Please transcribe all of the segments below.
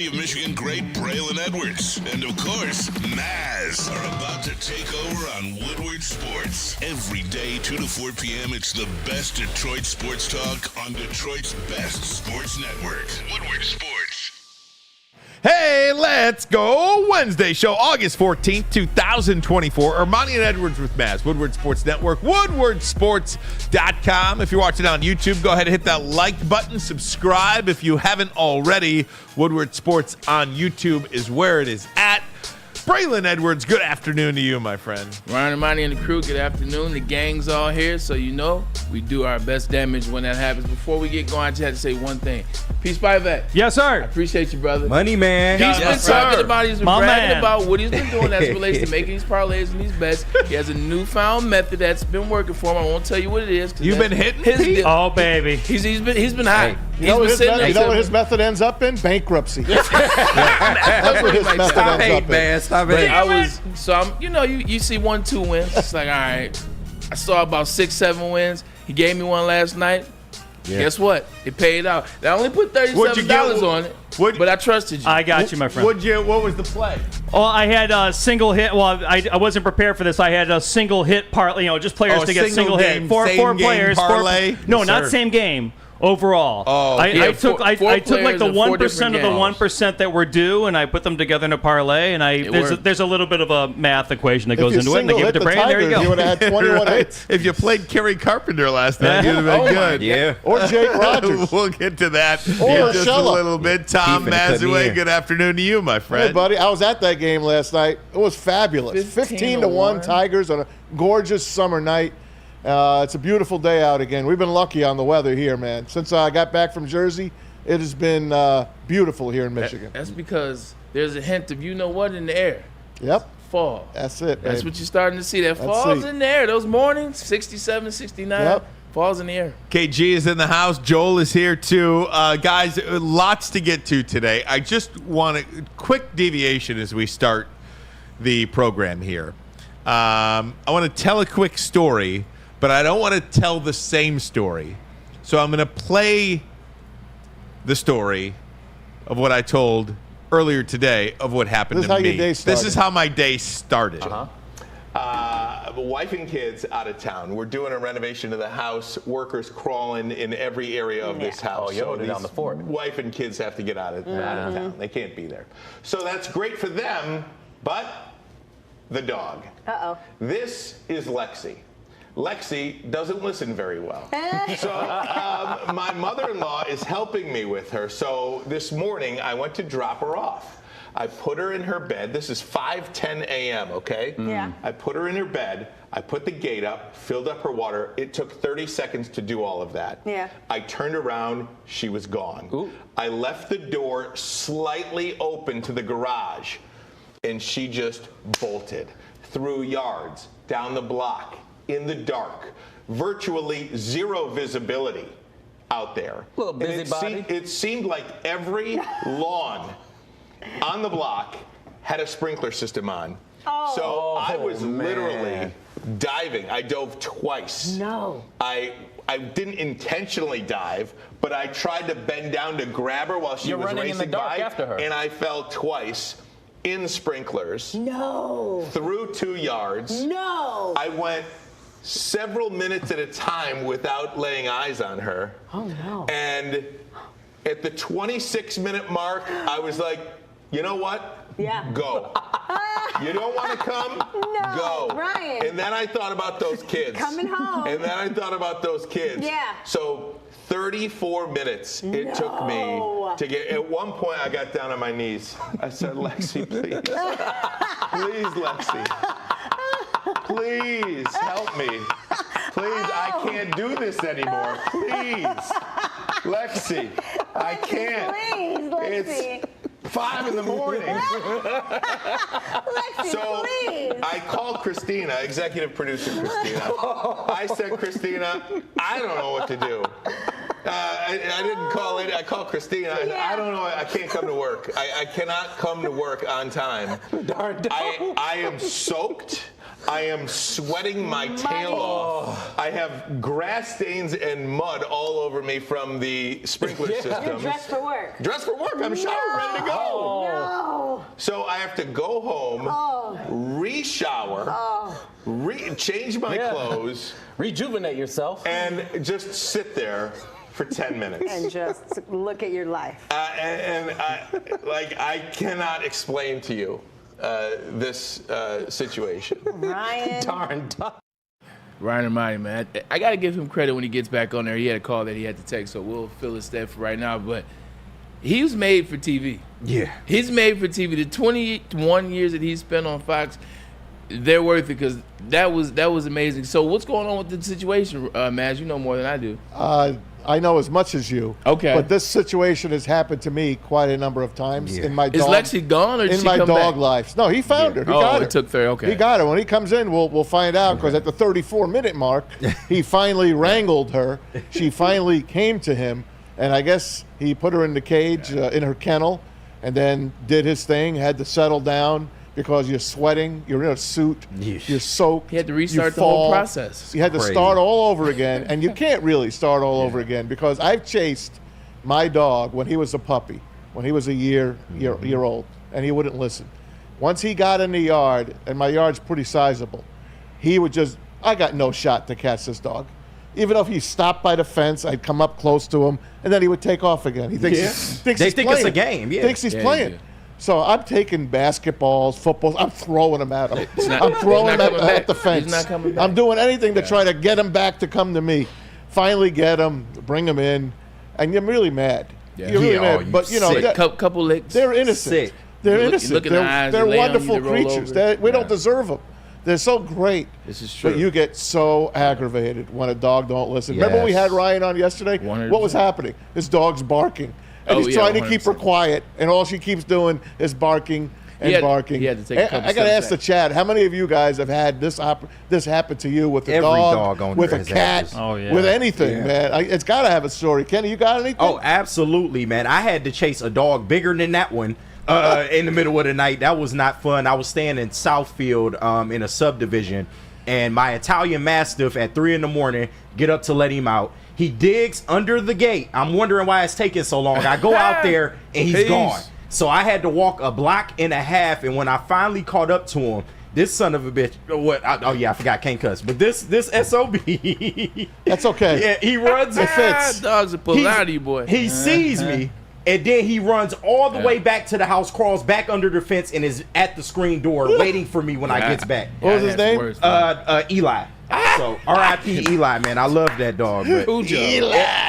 Of Michigan great Braylon Edwards and, of course, Maz are about to take over on Woodward Sports. Every day, 2 to 4 p.m., it's the best Detroit sports talk on Detroit's best sports network, Woodward Sports. Hey, let's go Wednesday show, August 14th, 2024. Ermanni and Edwards with Maz, Woodward Sports Network, woodwardsports.com. If you're watching on YouTube, go ahead and hit that like button. Subscribe if you haven't already. Woodward Sports on YouTube is where it is at. Braylon Edwards, good afternoon to you, my friend. Ryan, Ermanni, and the crew, good afternoon. The gang's all here, so you know we do our best damage when that happens. Before we get going, I just had to say one thing. Peace, Vaki. Yes, sir. I appreciate you, brother. Money, man. He's been talking about, he's been bragging about what he's been doing as it relates to making these parlays and these bets. He has a newfound method that's been working for him. I won't tell you what it is. You've been hitting Pete? Oh, baby. He's been hot. You know what his method ends up in? Bankruptcy. That's what his method ends up in. Stop it. You see 1-2 wins. It's like, all right. I saw about 6-7 wins. He gave me one last night. Yeah. Guess what? It paid out. I only put $37 on it, but I trusted you. I got you, my friend. What was the play? Oh, I had a single hit. Well, I wasn't prepared for this. I had a single hit parlay. Just players to get single hit. Four players. Parlay? No, not same game. Overall, I took like the 1% of the 1% that were due, and I put them together in a parlay. And there's a little bit of a math equation that goes into it. And I give it to Brandon. There you go. You would have had 21 hits. If you played Kerry Carpenter last night, you'd have been good. Yeah. Or Jake Rogers. We'll get to that in just a Shella. little bit. Tom Mazaway, good afternoon to you, my friend. Hey, buddy. I was at that game last night. It was fabulous. 15-1 Tigers on a gorgeous summer night. It's a beautiful day out again. We've been lucky on the weather here, man. Since I got back from Jersey, it has been beautiful here in Michigan. That's because there's a hint of you-know-what in the air. Yep. Fall. That's it, That's babe. what you're starting to see. That fall's in the air. Those mornings, 67, 69, fall's in the air. KG is in the house. Joel is here, too. Guys, lots to get to today. I just want a quick deviation as we start the program here. I want to tell a quick story, but I don't want to tell the same story. So I'm going to play the story of what I told earlier today of what happened to me. This is how my day started. Wife and kids out of town. We're doing a renovation of the house. Workers crawling in every area of this house. Oh, you're holding down the fort. Wife and kids have to get out of town. They can't be there. So that's great for them, but the dog. Uh-oh. This is Lexi. Lexi doesn't listen very well. So my mother-in-law is helping me with her. So this morning I went to drop her off. I put her in her bed. This is 5:10 a.m., okay? Yeah. I put her in her bed. I put the gate up, filled up her water. It took 30 seconds to do all of that. Yeah. I turned around. She was gone. Ooh. I left the door slightly open to the garage, and she just bolted through yards, down the block, in the dark, virtually zero visibility out there. Little busybody. It seemed like every lawn on the block had a sprinkler system on. Oh. So I was literally diving. I dove twice. No. I didn't intentionally dive, but I tried to bend down to grab her while she was running racing in the dark by, after her. and I fell twice in sprinklers. No. Through 2 yards. No. I went several minutes at a time without laying eyes on her. Oh, no. And at the 26-minute mark, I was like, you know what? Yeah. Go. You don't want to come? No, Go. Brian. And then I thought about those kids. Coming home. And then I thought about those kids. Yeah. So 34 minutes it took me to get. At one point, I got down on my knees. I said, Lexi, please. Please, Lexi. Please help me. Please, I can't do this anymore. Please. Lexi, I can't. Please, Lexi. It's 5 in the morning. Lexi, So please. I called Christina, executive producer Christina. I said, Christina, I don't know what to do. I didn't call it. I called Christina. I said, I don't know. I can't come to work. I cannot come to work on time. I am soaked. I am sweating my tail off. I have grass stains and mud all over me from the sprinkler system. You're dressed for work. Dressed for work. I'm showered, ready to go. No. So I have to go home, re-shower, change my clothes, rejuvenate yourself, and just sit there for 10 minutes. And just look at your life. I cannot explain to you this situation. Ryan. Darn. Ryan Ermanni, man. I got to give him credit when he gets back on there. He had a call that he had to take, so we'll fill his stead for right now. But he was made for TV. Yeah. He's made for TV. The 21 years that he spent on Fox, they're worth it because that was amazing. So what's going on with the situation, Maz? You know more than I do. I know as much as you. Okay. But this situation has happened to me quite a number of times in my dog. Is Lexi gone or did in she my come dog back? life? No, he found her. He got her. It took 30. Okay. He got her. When he comes in, we'll find out because at the 34-minute mark, he finally wrangled her. She finally came to him, and I guess he put her in the cage in her kennel, and then did his thing. Had to settle down. Because you're sweating, you're in a suit, you're soaked. He had to restart the whole process. You had to start all over again, and you can't really start all over again because I've chased my dog when he was a puppy, when he was a year old, and he wouldn't listen. Once he got in the yard, and my yard's pretty sizable, he would just, I got no shot to catch this dog. Even if he stopped by the fence, I'd come up close to him, and then he would take off again. He thinks they he's think playing. it's a game. Yeah. Thinks he's playing. Yeah. So I'm taking basketballs, footballs. I'm throwing them at him. I'm throwing them at the fence. He's not coming back. I'm doing anything to try to get him back to come to me. Finally get him, bring him in, and you're really mad. Yeah. You're really Yeah, mad. you But, you know, sick. Couple licks. they're innocent. Sick. They're You innocent. look in the eyes, They're they lay on you wonderful to roll creatures. over. We don't deserve them. They're so great. This is true. But you get so aggravated when a dog don't listen. Remember when we had Ryan on yesterday? 100%. What was happening? His dog's barking. And he's trying to keep her 100%. quiet, and all she keeps doing is barking and barking. he had to take a couple I got to steps ask the back. chat, how many of you guys have had this happen to you with a Every dog dog owner with a has had cat, this. Oh, yeah. with anything, man? It's got to have a story. Kenny, you got anything? Oh, absolutely, man. I had to chase a dog bigger than that one in the middle of the night. That was not fun. I was staying in Southfield in a subdivision, and my Italian Mastiff at 3 a.m, get up to let him out. He digs under the gate. I'm wondering why it's taking so long. I go out there, and he's gone. So I had to walk a block and a half, and when I finally caught up to him, this son of a bitch, I forgot, can't cuss, but this SOB. That's okay. Yeah, he runs. It fits. Dogs are pulling out of you, boy. He sees me, and then he runs all the way back to the house, crawls back under the fence, and is at the screen door waiting for me when I gets back. What was his name? Eli. So R.I.P. Eli, man. I love that dog. But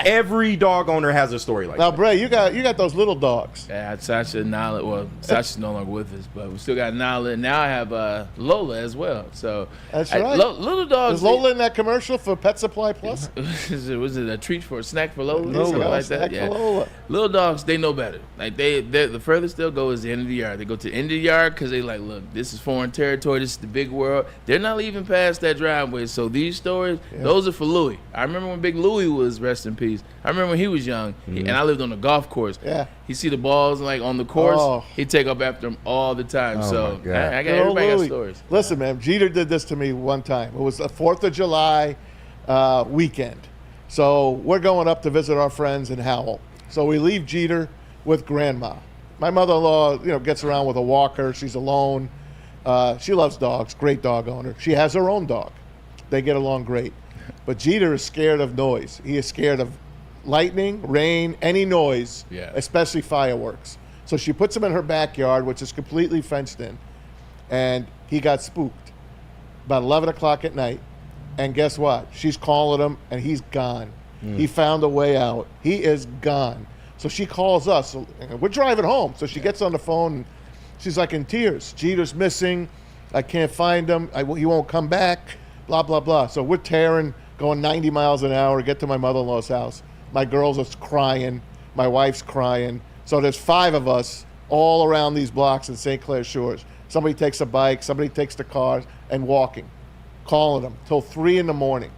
every dog owner has a story like Now, that. Bray, you got those little dogs. Yeah, Sasha and Nala. Well, Sasha's no longer with us, but we still got Nala, and now I have Lola as well. So That's right. Little dogs. Was Lola in that commercial for Pet Supply Plus? Was it a treat for a snack for Lola? Lola, Something like that. snack Yeah. for Lola. Little dogs, they know better. Like they're the furthest they'll go is the end of the yard. They go to the end of the yard because they like, look, this is foreign territory. This is the big world. They're not leaving past that driveway. So these stories, those are for Louie. I remember when Big Louie was, rest in peace. I remember when he was young, and I lived on a golf course. Yeah. He see the balls like on the course. Oh. He'd take up after them all the time. So my God. I got Good old everybody got Louie. stories. Listen, man, Jeter did this to me one time. It was the 4th of July weekend. So we're going up to visit our friends in Howell. So we leave Jeter with Grandma. My mother-in-law, gets around with a walker. She's alone. She loves dogs. Great dog owner. She has her own dog. They get along great. But Jeter is scared of noise. He is scared of lightning, rain, any noise, especially fireworks. So she puts him in her backyard, which is completely fenced in. And he got spooked about 11 o'clock at night. And guess what? She's calling him, and he's gone. He found a way out. He is gone. So she calls us. We're driving home. So she gets on the phone, and she's like in tears. Jeter's missing. I can't find him. He won't come back. Blah, blah, blah. So we're tearing, going 90 miles an hour to get to my mother-in-law's house. My girls are crying. My wife's crying. So there's 5 of us all around these blocks in St. Clair Shores. Somebody takes a bike. Somebody takes the car and walking. Calling them till 3 in the morning.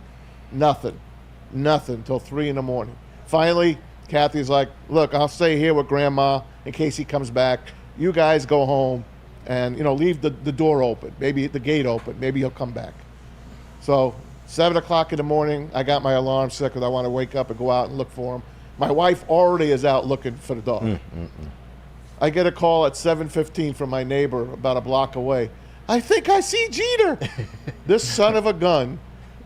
Nothing till 3 in the morning. Finally, Kathy's like, look, I'll stay here with Grandma in case he comes back. You guys go home. and leave the door open, maybe the gate open, maybe he'll come back. So 7 o'clock in the morning, I got my alarm set because I want to wake up and go out and look for him. My wife already is out looking for the dog. I get a call at 7:15 from my neighbor about a block away. I think I see Jeter. This son of a gun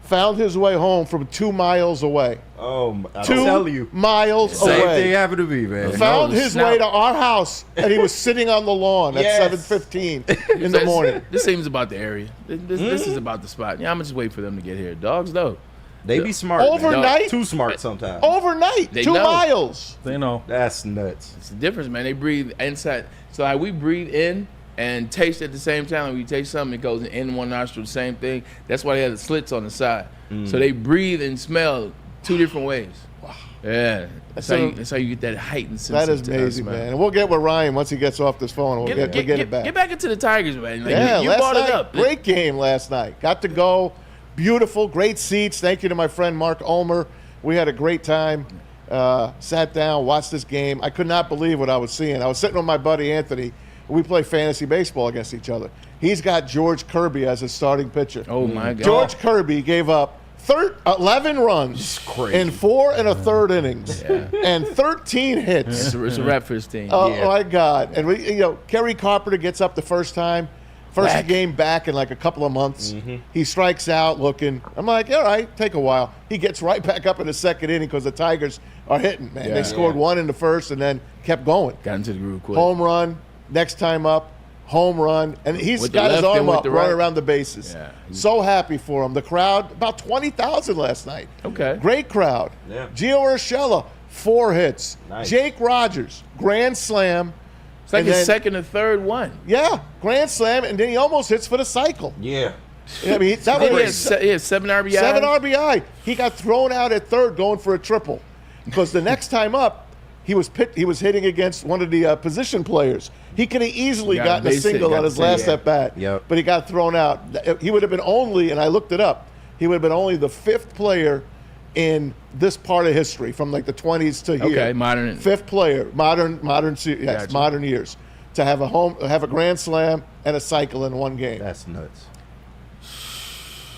found his way home from 2 miles away. Oh, I'll tell you. 2 miles Same away. thing happened to me, man. Found his way to our house, and he was sitting on the lawn at 7:15 in the morning. This seems about the area. This is about the spot. Yeah, I'm just wait for them to get here. Dogs, though. They be smart. Overnight? Man. Too smart sometimes. Overnight, They 2 know. miles. They know. That's nuts. It's the difference, man. They breathe inside. So like we breathe in and taste at the same time. When you taste something, it goes in one nostril, the same thing. That's why they have the slits on the side. So they breathe and smell 2 different ways. Wow. Yeah. That's how you get that heightened sense. That is amazing, man. And we'll get with Ryan once he gets off this phone. We'll get it back. Get back into the Tigers, man. Like, Yeah, you last brought night, it up. great game last night. Got to go. Beautiful, great seats. Thank you to my friend Mark Ulmer. We had a great time. Sat down, watched this game. I could not believe what I was seeing. I was sitting with my buddy Anthony. We play fantasy baseball against each other. He's got George Kirby as his starting pitcher. Oh, my God. George Kirby gave up 11 runs in 4 1/3 innings and 13 hits. It's a wrap for his team. Oh, my God. And, Kerry Carpenter gets up the first time. First game back in like a couple of months. He strikes out looking. I'm like, all right, take a while. He gets right back up in the second inning because the Tigers are hitting, man. They scored 1 in the first and then kept going. Got into the groove quick. Home run, next time up, home run. And he's With got the his left arm and with up, the running right. around the bases. Yeah. So happy for him. The crowd, about 20,000 last night. Okay. Great crowd. Yeah. Gio Urshela, 4 hits. Nice. Jake Rogers, grand slam. It's like And his then- second or third one. Yeah, grand slam, and then he almost hits for the cycle. Yeah. I mean, that He was had 7 RBIs. 7 RBI. He got thrown out at third going for a triple because the next time up, he was hitting against one of the position players. He could have easily Got gotten a basic, single got on his the last single. at bat, Yep. but he got thrown out. He would have been only, and I looked it up, he would have been only the 5th player in this part of history from like the 20s to here. Okay, modern. 5th player, modern Gotcha. modern years, to have a grand slam and a cycle in one game. That's nuts.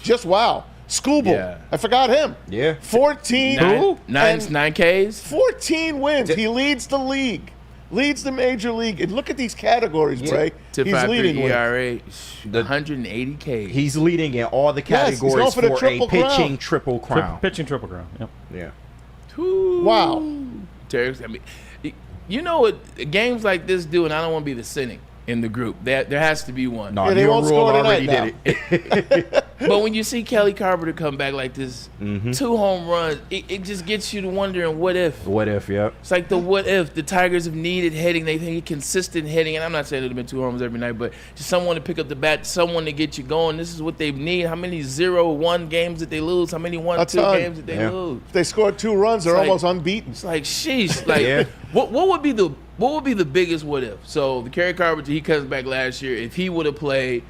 Just wow. Skubal. Yeah. I forgot him. Yeah. 14. Nine Ks. 14 wins. He leads the league. Leads the major league. And look at these categories, Bray. To He's 5.3 leading wins. ERA. 180 Ks. He's leading in all the Yes, he's categories going for the for a triple crown. pitching triple crown. Pitching triple crown. Yep. Yeah. Wow. Terry, I mean, you know what games like this do, and I don't want to be the cynic in the group. There has to be one. No, Yeah, they Neil won't Rule score already tonight did it. But when you see Kelly Carpenter come back like this, 2 home runs, it just gets you to wondering what if. What if, yep. It's like the what if. The Tigers have needed hitting. They need consistent hitting. And I'm not saying it would have been 2 homers every night, but just someone to pick up the bat, someone to get you going. This is what they need. How many 0-1 games did they lose? How many 1-2 ton. games did they lose? If they scored 2 runs, they're It's like- almost unbeaten. It's like, sheesh. Like, Yeah. what would be the biggest what if? So the Kerry Carpenter, he comes back last year. If he would have played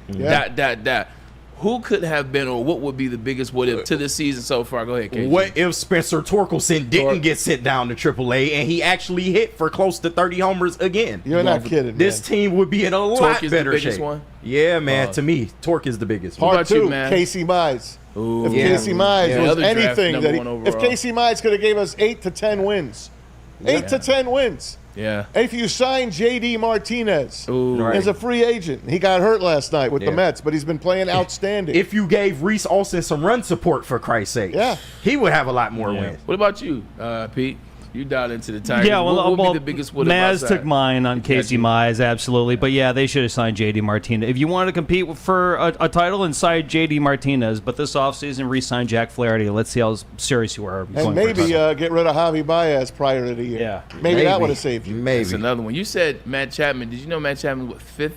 who could have been, or what would be the biggest what if to this season so far? Go ahead, KG. What if Spencer Torkelson didn't get sent down to AAA and he actually hit for close to 30 homers again? You're not kidding, This man. team would be in a lot Torque is the better biggest shape. one? Yeah, man. To me, Torque is the biggest one. Part about you, 2, man? Casey Mize. Ooh. If Yeah. Casey Mize Yeah. was Other draft anything, number that one if overall. Casey Mize could have gave us 8 to 10 wins. 8 to 10 wins. Yeah. And if you sign J.D. Martinez Ooh. Right. as a free agent, he got hurt last night with the Yeah. Mets, but he's been playing outstanding. If you gave Reese Olsen some run support, for Christ's sake, Yeah. he would have a lot more wins. What about you, Pete? You dialed into the Tigers. Yeah, what would be the biggest what if Maz outside? took mine on Casey Mize, absolutely. But yeah, they should have signed J.D. Martinez. If you want to compete for a title, and sign J.D. Martinez. But this offseason, re-sign Jack Flaherty. Let's see how serious you are. and going for a maybe title. get rid of Javi Baez prior to the year. Yeah. Maybe that would have saved you. That's Maybe. another one. You said Matt Chapman. Did you know Matt Chapman was 5th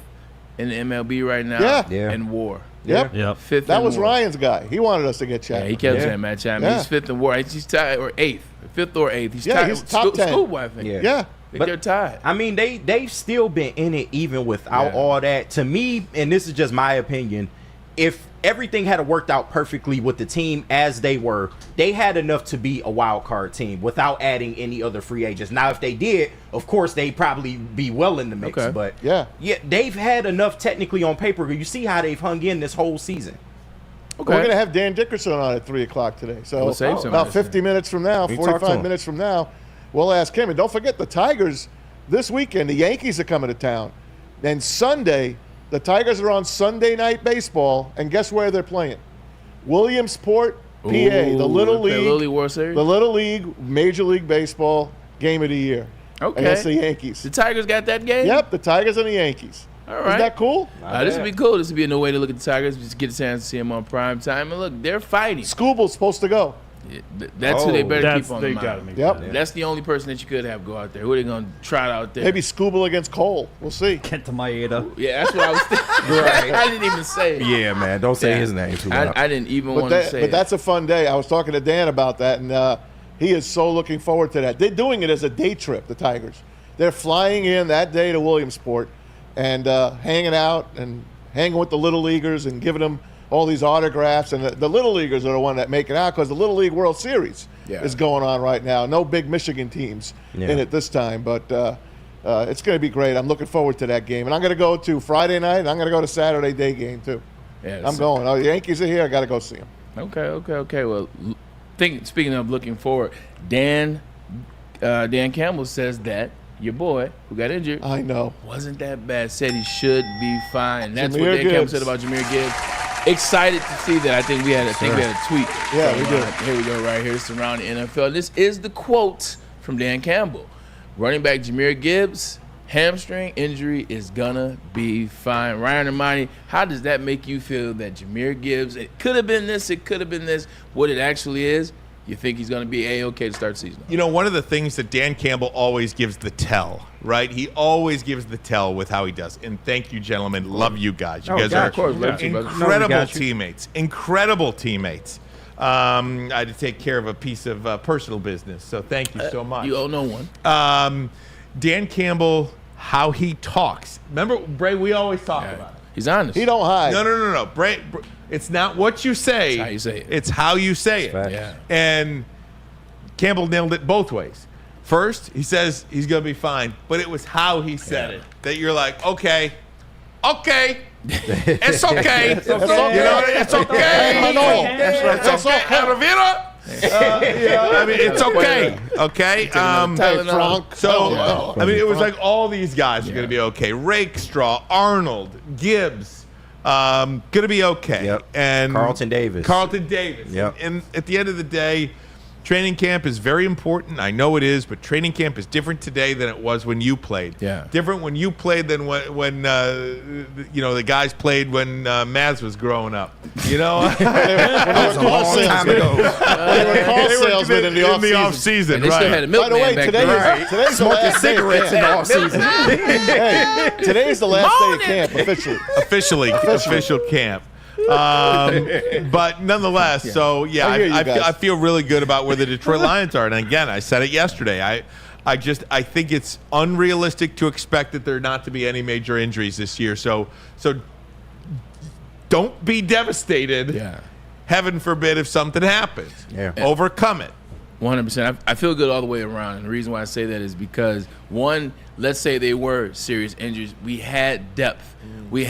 in the MLB right now? Yeah. Yeah. In WAR. Yep. Yep. 5th. That in was WAR. Ryan's guy. He wanted us to get Yeah, Chapman. he kept Yeah. saying Matt Chapman. Yeah. He's 5th in WAR. He's tied or 8th, 5th or 8th. He's Yeah, tied. he's top 10. School, I think. Yeah. Yeah. I think But- they're tied. I mean, they've still been in it even without Yeah. all that. To me, and this is just my opinion, if everything had worked out perfectly with the team as they were, they had enough to be a wild card team without adding any other free agents. Now, if they did, of course, they'd probably be well in the mix. Okay. But Yeah, they've had enough technically on paper. You see how they've hung in this whole season. Okay. We're going to have Dan Dickerson on at 3 o'clock today. So We'll save some about of this 50 minutes from now, You talk to 45 him. minutes from now, we'll ask him. And don't forget the Tigers this weekend. The Yankees are coming to town. And Sunday, the Tigers are on Sunday Night Baseball. And guess where they're playing? Williamsport, PA, the Little League. World Series. The Little League Major League Baseball game of the year. Okay. Against the Yankees. The Tigers got that game? Yep, the Tigers and the Yankees. All right. Isn't that cool? This would be cool. This would be a new way to look at the Tigers. Just get a chance to see them on prime time. And look, they're fighting. Skubal's supposed to go. Yeah, that's who they better keep on the They mound. gotta make Yep. that. That's the only person that you could have go out there. Who are they going to trot out there? Maybe Skubal against Cole. We'll see. Kenta Maeda. Yeah, that's what I was thinking. I didn't even say it. Yeah, man. Don't say his name too much. I didn't even But, want to say but it. that's a fun day. I was talking to Dan about that, and he is so looking forward to that. They're doing it as a day trip, the Tigers. They're flying in that day to Williamsport and hanging out and hanging with the Little Leaguers and giving them all these autographs. And the Little Leaguers are the one that make it out because the Little League World Series is going on right now. No big Michigan teams in it this time, but it's going to be great. I'm looking forward to that game. And I'm going to go to Friday night, and I'm going to go to Saturday day game, too. Yeah, I'm going. Oh, the Yankees are here. I got to go see them. Okay. Well, speaking of looking forward, Dan Campbell says that your boy who got injured I know. wasn't that bad. Said he should be fine. That's Jahmyr what Dan Campbell Gibbs. said about Jahmyr Gibbs. Excited to see that. I think we had a tweet. Yeah, from, we did. Here we go, right here. Surrounding NFL. This is the quote from Dan Campbell. Running back Jahmyr Gibbs, hamstring injury is gonna be fine. Ryan Ermanni, how does that make you feel that Jahmyr Gibbs, it could have been this, it could have been this, what it actually is? You think he's going to be A-okay to start the season? You know, one of the things that Dan Campbell always gives the tell, right? He always gives the tell with how he does. And thank you, gentlemen. Love you guys. You guys are incredible teammates. Incredible teammates. I had to take care of a piece of personal business, so thank you so much. You owe no one. Dan Campbell, how he talks. Remember, Bray, we always talk about it. He's honest. He don't hide. No. Bray, it's not what you say. It's how you say it. It's how you say it. Yeah. And Campbell nailed it both ways. First, he says he's going to be fine, but it was how he said it that you're like, okay, it's okay. It's okay. You know, it's okay. It's okay. Elvira. I mean, it's okay. Okay. So, I mean, it was like all these guys are going to be okay. Rakestraw, Arnold, Gibbs, going to be okay. Yep. And Carlton Davis. Yep. And at the end of the day, training camp is very important. I know it is, but training camp is different today than it was when you played. Yeah. Different when you played than when the guys played when Maz was growing up. You know? That was a long time ago. They were call salesmen in the off-season. And they still had a By the way, milkman back today's then. the last day of cigarettes in the camp. off-season. Hey, today's the last day of camp, officially. Official camp. But nonetheless, so yeah, I hear you guys. I feel really good about where the Detroit Lions are. And again, I said it yesterday. I think it's unrealistic to expect that there not to be any major injuries this year. So don't be devastated. Yeah. Heaven forbid if something happens. Yeah. Overcome it. 100%. I feel good all the way around. And the reason why I say that is because, one, let's say they were serious injuries. We had depth. We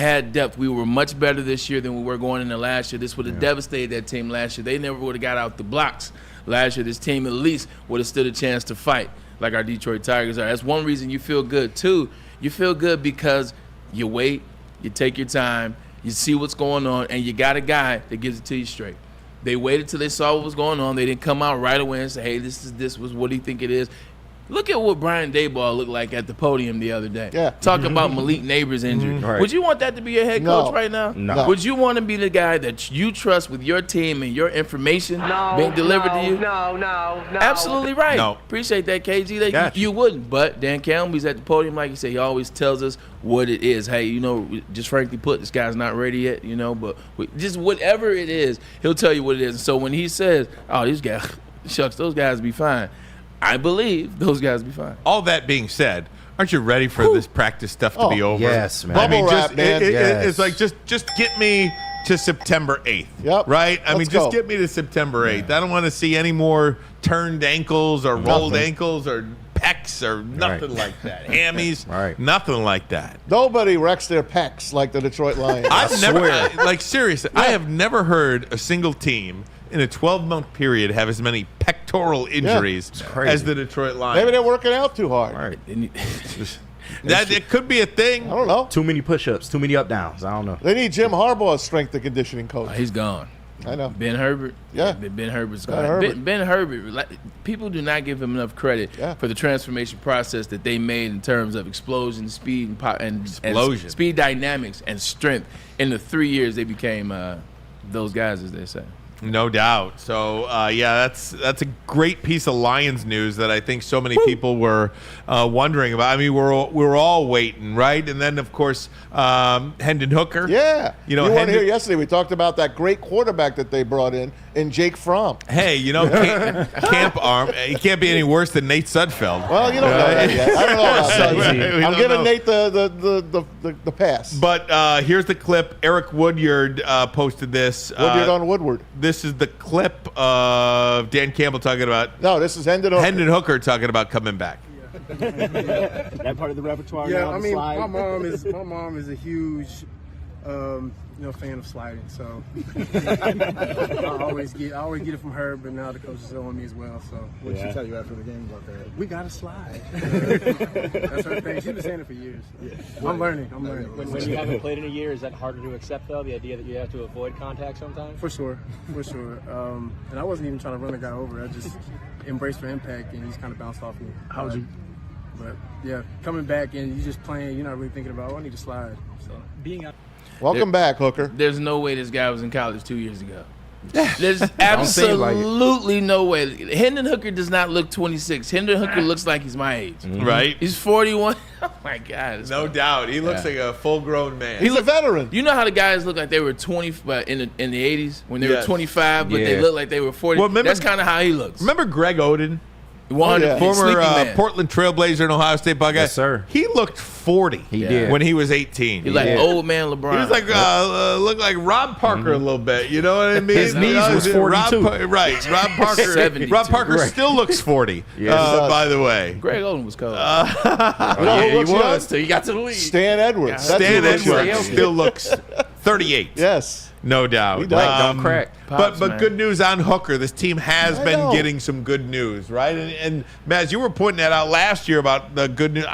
were much better this year than we were going into last year. This would have devastated that team last year. They never would have got out the blocks last year. This team at least would have stood a chance to fight like our Detroit Tigers are. That's one reason you feel good, too. You feel good because you wait, you take your time, you see what's going on, and you got a guy that gives it to you straight. They waited till they saw what was going on. They didn't come out right away and say, hey, this was what do you think it is? Look at what Brian Daboll looked like at the podium the other day. Yeah. Talking about Malik Neighbors' injury. Right. Would you want that to be your head coach right now? No. Would you want to be the guy that you trust with your team and your information being delivered to you? No. Absolutely right. No. Appreciate that, KG. Gotcha. You wouldn't. But Dan Campbell's at the podium, like you said, he always tells us what it is. Hey, just frankly put, this guy's not ready yet, but just whatever it is, he'll tell you what it is. And so when he says, oh, these guys, shucks, those guys be fine, I believe those guys will be fine. All that being said, aren't you ready for this practice stuff to be over? Yes, man. Bubble wrap, man. It's like just get me to September 8th. Yep. Right? I mean, Let's just go. get me to September 8th. I don't want to see any more turned ankles or rolled ankles or pecs or nothing like that. Hammies. Right. Nothing like that. Nobody wrecks their pecs like the Detroit Lions. I've never, like, seriously, I have never heard a single team in a 12-month period have as many pectoral injuries as the Detroit Lions. Maybe they're working out too hard. Right. That it could be a thing. I don't know. Too many push-ups, too many up-downs. I don't know. They need Jim Harbaugh as strength and conditioning coach. He's gone. I know. Ben Herbert. Yeah. Ben Herbert's Ben gone. Herbert. Ben Herbert, people do not give him enough credit for the transformation process that they made in terms of explosion, speed, and speed dynamics and strength. In the 3 years they became those guys, as they say. No doubt. So, that's a great piece of Lions news that I think so many people were wondering about. I mean, we're all waiting, right? And then, of course, Hendon Hooker. Yeah. You know, weren't here yesterday. We talked about that great quarterback that they brought in Jake Fromm. Hey, you know, camp arm. He can't be any worse than Nate Sudfeld. Well, you don't know that yet. I don't know about that. Right. I'm giving Nate the pass. But here's the clip. Eric Woodyard posted this. Woodyard on Woodward. This is the clip of Dan Campbell talking about. No, this is Hendon Hooker. Hendon Hooker talking about coming back. That part of the repertoire. Yeah, I mean, my mom is a huge, fan of sliding. So I always get it from her, but now the coaches are on me as well. So what did she tell you after the game about that? We gotta slide. That's her thing. She's been saying it for years. Yeah. I'm learning. When you haven't played in a year, is that harder to accept though? The idea that you have to avoid contact sometimes. For sure. And I wasn't even trying to run the guy over. I just embraced for impact, and he's kind of bounced off me. How would you? But yeah, coming back and you just playing, you're not really thinking about, I need to slide. So being out. Welcome back, Hooker. There's no way this guy was in college 2 years ago. There's absolutely no way. Hendon Hooker does not look 26. Hendon Hooker looks like he's my age. Mm-hmm. Right? He's 41. Oh, my God. No doubt. He looks like a full-grown man. He's a veteran. You know how the guys look like they were 20 in the 80s when they were 25, but they look like they were 40? Well, that's kind of how he looks. Remember Greg Oden? Former Portland Trailblazer and Ohio State Buckeye. Yes, sir. He looked 40 when he was 18. He's like old man LeBron. He was like looked like Rob Parker a little bit. You know what I mean? His knees was 42. Right. Rob Parker. 72. Rob Parker still looks 40. By the way. Greg Oden was cold. He was till he got to the league. Stan Edwards. Stan Edwards still looks 38. Yes. No doubt. He does. Don't crack. But good news on Hooker. This team has been getting some good news, right? And Maz, you were pointing that out last year about the good news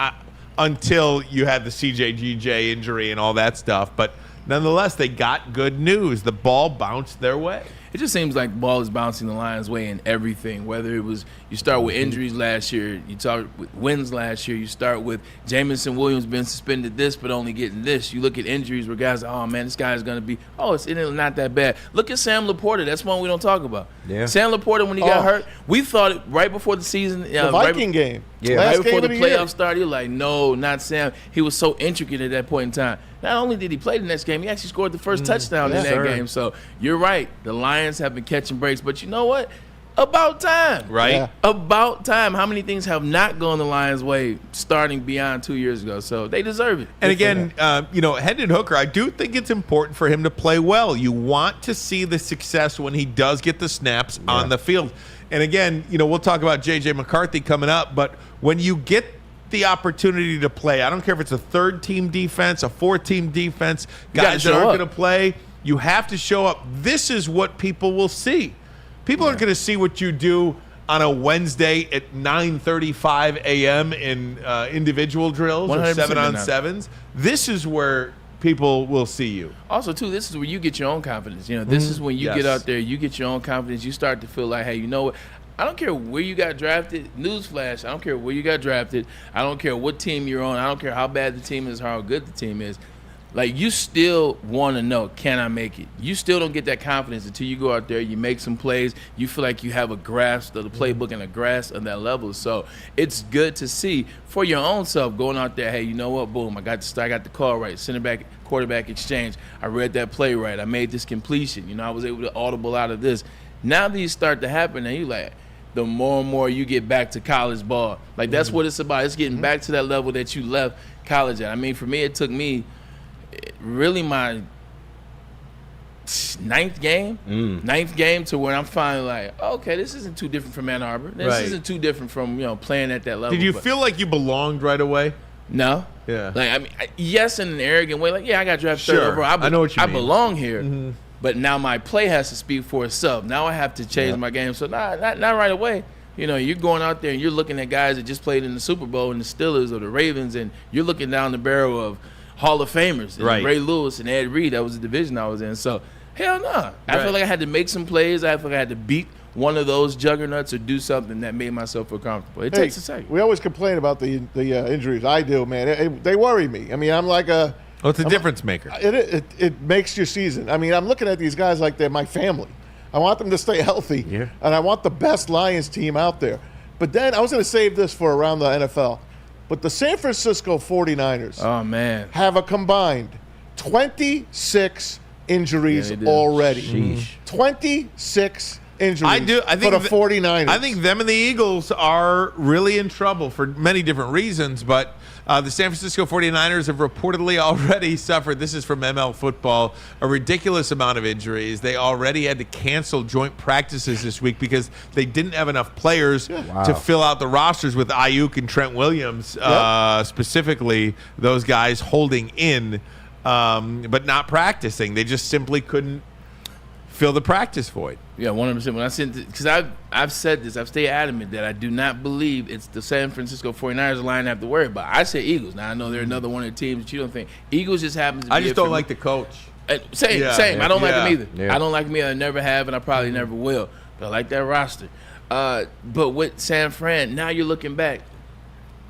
until you had the CJGJ injury and all that stuff. But nonetheless, they got good news. The ball bounced their way. It just seems like the ball is bouncing the Lions' way in everything. Whether it was you start with injuries last year, you start with wins last year, you start with Jamison Williams being suspended this but only getting this. You look at injuries where guys are, oh, man, this guy's going to be, it's not that bad. Look at Sam Laporta. That's one we don't talk about. Yeah. Sam Laporta, when he got hurt, we thought it right before the season. The Viking game. Yeah. Right before the game of playoffs started, you're like, no, not Sam. He was so intricate at that point in time. Not only did he play the next game, he actually scored the first touchdown in that game. So you're right. The Lions have been catching breaks. But you know what? About time. Right? Yeah. About time. How many things have not gone the Lions' way starting beyond 2 years ago? So they deserve it. And again, Hendon Hooker, I do think it's important for him to play well. You want to see the success when he does get the snaps on the field. And again, we'll talk about J.J. McCarthy coming up, but when you get the opportunity to play, I don't care if it's a third-team defense, a fourth-team defense, guys that aren't going to play, you have to show up. This is what people will see. People aren't going to see what you do on a Wednesday at 9:35 a.m. in individual drills or 7-on-7s. This is where people will see you. Also, too, this is where you get your own confidence. This is when you get out there, you get your own confidence. You start to feel like, hey, you know what? I don't care where you got drafted. Newsflash, I don't care where you got drafted. I don't care what team you're on. I don't care how bad the team is, how good the team is. Like, you still want to know, can I make it? You still don't get that confidence until you go out there, you make some plays, you feel like you have a grasp of the playbook and a grasp of that level. So it's good to see for your own self going out there, hey, you know what, boom, I got the call right, center back, quarterback exchange. I read that play right. I made this completion. I was able to audible out of this. Now these start to happen, and you're like, the more and more you get back to college ball. Like, that's what it's about. It's getting back to that level that you left college at. I mean, for me, it took me really my ninth game to where I'm finally like, okay, this isn't too different from Ann Arbor. This isn't too different from playing at that level. Did you feel like you belonged right away? No. Yeah. Like, I mean, yes, in an arrogant way. Like, yeah, I got drafted third overall. I know what you mean. I belong here, but now my play has to speak for itself. Now I have to change my game. So not right away. You're going out there and you're looking at guys that just played in the Super Bowl and the Steelers or the Ravens, and you're looking down the barrel of Hall of Famers, and Ray Lewis and Ed Reed. That was the division I was in. So, hell no. I feel like I had to make some plays. I feel like I had to beat one of those juggernauts or do something that made myself feel comfortable. It takes a second. We always complain about the injuries. I do, man. They worry me. I mean, I'm like a... Well, it's a difference maker. It makes your season. I mean, I'm looking at these guys like they're my family. I want them to stay healthy, and I want the best Lions team out there. But then I was going to save this for around the NFL. But the San Francisco 49ers have a combined 26 injuries already. Sheesh. 26 injuries I think for the 49ers. I think them and the Eagles are really in trouble for many different reasons, but the San Francisco 49ers have reportedly already suffered, this is from ML Football, a ridiculous amount of injuries. They already had to cancel joint practices this week because they didn't have enough players to fill out the rosters with Ayuk and Trent Williams, specifically those guys holding in, but not practicing. They just simply couldn't fill the practice void. Yeah, 100%. When I said, because I've said this, I've stayed adamant that I do not believe it's the San Francisco 49ers line I have to worry about. I say Eagles. Now I know they're another one of the teams that you don't think. Eagles just happens to be. I just don't like the coach. Same. I don't like him either. Yeah. I don't like him either. I never have, and I probably never will. But I like that roster. But with San Fran, now you're looking back.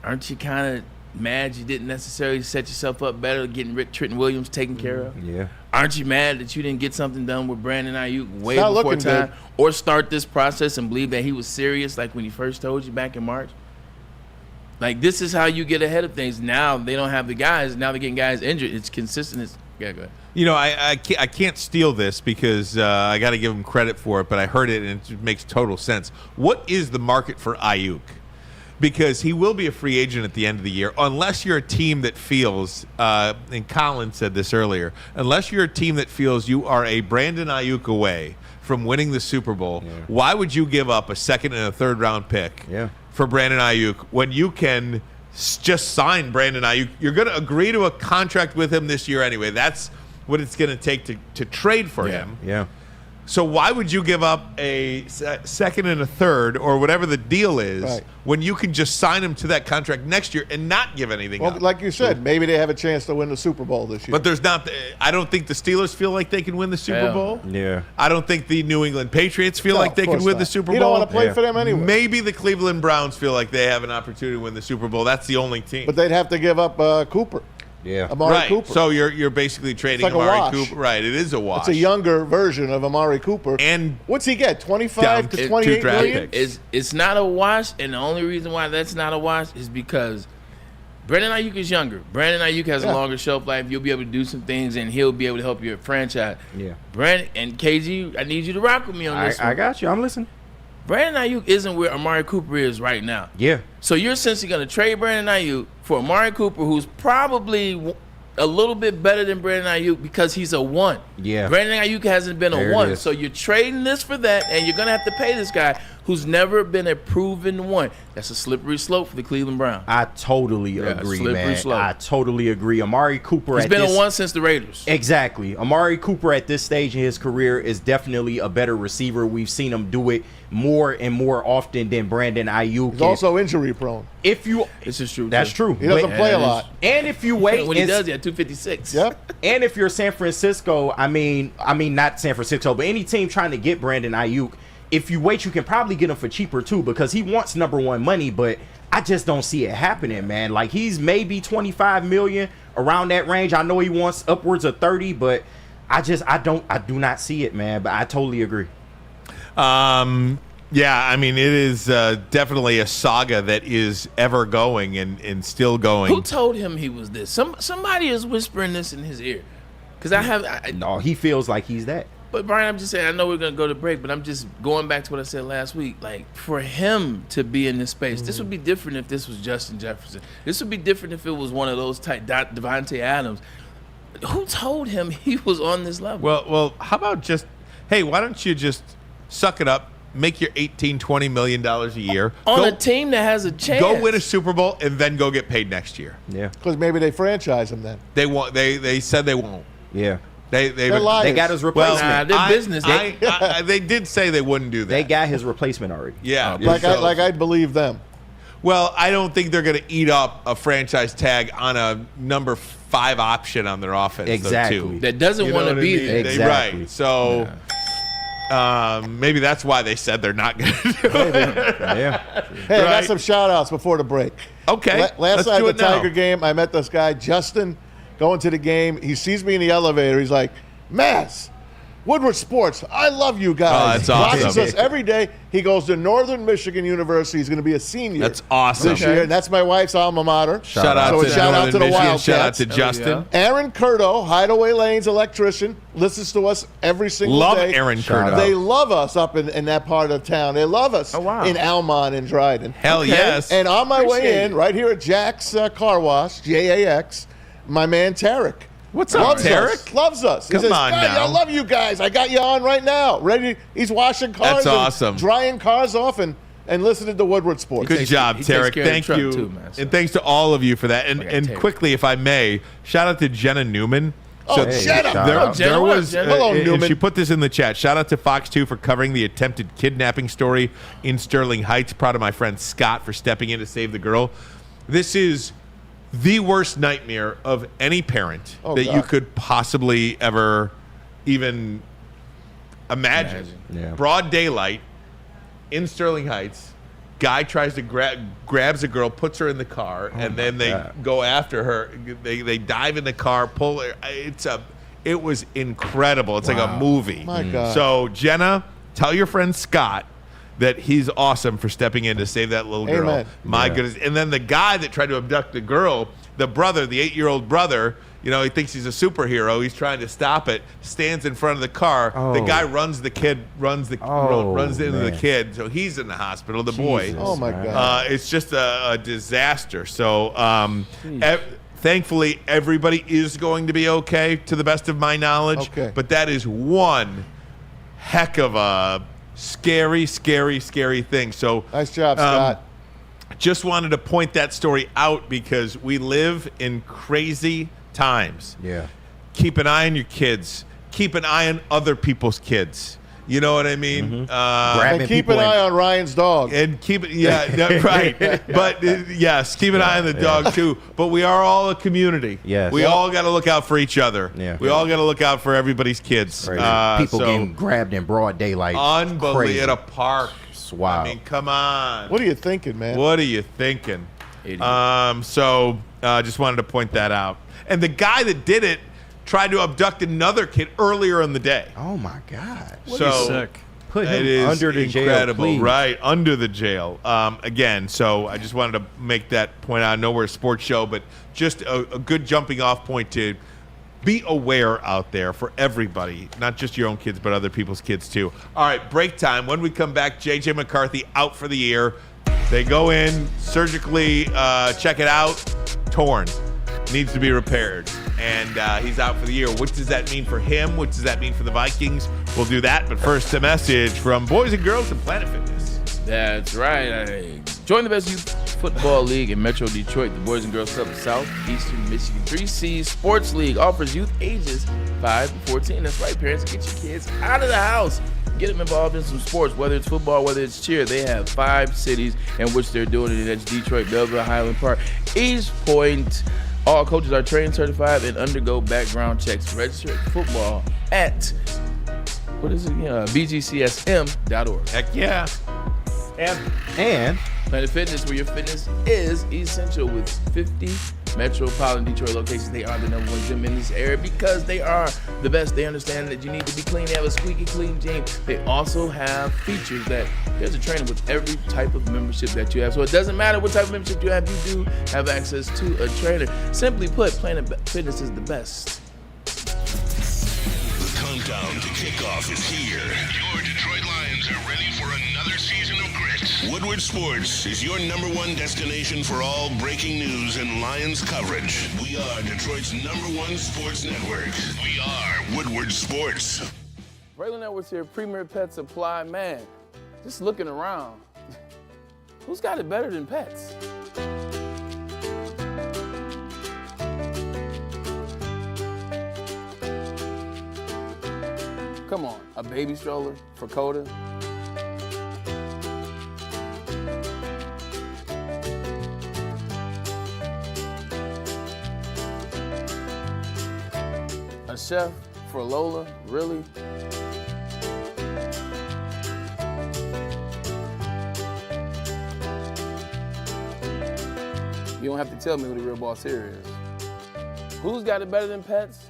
Aren't you kind of mad you didn't necessarily set yourself up better getting Trent Williams taken care of? Yeah. Aren't you mad that you didn't get something done with Brandon Ayuk way before time, or start this process and believe that he was serious like when he first told you back in March? Like, this is how you get ahead of things. Now they don't have the guys. Now they're getting guys injured. It's consistent. Yeah, go ahead. I can't steal this because I got to give him credit for it, but I heard it and it makes total sense. What is the market for Ayuk? Because he will be a free agent at the end of the year, unless you're a team that feels, and Colin said this earlier, unless you're a team that feels you are a Brandon Ayuk away from winning the Super Bowl, why would you give up a second and a third round pick for Brandon Ayuk when you can just sign Brandon Ayuk? You're going to agree to a contract with him this year anyway. That's what it's going to take to trade for him. Yeah. So why would you give up a second and a third or whatever the deal is when you can just sign him to that contract next year and not give anything up? Like you said, maybe they have a chance to win the Super Bowl this year. But there's not. I don't think the Steelers feel like they can win the Super Bowl. Yeah. I don't think the New England Patriots feel like they can win the Super Bowl. You don't want to play for them anyway. Maybe the Cleveland Browns feel like they have an opportunity to win the Super Bowl. That's the only team. But they'd have to give up Cooper. Yeah. Amari Cooper. So you're basically trading like Amari Cooper. Right. It is a wash. It's a younger version of Amari Cooper. And what's he get? 25 to 28 million? It's not a wash, and the only reason why that's not a wash is because Brandon Ayuk is younger. Brandon Ayuk has a longer shelf life. You'll be able to do some things, and he'll be able to help your franchise. Yeah. Brandon and KG, I need you to rock with me on this one. I got you. I'm listening. Brandon Ayuk isn't where Amari Cooper is right now. Yeah. So you're essentially going to trade Brandon Ayuk for Amari Cooper, who's probably a little bit better than Brandon Ayuk because he's a one. Yeah. Brandon Ayuk hasn't been a one. So you're trading this for that, and you're going to have to pay this guy who's never been a proven one. That's a slippery slope for the Cleveland Browns. I totally agree, man. Slope. I totally agree. Amari Cooper He's been a one since the Raiders. Exactly. Amari Cooper at this stage in his career is definitely a better receiver. We've seen him do it more and more often than Brandon Ayuk. He's also injury prone. This is true. That's true. He doesn't play a lot. And if you wait, when he does, he had 256. Yep. And if you're San Francisco, I mean not San Francisco, but any team trying to get Brandon Ayuk, if you wait, you can probably get him for cheaper too, because he wants number one money, but I just don't see it happening, man. Like, he's maybe 25 million, around that range. I know he wants upwards of 30, but I do not see it, man. But I totally agree. Yeah, I mean, it is definitely a saga that is ever going and still going. Who told him he was this? Somebody is whispering this in his ear. Because no, he feels like he's that. But, Brian, I'm just saying, I know we're going to go to break, but I'm just going back to what I said last week. Like, for him to be in this space, this would be different if this was Justin Jefferson. This would be different if it was one of those type Devontae Adams. Who told him he was on this level? Well, how about just, hey, why don't you just suck it up, make your $18-20 million a year on a team that has a chance. Go win a Super Bowl and then go get paid next year. Yeah, because maybe they franchise him then. They won't. They said they won't. Yeah. They got his replacement. Well, their business. They did say they wouldn't do that. They got his replacement already. Yeah. I believe them. Well, I don't think they're going to eat up a franchise tag on a number 5 option on their offense. Exactly. Though, too. That doesn't want to be there. Exactly. Right. So maybe that's why they said they're not going to do it. Yeah. Hey, I got some shout-outs before the break. Okay. Last night at the Tiger game, I met this guy, Justin, going to the game. He sees me in the elevator. He's like, Mass, Woodward Sports, I love you guys. Oh, that's awesome. He watches us every day. He goes to Northern Michigan University. He's going to be a senior. That's awesome. This year. And that's my wife's alma mater. Shout out to the Wildcats. Shout out to Justin. Aaron Curto, Hideaway Lanes electrician, listens to us every single day. Love Aaron Curto. They love us up in that part of town. They love us in Almont and Dryden. Hell yes. And on my way in, right here at Jack's Car Wash, JAX, my man Tarik. What's up, Tarik? Loves us. He Come says, on now. I love you guys. I got you on right now. Ready? He's washing cars. That's awesome. Drying cars off and listening to Woodward Sports. Good job, Tarik. Thank you. Too, and thanks to all of you for that. And quickly, if I may, shout out to Jenna Newman. Jenna. There was, hello, Newman. and she put this in the chat. Shout out to Fox 2 for covering the attempted kidnapping story in Sterling Heights. Proud of my friend Scott for stepping in to save the girl. This is the worst nightmare of any parent you could possibly ever even imagine. Yeah. Broad daylight in Sterling Heights. Guy tries to grabs a girl, puts her in the car, and then they go after her. They dive in the car, pull her. It was incredible. It's like a movie. My God. So Jenna, tell your friend Scott that he's awesome for stepping in to save that little girl. Amen. My goodness. And then the guy that tried to abduct the girl, the brother, the 8-year-old brother, he thinks he's a superhero. He's trying to stop it. Stands in front of the car. The guy runs into the kid. So he's in the hospital. The boy. Oh my God. It's just a disaster. So thankfully, everybody is going to be okay, to the best of my knowledge. Okay. But that is one heck of a scary thing. So nice job, Scott. Just wanted to point that story out because we live in crazy times. Yeah. Keep an eye on your kids. Keep an eye on other people's kids. You know what I mean? And keep an eye on Ryan's dog. And keep it, right. But yes, keep an eye on the dog too. But we are all a community. Yes. We all got to look out for each other. Yeah. We all got to look out for everybody's kids. People getting grabbed in broad daylight. Unbelievable. At a park. Wow. I mean, come on. What are you thinking, man? What are you thinking? Just wanted to point that out. And the guy that did it tried to abduct another kid earlier in the day. Oh my God! Sick. Put him under the jail, please. Right, under the jail. Again, so I just wanted to make that point out. I know we're a sports show, but just a good jumping off point to be aware out there for everybody, not just your own kids, but other people's kids too. All right, break time. When we come back, J.J. McCarthy out for the year. They go in, surgically check it out, torn. Needs to be repaired. And he's out for the year. What does that mean for him? What does that mean for the Vikings? We'll do that. But first, a message from Boys and Girls of Planet Fitness. That's right. Join the best youth football league in Metro Detroit. The Boys and Girls Club of South Eastern Michigan 3C Sports League offers youth ages 5 to 14. That's right, parents. Get your kids out of the house. Get them involved in some sports, whether it's football, whether it's cheer. They have 5 cities in which they're doing it. That's Detroit, Belleville, Highland Park, East Point. All coaches are trained, certified, and undergo background checks. Register football at, bgcsm.org. Heck yeah. And Planet Fitness, where your fitness is essential, with 50 metropolitan Detroit locations. They are the #1 gym in this area because they are the best. They understand that you need to be clean. They have a squeaky clean gym. They also have features that there's a trainer with every type of membership that you have. So it doesn't matter what type of membership you have, you do have access to a trainer. Simply put, Planet Fitness is the best. countdown to kickoff is here. Your Detroit Lions are ready for another season of grit. Woodward Sports is your #1 destination for all breaking news and Lions coverage. We are Detroit's #1 sports network. We are Woodward Sports. Braylon Edwards here, Premier Pet Supply. Man, just looking around, who's got it better than pets? Come on, a baby stroller for Coda? A chef for Lola? Really? You don't have to tell me who the real boss here is. Who's got it better than pets?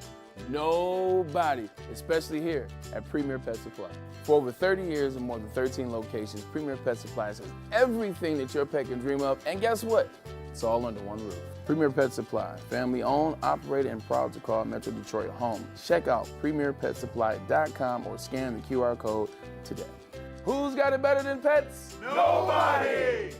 Nobody, especially here at Premier Pet Supply. For over 30 years and more than 13 locations, Premier Pet Supply has everything that your pet can dream of, and guess what? It's all under one roof. Premier Pet Supply, family owned, operated, and proud to call Metro Detroit home. Check out premierpetsupply.com or scan the QR code today. Who's got it better than pets? Nobody!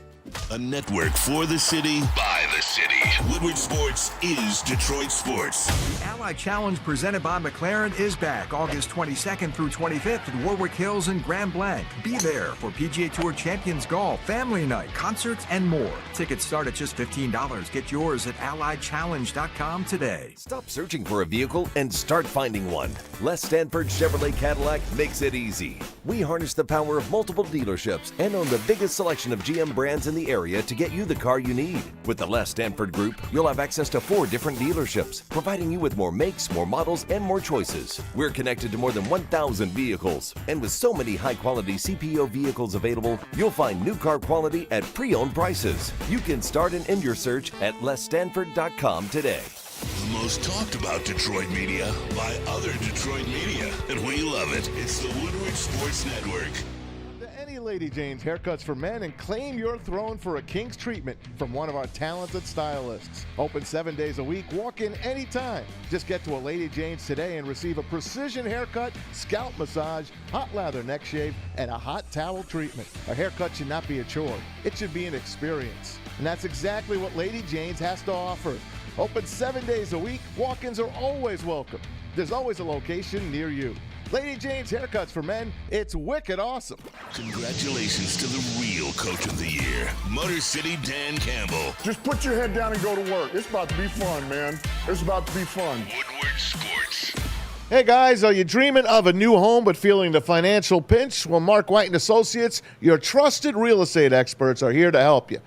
A network for the city, by the city. Woodward Sports is Detroit Sports. The Ally Challenge presented by McLaren is back August 22nd through 25th at Warwick Hills and Grand Blanc. Be there for PGA Tour Champions Golf, Family Night, concerts, and more. Tickets start at just $15. Get yours at allychallenge.com today. Stop searching for a vehicle and start finding one. Les Stanford Chevrolet Cadillac makes it easy. We harness the power of multiple dealerships and own the biggest selection of GM brands in the area to get you the car you need. With the Les Stanford Group, you'll have access to 4 different dealerships, providing you with more makes, more models, and more choices. We're connected to more than 1,000 vehicles, and with so many high-quality CPO vehicles available, you'll find new car quality at pre-owned prices. You can start and end your search at lesstanford.com today. The most talked about Detroit media by other Detroit media, and we love it. It's the Woodward Sports Network. Any Lady Jane's haircuts for men and claim your throne for a king's treatment from one of our talented stylists. Open 7 days a week. Walk in anytime. Just get to a Lady Jane's today and receive a precision haircut, scalp massage, hot lather neck shave, and a hot towel treatment. A haircut should not be a chore. It should be an experience. And that's exactly what Lady Jane's has to offer. Open 7 days a week. Walk-ins are always welcome. There's always a location near you. Lady Jane's haircuts for men, it's wicked awesome. Congratulations to the real coach of the year, Motor City Dan Campbell. Just put your head down and go to work. It's about to be fun, man. It's about to be fun. Woodward Sports. Hey guys, are you dreaming of a new home but feeling the financial pinch? Well, Mark White & Associates, your trusted real estate experts, are here to help you.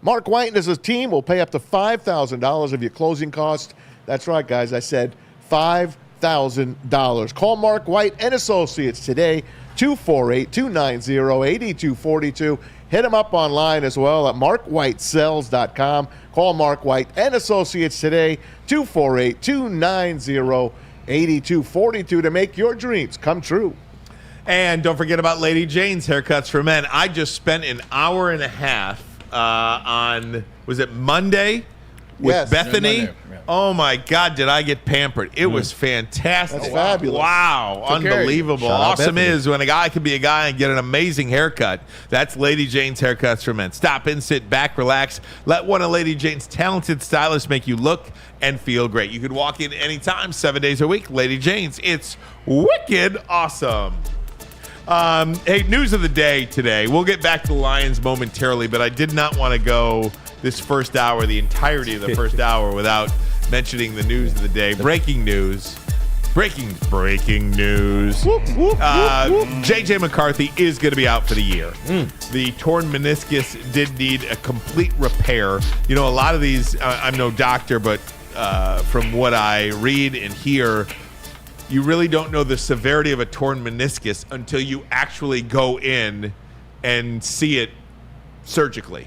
Mark White and his team will pay up to $5,000 of your closing costs. That's right, guys. I said $5,000. Call Mark White and Associates today, 248-290-8242. Hit him up online as well at markwhitesells.com. Call Mark White and Associates today, 248-290-8242 to make your dreams come true. And don't forget about Lady Jane's haircuts for men. I just spent an hour and a half on, was it Monday? With Bethany. Yeah, Monday. Yeah. Oh my God, did I get pampered? It was fantastic. That's fabulous. Wow, unbelievable. Awesome is when a guy can be a guy and get an amazing haircut. That's Lady Jane's Haircuts for Men. Stop in, sit back, relax. Let one of Lady Jane's talented stylists make you look and feel great. You could walk in anytime, 7 days a week. Lady Jane's. It's wicked awesome. Hey, news of the day today. We'll get back to the Lions momentarily, but I did not want to go this first hour, the entirety of the first hour, without mentioning the news of the day. Breaking news. Breaking news. Whoop, whoop, whoop. J.J. McCarthy is going to be out for the year. The torn meniscus did need a complete repair. You know, a lot of these, I'm no doctor, but from what I read and hear, you really don't know the severity of a torn meniscus until you actually go in and see it surgically.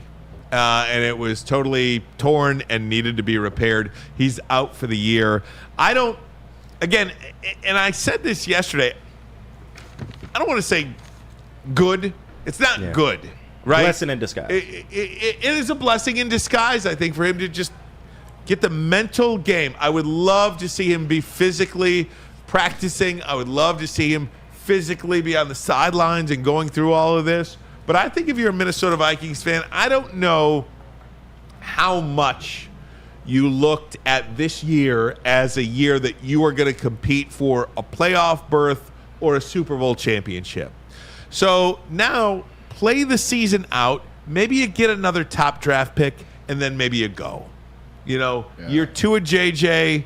And it was totally torn and needed to be repaired. He's out for the year. Again, and I said this yesterday, I don't want to say good. It's not good, right? Blessing in disguise. It is a blessing in disguise, I think, for him to just get the mental game. I would love to see him be physically practicing. I would love to see him physically be on the sidelines and going through all of this. But I think if you're a Minnesota Vikings fan, I don't know how much you looked at this year as a year that you are going to compete for a playoff berth or a Super Bowl championship. So now play the season out. Maybe you get another top draft pick, and then maybe you go. Year 2 of JJ,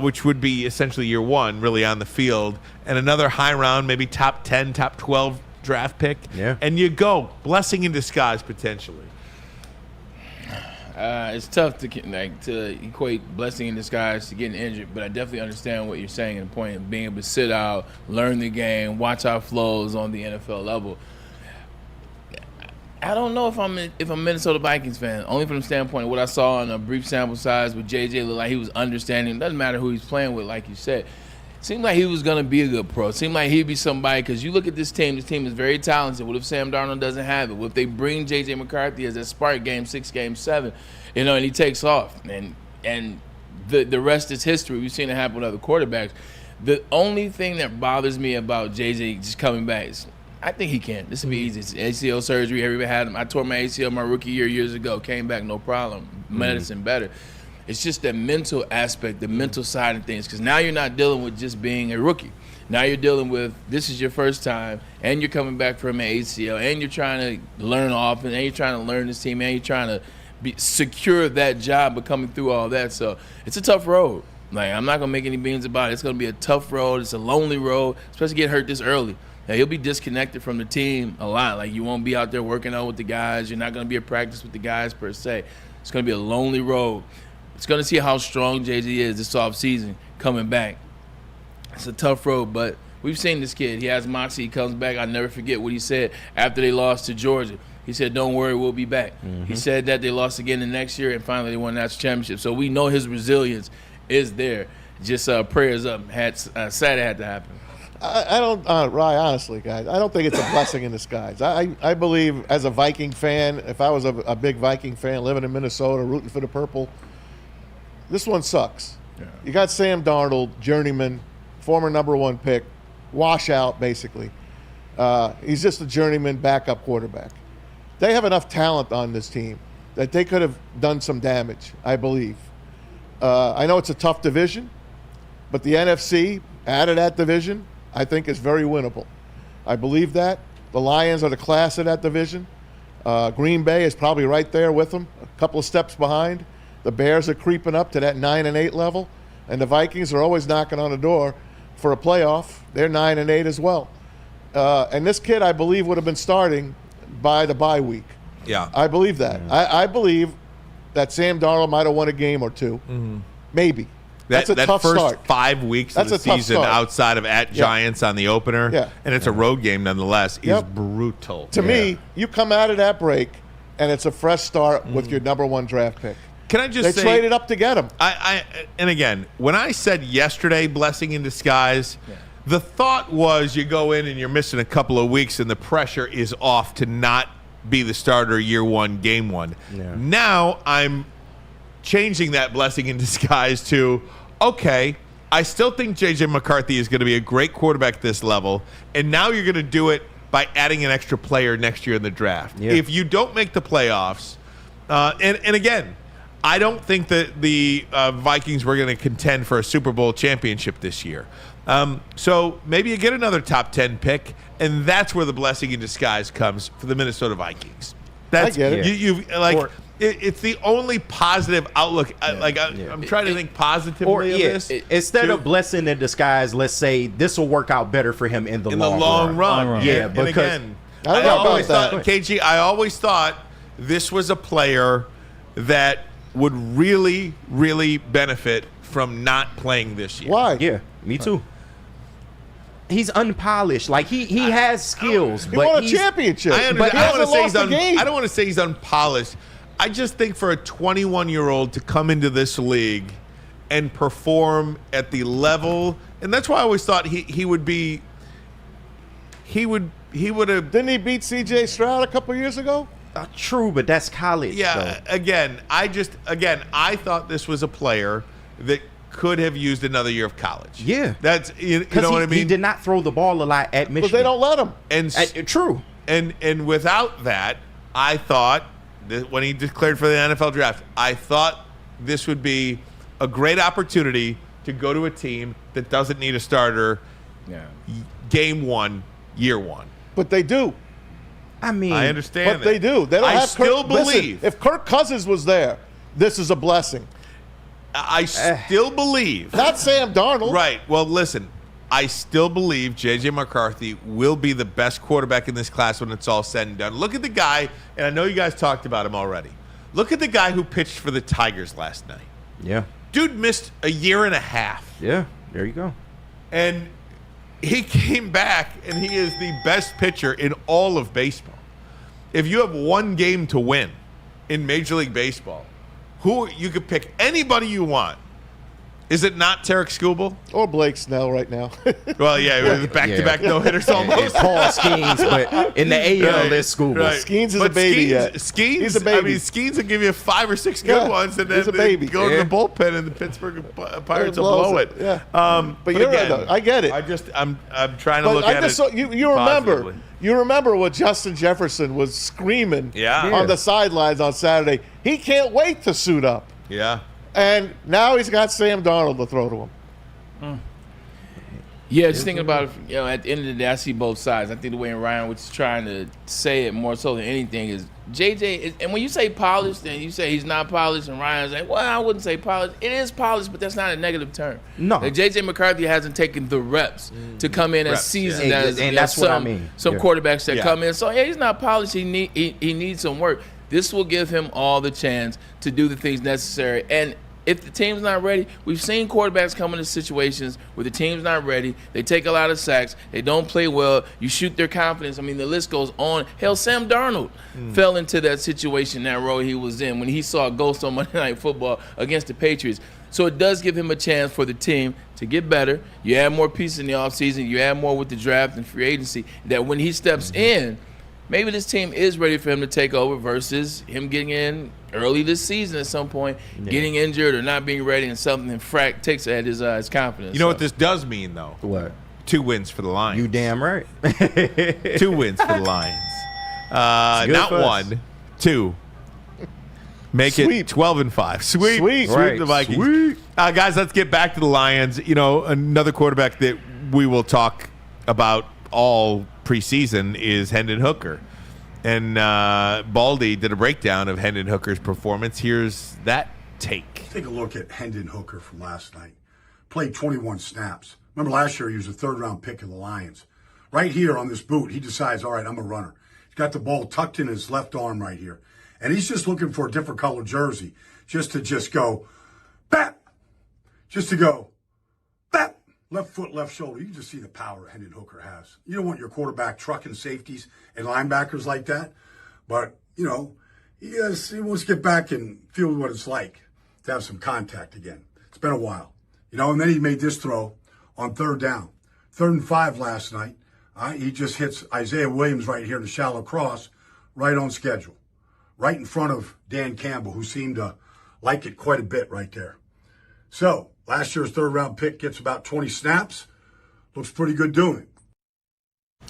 which would be essentially year 1 really on the field, and another high round, maybe top 10, top 12 draft pick, and you go. Blessing in disguise, potentially. It's tough to equate blessing in disguise to getting injured, but I definitely understand what you're saying and the point of being able to sit out, learn the game, watch how it flows on the NFL level. I don't know if I'm a Minnesota Vikings fan, only from the standpoint of what I saw in a brief sample size with JJ. Looked like he was understanding. It doesn't matter who he's playing with, like you said. Seemed like he was going to be a good pro. Seemed like he'd be somebody, because you look at this team is very talented. What if Sam Darnold doesn't have it? What if they bring J.J. McCarthy as that spark game 6, game 7, and he takes off? And the rest is history. We've seen it happen with other quarterbacks. The only thing that bothers me about J.J. just coming back is I think he can. This will be easy. It's ACL surgery. Everybody had him. I tore my ACL my rookie year years ago. Came back, no problem. Medicine better. It's just that mental aspect, the mental side of things, because now you're not dealing with just being a rookie. Now you're dealing with this is your first time, and you're coming back from an ACL, and you're trying to learn offense, and you're trying to learn this team, and you're trying to secure that job, but coming through all that. So it's a tough road. I'm not going to make any beans about it. It's going to be a tough road. It's a lonely road, especially get hurt this early. Now, he'll be disconnected from the team a lot. You won't be out there working out with the guys. You're not going to be at practice with the guys per se. It's going to be a lonely road. It's going to see how strong JJ is this offseason coming back. It's a tough road, but we've seen this kid. He has moxie. He comes back. I'll never forget what he said after they lost to Georgia. He said, don't worry, we'll be back. He said that they lost again the next year, and finally they won the national championship. So we know his resilience is there. Just prayers up. Sad it had to happen. I don't, Rye, honestly, guys, I don't think it's a blessing in disguise. I believe as a Viking fan, if I was a big Viking fan living in Minnesota, rooting for the Purple, this one sucks. Yeah. You got Sam Darnold, journeyman, former #1 pick, washout basically. He's just a journeyman backup quarterback. They have enough talent on this team that they could have done some damage, I believe. I know it's a tough division, but the NFC out of that division, I think, is very winnable. I believe that. The Lions are the class of that division. Green Bay is probably right there with them, a couple of steps behind. The Bears are creeping up to that 9-8 level, and the Vikings are always knocking on the door for a playoff. They're 9-8 as well. And this kid, I believe, would have been starting by the bye week. Yeah. I believe that. I believe that Sam Darnold might have won a game or two. Maybe. That's a tough first start. 5 weeks of the season outside of Giants on the opener, and it's a road game nonetheless, is brutal. To me, you come out of that break, and it's a fresh start with your #1 draft pick. Can I just say, they traded up to get him. And again, when I said yesterday, blessing in disguise, the thought was you go in and you're missing a couple of weeks and the pressure is off to not be the starter year 1, game 1. Yeah. Now I'm changing that blessing in disguise to, okay, I still think J.J. McCarthy is going to be a great quarterback at this level, and now you're going to do it by adding an extra player next year in the draft. Yeah. If you don't make the playoffs, and again, I don't think that the Vikings were going to contend for a Super Bowl championship this year. So maybe you get another top 10 pick, and that's where the blessing in disguise comes for the Minnesota Vikings. I get it. It's the only positive outlook. I'm trying to think positively of this. Instead of blessing in disguise, let's say this will work out better for him in the long run. Yeah, because again, I always thought, KG, I always thought this was a player that would really, really benefit from not playing this year. Why? Yeah, me too. He's unpolished. He has skills, he won a championship. I don't want to say he's unpolished. I just think for a 21-year-old to come into this league and perform at the level, and that's why I always thought he would be. He would have. Didn't he beat C.J. Stroud a couple years ago? True, but that's college. Yeah. Though. Again, I thought this was a player that could have used another year of college. Yeah. That's you know what I mean? He did not throw the ball a lot at Michigan. But they don't let him. And true. And without that, I thought that when he declared for the NFL draft, I thought this would be a great opportunity to go to a team that doesn't need a starter game one, year one. But they do. I mean, I understand. But they do. They don't have still Kirk. believe. Listen, if Kirk Cousins was there, this is a blessing. I still believe. Not Sam Darnold. Right. Well, listen, I still believe J.J. McCarthy will be the best quarterback in this class when it's all said and done. Look at the guy, and I know you guys talked about him already. Look at the guy who pitched for the Tigers last night. Yeah. Dude missed a year and a half. Yeah, there you go. And he came back, and he is the best pitcher in all of baseball. If you have one game to win in Major League Baseball, who you could pick anybody you want. Is it not Tarik Skubal? Or Blake Snell right now. Well, yeah, back-to-back no-hitters almost. And Paul Skeens, but in the AL, there's Skubal. Right. Skeens is a baby yet. Skeens, He's a baby. I mean, Skeens will give you 5 or 6 good ones, and then he's a baby. go to the bullpen, and the Pittsburgh Pirates will blow it. Yeah. But you're again, right, though. I get it. I'm trying to look at it. So you remember. You remember what Justin Jefferson was screaming on the sidelines on Saturday. He can't wait to suit up. Yeah. And now he's got Sam Darnold to throw to him. Yeah, just thinking about it, at the end of the day, I see both sides. I think the way Ryan was trying to say it more so than anything is JJ, and when you say polished, and you say he's not polished, and Ryan's like, well, I wouldn't say polished. It is polished, but that's not a negative term. No. Like JJ McCarthy hasn't taken the reps to come in as seasoned as that's some, what I mean. Some quarterbacks that come in. So, he's not polished. He needs some work. This will give him all the chance to do the things necessary. And if the team's not ready, we've seen quarterbacks come into situations where the team's not ready. They take a lot of sacks. They don't play well. You shoot their confidence. I mean, the list goes on. Hell, Sam Darnold fell into that situation, that role he was in, when he saw a ghost on Monday Night Football against the Patriots. So it does give him a chance for the team to get better. You add more pieces in the offseason. You add more with the draft and free agency, that when he steps in, maybe this team is ready for him to take over versus him getting in early this season at some point, getting injured or not being ready, and something takes at his confidence. You know what this does mean, though? What? 2 wins for the Lions. You damn right. 2 wins for the Lions. Not 1, 2. Make it 12-5. Sweep the Vikings. Sweet. Guys, let's get back to the Lions. Another quarterback that we will talk about all preseason is Hendon Hooker. And Baldy did a breakdown of Hendon Hooker's performance. Here's that take. Take a look at Hendon Hooker from last night. Played 21 snaps. Remember last year he was a third-round pick of the Lions. Right here on this boot, he decides, all right, I'm a runner. He's got the ball tucked in his left arm right here. And he's just looking for a different color jersey just to go, bat! Just to go, bat! Left foot, left shoulder. You just see the power Hendon Hooker has. You don't want your quarterback trucking safeties and linebackers like that. But, he wants to get back and feel what it's like to have some contact again. It's been a while. And then he made this throw on 3rd down. 3rd and 5 last night. He just hits Isaiah Williams right here in the shallow cross, right on schedule. Right in front of Dan Campbell, who seemed to like it quite a bit right there. So, last year's 3rd-round pick gets about 20 snaps. Looks pretty good doing it.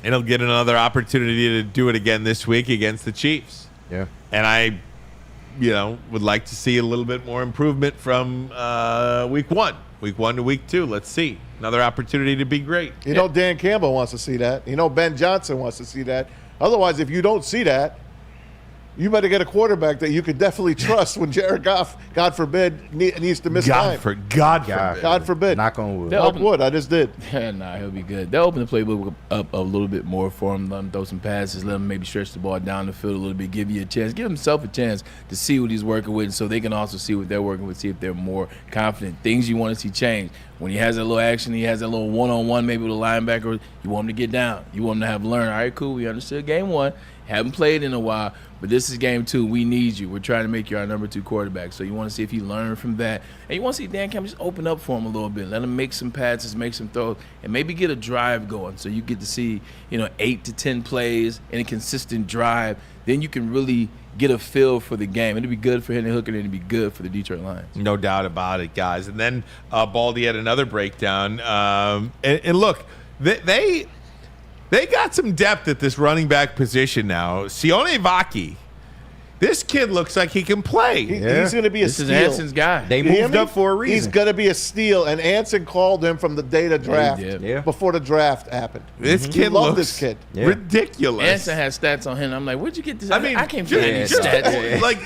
And he'll get another opportunity to do it again this week against the Chiefs. Yeah. And I, would like to see a little bit more improvement from week 1. Week 1 to week 2. Let's see. Another opportunity to be great. Dan Campbell wants to see that. Ben Johnson wants to see that. Otherwise, if you don't see that, you better get a quarterback that you could definitely trust when Jared Goff, God forbid, needs to miss time. God forbid. Knock on wood. Knock wood. I just did. He'll be good. They'll open the playbook up a little bit more for him. Let him throw some passes. Let him maybe stretch the ball down the field a little bit. Give you a chance. Give himself a chance to see what he's working with, so they can also see what they're working with. See if they're more confident. Things you want to see change. When he has a little action, he has a little one-on-one maybe with a linebacker. You want him to get down. You want him to have learned. All right, cool. We understood game 1. Haven't played in a while, but this is game 2. We need you. We're trying to make you our number 2 quarterback. So you want to see if he learned from that. And you want to see Dan Campbell just open up for him a little bit. Let him make some passes, make some throws, and maybe get a drive going. So you get to see, 8 to 10 plays in a consistent drive. Then you can really get a feel for the game. It'll be good for Hendon Hooker, and it'll be good for the Detroit Lions. No doubt about it, guys. And then Baldy had another breakdown. And look, they got some depth at this running back position now. Sione Vaki, this kid looks like he can play. He's going to be a steal. steal. This is Anson's guy. They moved up for a reason. He's going to be a steal, and Anson called him from the data draft before the draft happened. This kid looks this kid. Yeah. Ridiculous. Anson has stats on him. I'm like, where'd you get this? I mean, I can't find any stats. Like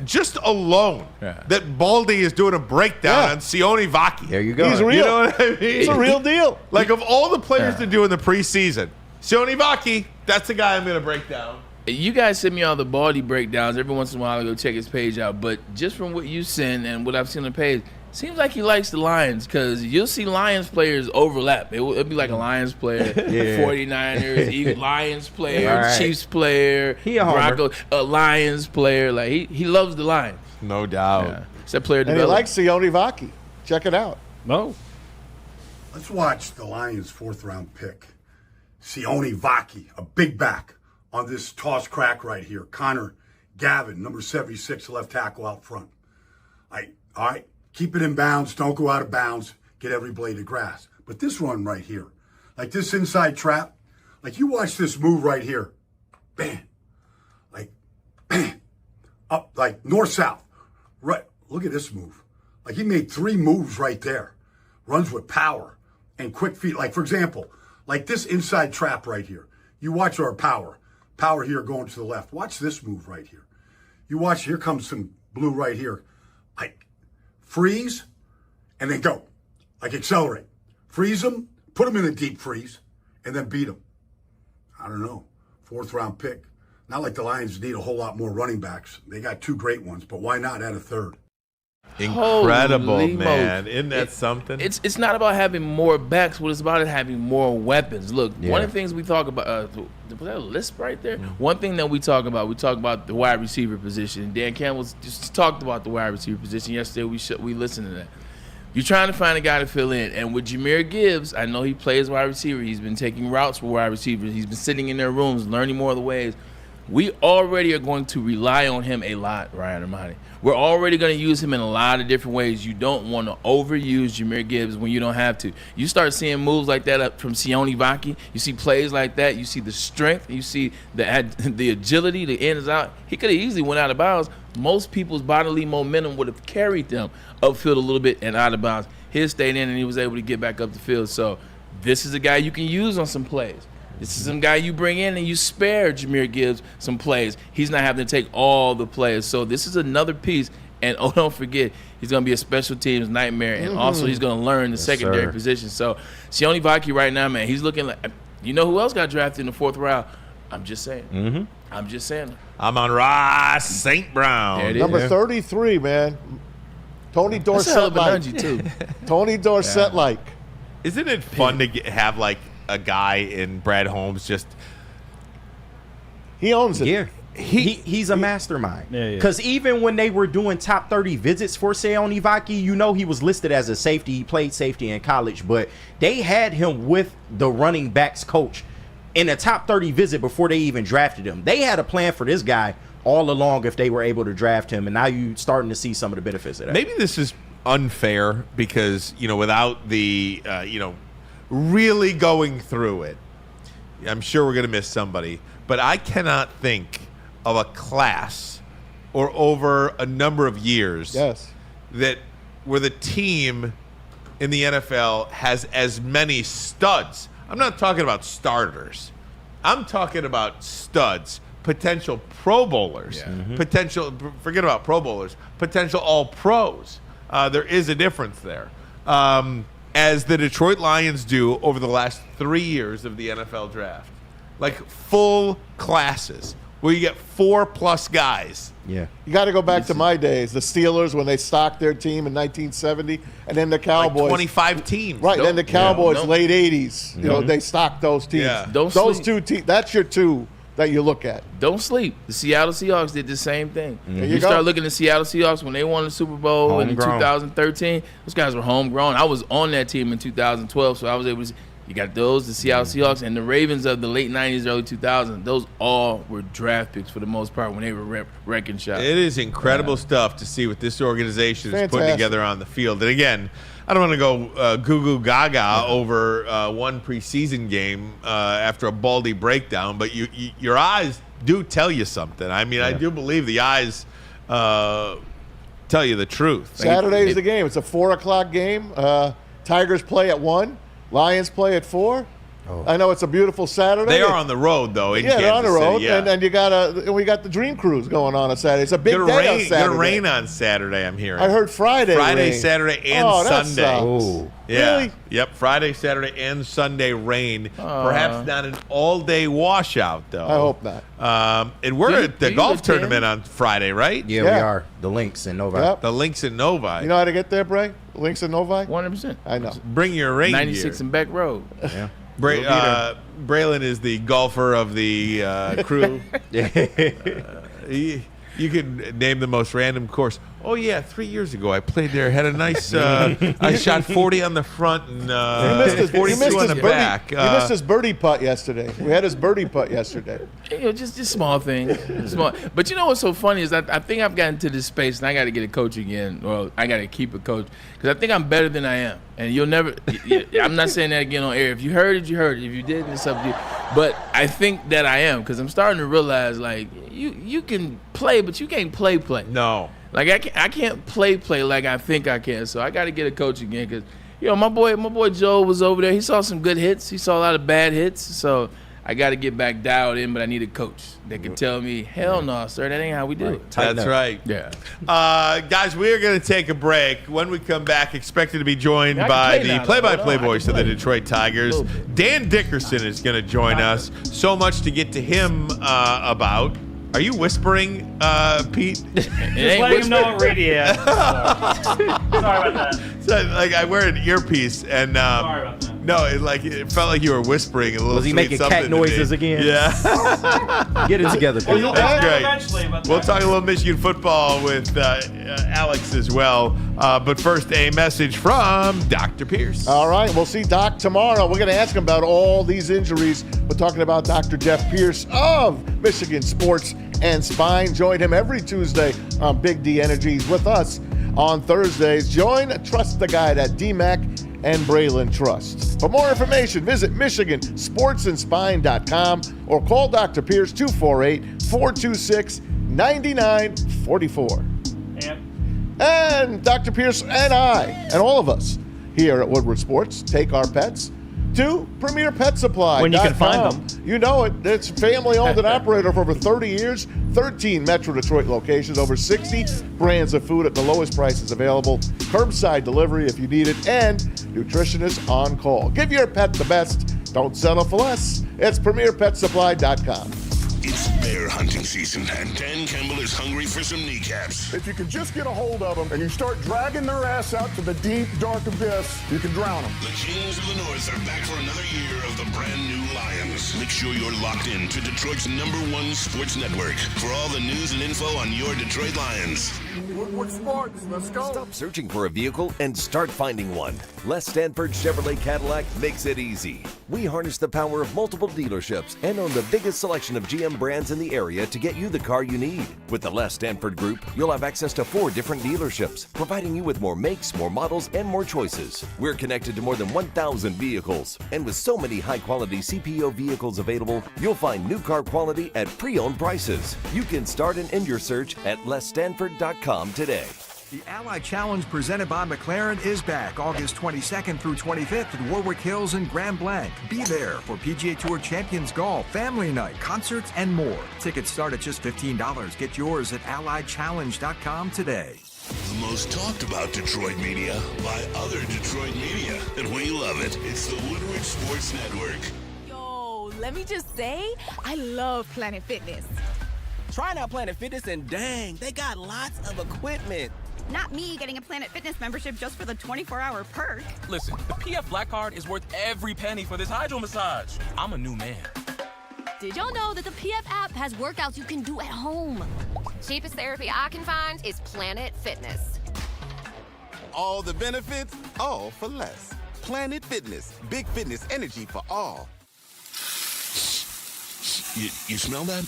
just alone that Baldy is doing a breakdown on Sione Vaki. There you go. He's real. You know what I mean? It's a real deal. Like of all the players to do in the preseason, Sione Vaki, that's the guy I'm going to break down. You guys send me all the Baldy breakdowns. Every once in a while, I go check his page out. But just from what you send and what I've seen on the page, seems like he likes the Lions because you'll see Lions players overlap. It'll be like a Lions player, 49ers, Eagles, Lions player, Chiefs player, Broncos, a Lions player. Like he loves the Lions. No doubt. It's that player And he development. likes Sione Vaki. Check it out. No. Let's watch the Lions' 4th-round pick, Sione Vaki, a big back on this toss crack right here. Connor Gavin, number 76, left tackle out front. All right, keep it in bounds. Don't go out of bounds. Get every blade of grass. But this run right here, like this inside trap, like you watch this move right here. Bam. Like, bam. Up, like north-south. Right. Look at this move. Like he made 3 moves right there. Runs with power and quick feet. Like, for example, like this inside trap right here. You watch our power. Power here going to the left. Watch this move right here. You watch, here comes some blue right here. Like, freeze, and then go. Like, accelerate. Freeze them, put them in a deep freeze, and then beat them. I don't know. 4th-round pick. Not like the Lions need a whole lot more running backs. They got 2 great ones, but why not add a 3rd? Incredible, Holy man. moly. Isn't that something? It's not about having more backs. What it's about is having more weapons. Look, one of the things we talk about, was that a lisp right there? One thing that we talk about the wide receiver position. Dan Campbell just talked about the wide receiver position yesterday. We listened to that. You're trying to find a guy to fill in. And with Jahmyr Gibbs, I know he plays wide receiver. He's been taking routes for wide receivers. He's been sitting in their rooms, learning more of the ways. We already are going to rely on him a lot, Ryan Ermanni. We're already going to use him in a lot of different ways. You don't want to overuse Jahmyr Gibbs when you don't have to. You start seeing moves like that up from Sione Vaki. You see plays like that. You see the strength. You see the agility. The in is out. He could have easily went out of bounds. Most people's bodily momentum would have carried them upfield a little bit and out of bounds. His stayed in, and he was able to get back up the field. So this is a guy you can use on some plays. This is some guy you bring in and you spare Jahmyr Gibbs some plays. He's not having to take all the plays. So this is another piece. And don't forget, he's going to be a special teams nightmare. And also he's going to learn the secondary position. So Sione Vaki right now, man, he's looking like – you know who else got drafted in the 4th round? I'm just saying. I'm just saying. Amon-Ra St. Brown. Number 33, man. Tony Dorsett-like. Too. Tony Dorsett-like. Isn't it fun to have, like, a guy in Brad Holmes just he owns it. Yeah. He's a mastermind. Because even when they were doing top 30 visits for Sione Vaki, you know he was listed as a safety. He played safety in college, but they had him with the running backs coach in a top 30 visit before they even drafted him. They had a plan for this guy all along if they were able to draft him, and now you're starting to see some of the benefits of that. Maybe this is unfair because, without the, really going through it, I'm sure we're going to miss somebody, but I cannot think of a class or over a number of years that where the team in the NFL has as many studs. I'm not talking about starters. I'm talking about studs, potential Pro Bowlers, forget about Pro Bowlers, potential All-Pros. There is a difference there. As the Detroit Lions do over the last 3 years of the NFL draft. Like full classes where you get 4+ guys. Yeah. You got to go back to my days. The Steelers, when they stocked their team in 1970, and then the Cowboys. Like 25 teams. Right, then the Cowboys, late 80s. You know, they stocked those teams. Yeah. Those two teams, that's your two that you look at. Don't sleep. The Seattle Seahawks did the same thing. Mm-hmm. You start looking at Seattle Seahawks when they won the Super Bowl in 2013. Those guys were homegrown. I was on that team in 2012, so I was able to see. You got those, the Seattle Seahawks, and the Ravens of the late 90s, early 2000s. Those all were draft picks for the most part when they were wrecking shop. It is incredible stuff to see what this organization is putting together on the field. And again, I don't want to go goo-goo gaga over one preseason game after a Baldy breakdown, but your eyes do tell you something. I mean, I do believe the eyes tell you the truth. Saturday's the game. It's a 4 o'clock game. Tigers play at 1. Lions play at 4. I know it's a beautiful Saturday. They are on the road, though, in Kansas they're on the road, City, yeah. and we got the Dream Cruise going on Saturday. It's a big day on Saturday. Gonna rain on Saturday, I'm hearing. I heard Friday rain. Saturday, and Sunday. Oh, yeah. Really? Yep, Friday, Saturday, and Sunday rain. Perhaps not an all-day washout, though. I hope not. And we're at the golf tournament on Friday, right? Yeah, we are. The Links in Novi. Yep. The Links in Novi. You know how to get there, Bray? Links in Novi? 100%. I know. Bring your rain 96 gear. in Beck Road. Yeah. Braylon is the golfer of the crew. You can name the most random course. Oh, yeah, 3 years ago I played there. Had a nice I shot 40 on the front and 42 on the back. He missed his birdie putt yesterday. We had his birdie putt yesterday. Just small things. Small. But you know what's so funny is that I think I've gotten to this space, and I got to get a coach again. Well, I got to keep a coach because I think I'm better than I am. And you'll never – I'm not saying that again on air. If you heard it, you heard it. If you didn't, it's up to you. But I think that I am because I'm starting to realize, like, you can play, but you can't play. No. Like, I can't play like I think I can. So I got to get a coach again because, my boy Joe was over there. He saw some good hits. He saw a lot of bad hits. So I got to get back dialed in, but I need a coach that can tell me, hell no, sir, that ain't how we do it. That's right. Yeah. Guys, we are going to take a break. When we come back, expected to be joined by the play-by-play voice of the Detroit Tigers. Dan Dickerson is going to join us. So much to get to him about. Are you whispering, Pete? Just letting him know on radio. Sorry about that. So, I wear an earpiece, and sorry about that. No, it felt like you were whispering a little. Was he making cat noises again? Yeah. Get it together, Pete. That's great. We'll talk a little Michigan football with Alex as well. But first, a message from Dr. Pierce. All right, we'll see Doc tomorrow. We're going to ask him about all these injuries. We're talking about Dr. Jeff Pierce of Michigan Sports and Spine. Join him every Tuesday on Big D Energies with us on Thursdays. Join Trust the Guide at DMAC and Braylon Trust. For more information, visit MichiganSportsandSpine.com or call Dr. Pierce 248-426-9944. And Dr. Pierce and I, and all of us here at Woodward Sports, take our pets to Premier Pet Supply. When you can find them. You know it. It's family owned and operated for over 30 years. 13 Metro Detroit locations, over 60 brands of food at the lowest prices available. Curbside delivery if you need it, and nutritionists on call. Give your pet the best. Don't settle for less. It's PremierPetSupply.com. It's bear hunting season, and Dan Campbell is hungry for some kneecaps. If you can just get a hold of them and you start dragging their ass out to the deep, dark abyss, you can drown them. The Kings of the North are back for another year of the brand new Lions. Make sure you're locked in to Detroit's #1 sports network for all the news and info on your Detroit Lions. Woodward Sports, let's go. Stop searching for a vehicle and start finding one. Les Stanford Chevrolet Cadillac makes it easy. We harness the power of multiple dealerships and own the biggest selection of GM brands in the area to get you the car you need. With the Les Stanford Group, you'll have access to 4 different dealerships, providing you with more makes, more models, and more choices. We're connected to more than 1,000 vehicles, and with so many high-quality CPO vehicles available, you'll find new car quality at pre-owned prices. You can start and end your search at lesstanford.com today. The Ally Challenge presented by McLaren is back August 22nd through 25th at Warwick Hills and Grand Blanc. Be there for PGA Tour Champions Golf, Family Night, concerts, and more. Tickets start at just $15. Get yours at allychallenge.com today. The most talked about Detroit media by other Detroit media, and we love it. It's the Woodward Sports Network. Yo, let me just say, I love Planet Fitness. Trying out Planet Fitness, and dang, they got lots of equipment. Not me getting a Planet Fitness membership just for the 24-hour perk. Listen, the PF Black Card is worth every penny for this hydro massage. I'm a new man. Did y'all know that the PF app has workouts you can do at home? Cheapest therapy I can find is Planet Fitness. All the benefits, all for less. Planet Fitness, big fitness energy for all. You smell that?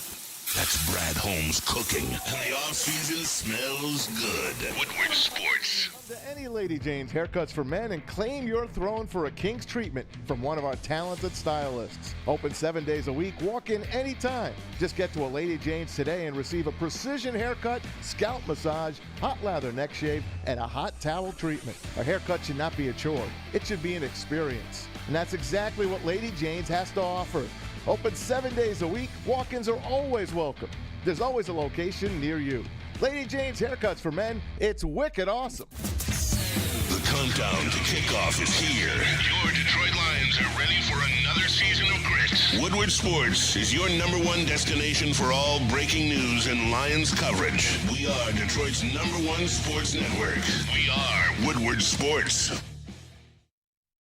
That's Brad Holmes cooking. And the off-season smells good. Woodward Sports. Come to any Lady Jane's Haircuts for Men and claim your throne for a king's treatment from one of our talented stylists. Open 7 days a week. Walk in anytime. Just get to a Lady Jane's today and receive a precision haircut, scalp massage, hot lather neck shave, and a hot towel treatment. A haircut should not be a chore. It should be an experience. And that's exactly what Lady Jane's has to offer. Open 7 days a week. Walk-ins are always welcome. There's always a location near you. Lady Jane's Haircuts for Men. It's wicked awesome. The countdown to kickoff is here. Your Detroit Lions are ready for another season of grit. Woodward Sports is your #1 destination for all breaking news and Lions coverage. We are Detroit's #1 sports network. We are Woodward Sports.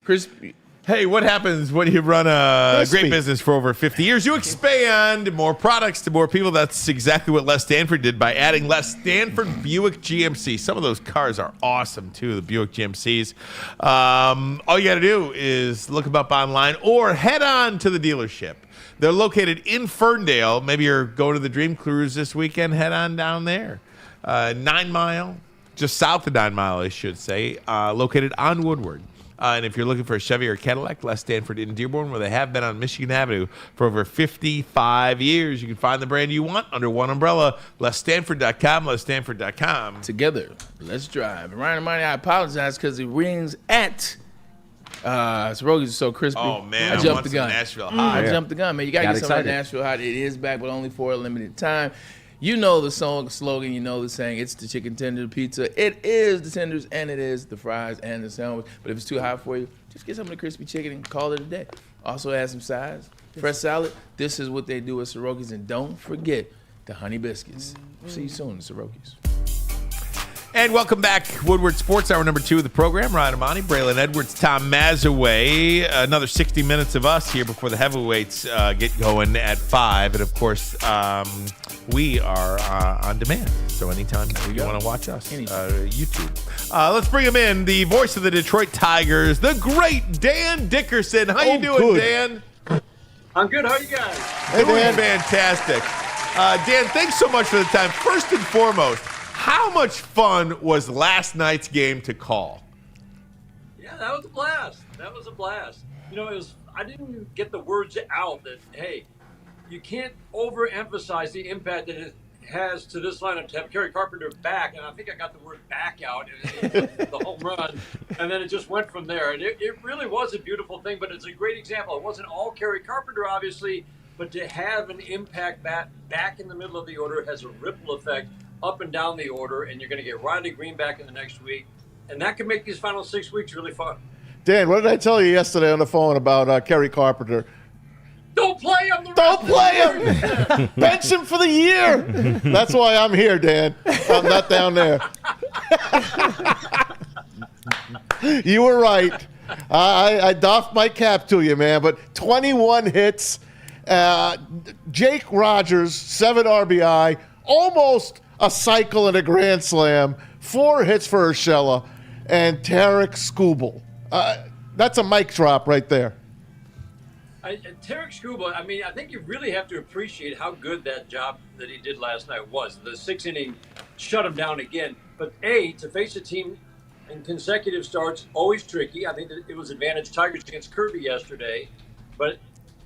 Crispy. Hey, what happens when you run a Crispy. great business for over 50 years? You expand more products to more people. That's exactly what Les Stanford did by adding Les Stanford Buick GMC. Some of those cars are awesome, too, the Buick GMCs. All you got to do is look them up online or head on to the dealership. They're located in Ferndale. Maybe you're going to the Dream Cruise this weekend. Head on down there. 9 Mile, just south of 9 Mile, I should say, located on Woodward. And if you're looking for a Chevy or Cadillac, Les Stanford in Dearborn, where they have been on Michigan Avenue for over 55 years. You can find the brand you want under one umbrella. LesStanford.com, LesStanford.com. Together, let's drive. And Ryan and Marty, I apologize because the rings at Soroki's are so crispy. Oh, man, I jumped the gun. Nashville hot. I jumped the gun, man. You got to get some of that Nashville hot. It is back, but only for a limited time. You know the slogan, you know the saying, it's the chicken tender pizza. It is the tenders, and it is the fries and the sandwich. But if it's too hot for you, just get some of the crispy chicken and call it a day. Also add some sides, fresh salad. This is what they do at Soroki's. And don't forget the honey biscuits. See you soon at Soroki's. And welcome back, Woodward Sports, hour number 2 of the program. Ryan Ermanni, Braylon Edwards, Tom Mazaway. Another 60 minutes of us here before the heavyweights get going at 5. And, of course, we are on demand. So anytime you want to watch us, YouTube. Let's bring him in, the voice of the Detroit Tigers, the great Dan Dickerson. How you doing, Dan? I'm good. How are you guys? Hey, Dan. Fantastic. Dan, thanks so much for the time. First and foremost, how much fun was last night's game to call? Yeah, that was a blast. That was a blast. You know, I didn't get the words out that, hey, you can't overemphasize the impact that it has to this lineup to have Kerry Carpenter back. And I think I got the word back out in the home run. And then it just went from there. And it really was a beautiful thing, but it's a great example. It wasn't all Kerry Carpenter, obviously, but to have an impact bat back in the middle of the order has a ripple effect up and down the order, and you're going to get Riley Green back in the next week. And that can make these final 6 weeks really fun. Dan, what did I tell you yesterday on the phone about Kerry Carpenter? Don't play him! Don't play him! Bench him for the year! That's why I'm here, Dan. I'm not down there. You were right. I doffed my cap to you, man. But 21 hits. Jake Rogers, 7 RBI. Almost a cycle and a grand slam. 4 hits for Urshela. And Tarik Skubal. That's a mic drop right there. Tarik Skubal, I mean, I think you really have to appreciate how good that job that he did last night was. The 6th inning shut him down again. But to face a team in consecutive starts, always tricky. I think that it was advantage Tigers against Kirby yesterday. But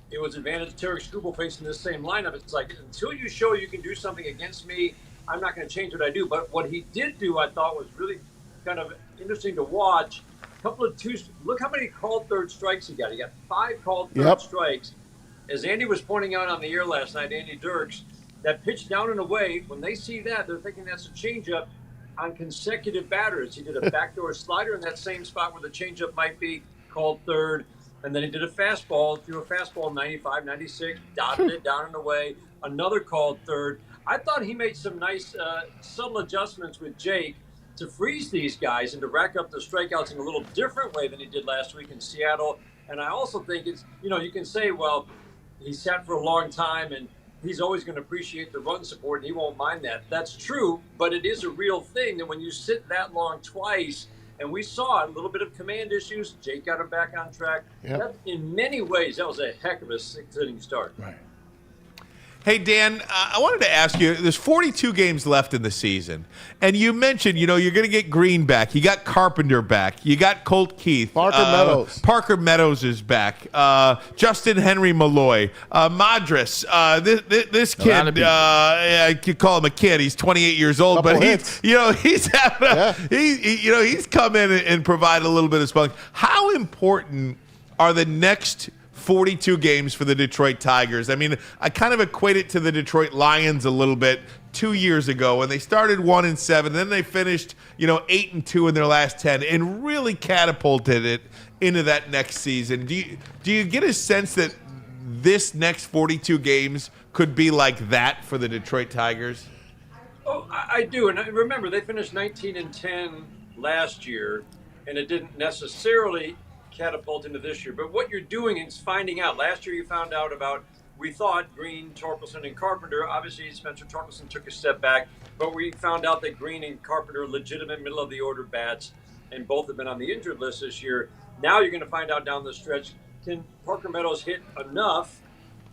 it was advantage Tarik Skubal facing this same lineup. It's like, until you show you can do something against me, I'm not going to change what I do. But what he did do, I thought, was really kind of interesting to watch. Look how many called third strikes he got. He got 5 called third strikes. As Andy was pointing out on the air last night, Andy Dirks, that pitch down and away, when they see that, they're thinking that's a changeup on consecutive batters. He did a backdoor slider in that same spot where the changeup might be, called third. And then he did a fastball, threw a fastball 95, 96, dotted it down and away. Another called third. I thought he made some nice subtle adjustments with Jake to freeze these guys and to rack up the strikeouts in a little different way than he did last week in Seattle. And I also think it's, you know, you can say, well, he sat for a long time, and he's always going to appreciate the run support, and he won't mind that. That's true, but it is a real thing that when you sit that long twice, and we saw a little bit of command issues, Jake got him back on track. Yep. That, in many ways, that was a heck of a sixth-inning start. Right. Hey, Dan, I wanted to ask you, there's 42 games left in the season, and you mentioned, you're going to get Green back. You got Carpenter back. You got Colt Keith. Meadows. Parker Meadows is back. Justin Henry Malloy. Madras. This kid, I could call him a kid. He's 28 years old, but he's having he's come in and provided a little bit of spunk. How important are the next 42 games for the Detroit Tigers? I mean, I kind of equate it to the Detroit Lions a little bit 2 years ago when they started 1-7, then they finished, 8-2 in their last 10 and really catapulted it into that next season. Do you get a sense that this next 42 games could be like that for the Detroit Tigers? Oh, I do. And remember, they finished 19-10 last year, and it didn't necessarily catapult into this year. But what you're doing is finding out. Last year you found out about, we thought Green, Torkelson, and Carpenter. Obviously, Spencer Torkelson took a step back, but we found out that Green and Carpenter are legitimate middle-of-the-order bats, and both have been on the injured list this year. Now you're going to find out down the stretch, can Parker Meadows hit enough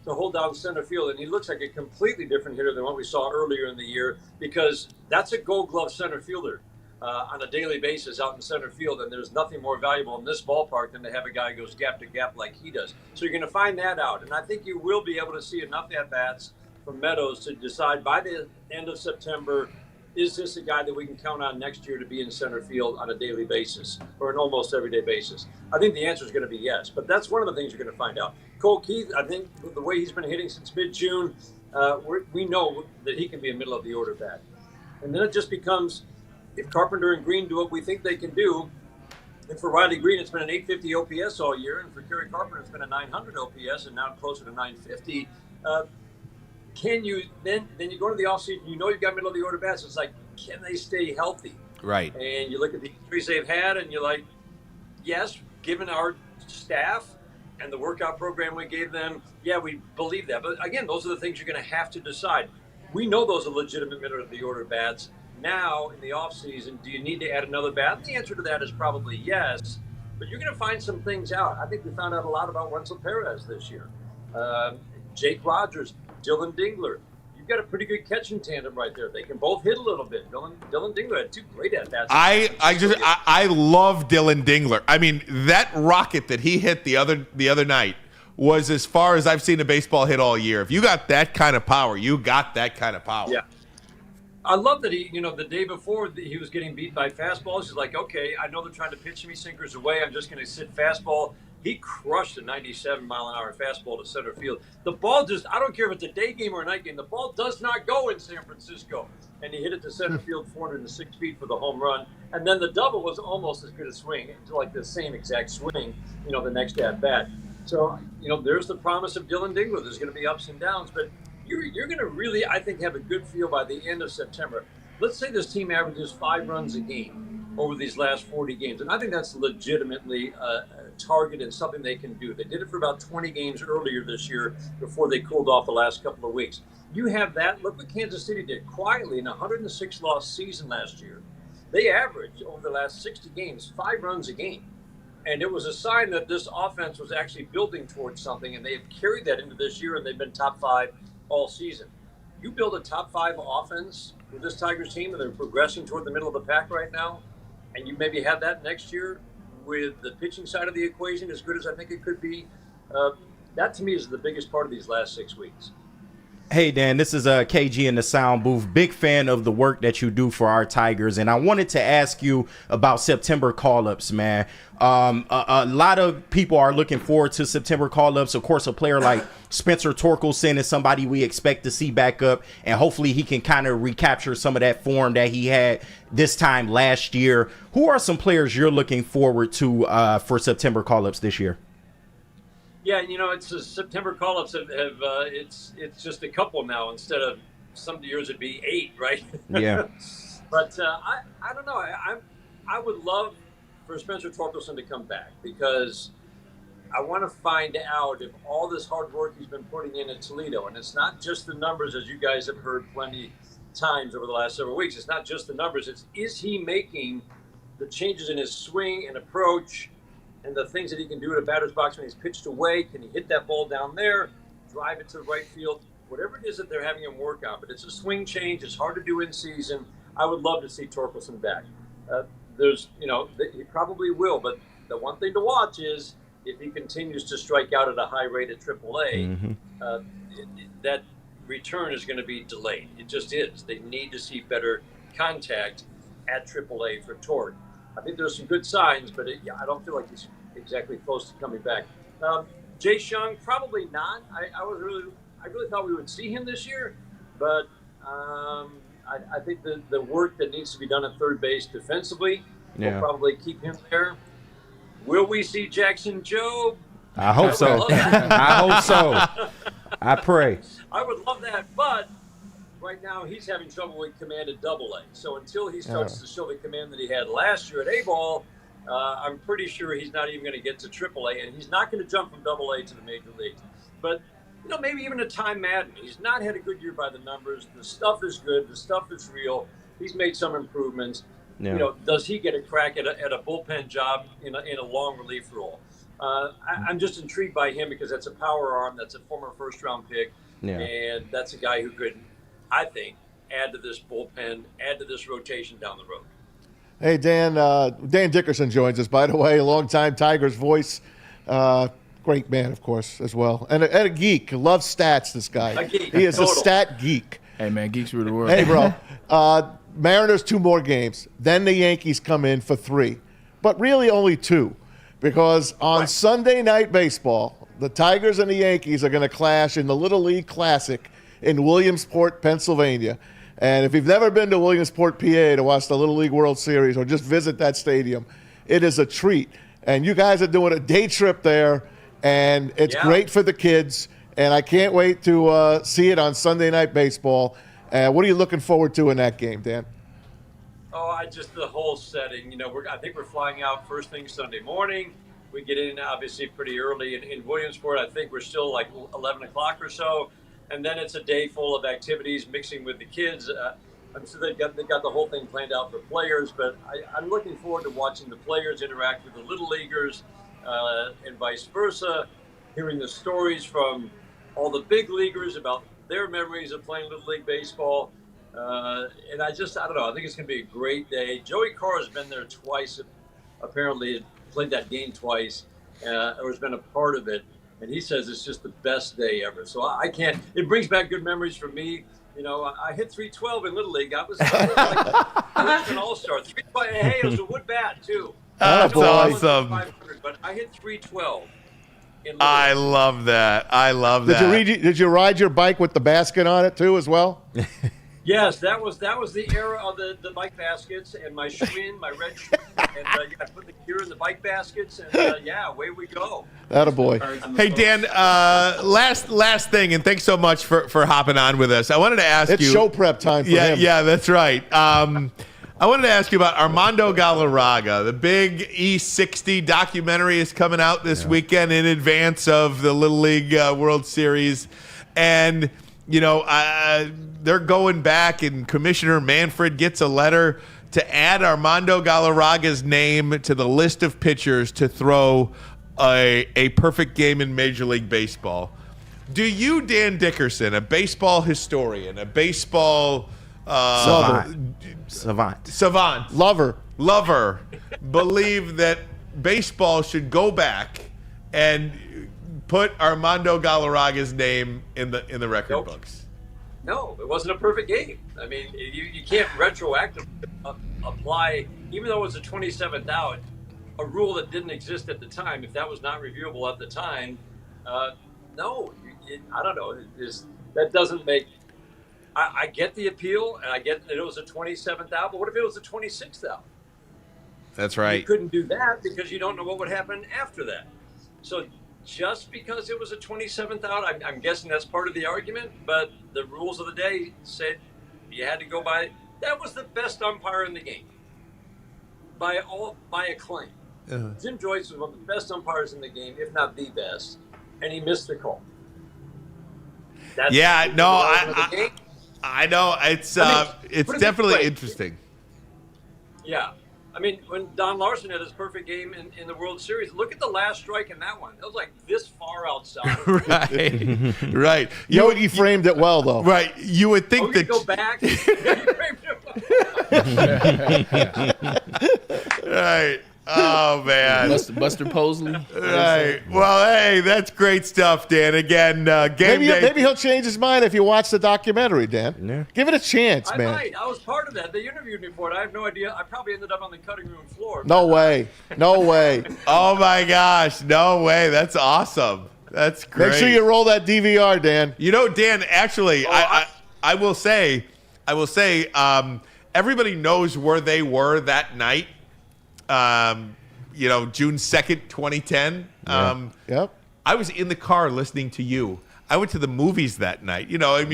to hold down center field? And he looks like a completely different hitter than what we saw earlier in the year, because that's a Gold Glove center fielder on a daily basis out in center field, and there's nothing more valuable in this ballpark than to have a guy who goes gap to gap like he does. So you're going to find that out, and I think you will be able to see enough at-bats from Meadows to decide by the end of September, is this a guy that we can count on next year to be in center field on a daily basis or an almost everyday basis? I think the answer is going to be yes, but that's one of the things you're going to find out. Cole Keith, I think the way he's been hitting since mid-June, we know that he can be a middle-of-the-order bat. And then it just becomes, if Carpenter and Green do what we think they can do, and for Riley Green, it's been an 850 OPS all year, and for Kerry Carpenter, it's been a 900 OPS, and now closer to 950. Can you then you go into the offseason, you've got middle of the order bats. It's like, can they stay healthy? Right. And you look at the injuries they've had, and you're like, yes, given our staff and the workout program we gave them, yeah, we believe that. But again, those are the things you're going to have to decide. We know those are legitimate middle of the order bats. Now, in the offseason, do you need to add another bat? The answer to that is probably yes, but you're going to find some things out. I think we found out a lot about Wenzel Perez this year. Jake Rogers, Dylan Dingler. You've got a pretty good catching tandem right there. They can both hit a little bit. Dylan Dingler had two great at-bats. I love Dylan Dingler. I mean, that rocket that he hit the other night was as far as I've seen a baseball hit all year. If you got that kind of power, you got that kind of power. Yeah. I love that he, the day before he was getting beat by fastballs. He's like, okay, I know they're trying to pitch me sinkers away. I'm just going to sit fastball. He crushed a 97-mile-an-hour fastball to center field. The ball just, I don't care if it's a day game or a night game, the ball does not go in San Francisco. And he hit it to center field 406 feet for the home run. And then the double was almost as good a swing, like the same exact swing, the next at-bat. So, there's the promise of Dylan Dingler. There's going to be ups and downs, but you're going to really, I think, have a good feel by the end of September. Let's say this team averages 5 runs a game over these last 40 games, and I think that's legitimately a target and something they can do. They did it for about 20 games earlier this year before they cooled off the last couple of weeks. You have that. Look what Kansas City did quietly in a 106-loss season last year. They averaged over the last 60 games 5 runs a game. And it was a sign that this offense was actually building towards something, and they have carried that into this year, and they've been top 5 all season. You build a top 5 offense with this Tigers team, and they're progressing toward the middle of the pack right now, and you maybe have that next year with the pitching side of the equation as good as I think it could be. That, to me, is the biggest part of these last 6 weeks. Hey, Dan, this is KG in the sound booth. Big fan of the work that you do for our Tigers. And I wanted to ask you about September call-ups, man. A lot of people are looking forward to September call-ups. Of course, a player like Spencer Torkelson is somebody we expect to see back up. And hopefully he can kind of recapture some of that form that he had this time last year. Who are some players you're looking forward to for September call-ups this year? Yeah, it's September call-ups have it's just a couple now instead of some years it'd be 8, right? Yeah. But I don't know. I would love for Spencer Torkelson to come back because I want to find out if all this hard work he's been putting in at Toledo, and it's not just the numbers, as you guys have heard plenty times over the last several weeks. It's not just the numbers. It's, is he making the changes in his swing and approach and the things that he can do at a batter's box when he's pitched away? Can he hit that ball down there, drive it to the right field? Whatever it is that they're having him work on. But it's a swing change. It's hard to do in season. I would love to see Torkelson back. He probably will. But the one thing to watch is if he continues to strike out at a high rate at AAA, that return is going to be delayed. It just is. They need to see better contact at AAA for Torque. I think there's some good signs, but I don't feel like he's exactly close to coming back. Jace Young, probably not. I really thought we would see him this year, but I think the work that needs to be done at third base defensively will probably keep him there. Will we see Jackson Jobe? I hope so. I hope so. I pray. I would love that, but right now he's having trouble with command at AA. So until he starts to show the command that he had last year at A-ball, I'm pretty sure he's not even going to get to AAA, and he's not going to jump from AA to the major leagues. But maybe even a Time Madden. He's not had a good year by the numbers. The stuff is good. The stuff is real. He's made some improvements. Yeah. Does he get a crack at a bullpen job in a long relief role? I'm just intrigued by him because that's a power arm. That's a former first-round pick, and that's a guy who could, I think, add to this bullpen, add to this rotation down the road. Hey, Dan. Dan Dickerson joins us, by the way, a longtime Tigers voice. Great man, of course, as well. And a geek. Loves stats, this guy. A geek. He is a stat geek. Hey, man, geeks rule the world. Hey, bro. Mariners 2 more games. Then the Yankees come in for 3. But really only 2. Because on Sunday Night Baseball, the Tigers and the Yankees are going to clash in the Little League Classic in Williamsport, Pennsylvania. And if you've never been to Williamsport, PA to watch the Little League World Series or just visit that stadium, it is a treat. And you guys are doing a day trip there, and it's great for the kids. And I can't wait to see it on Sunday Night Baseball. What are you looking forward to in that game, Dan? The whole setting. I think we're flying out first thing Sunday morning. We get in obviously pretty early in Williamsport. I think we're still like 11 o'clock or so, and then it's a day full of activities, mixing with the kids. I'm sure they've got the whole thing planned out for players, but I'm looking forward to watching the players interact with the little leaguers and vice versa. Hearing the stories from all the big leaguers about their memories of playing Little League Baseball. And I don't know. I think it's going to be a great day. Joey Carr has been there twice, apparently played that game twice, or has been a part of it. And he says it's just the best day ever. So I can't. It brings back good memories for me. I hit 312 in Little League. I was like an all-star. 312. Hey, it was a wood bat too. That's awesome. But I hit 312. I love that. Did you ride your bike with the basket on it too, as well? Yes, that was the era of the bike baskets and my Schwinn, my red Schwinn, and I put the gear in the bike baskets, and away we go. Attaboy. Hey, Dan, last thing, and thanks so much for hopping on with us. I wanted to ask you. It's show prep time for him. Yeah, that's right. I wanted to ask you about Armando Galarraga. The big E60 documentary is coming out this weekend in advance of the Little League World Series, and they're going back, and Commissioner Manfred gets a letter to add Armando Galarraga's name to the list of pitchers to throw a perfect game in Major League Baseball. Do you, Dan Dickerson, a baseball historian, a baseball savant, lover, believe that baseball should go back and put Armando Galarraga's name in the record books? No, it wasn't a perfect game. I mean, you can't retroactively apply, even though it was the 27th out, a rule that didn't exist at the time. If that was not reviewable at the time, no, I don't know. That doesn't make. I get the appeal, and I get that it was a 27th out, but what if it was a 26th out? That's right. You couldn't do that because you don't know what would happen after that. So just because it was a 27th out, I'm guessing that's part of the argument, but the rules of the day said you had to go by. That was the best umpire in the game by acclaim. Jim Joyce was one of the best umpires in the game, if not the best, and he missed the call. I know. It's definitely interesting. Yeah. I mean, when Don Larson had his perfect game in the World Series, look at the last strike in that one. It was like this far outside. Right. You framed it well, though. Right. You would think that. Go back. Right. Oh, man. Buster Posey. Right. Well, hey, that's great stuff, Dan. Again, game day. Maybe he'll change his mind if you watch the documentary, Dan. Yeah. Give it a chance, man. I might. I was part of that. They interviewed me for it. I have no idea. I probably ended up on the cutting room floor. No way. Oh, my gosh. No way. That's awesome. That's great. Make sure you roll that DVR, Dan. You know, Dan, actually, I will say, everybody knows where they were that night. June 2nd, 2010. Yep. I was in the car listening to you. I went to the movies that night. You're not.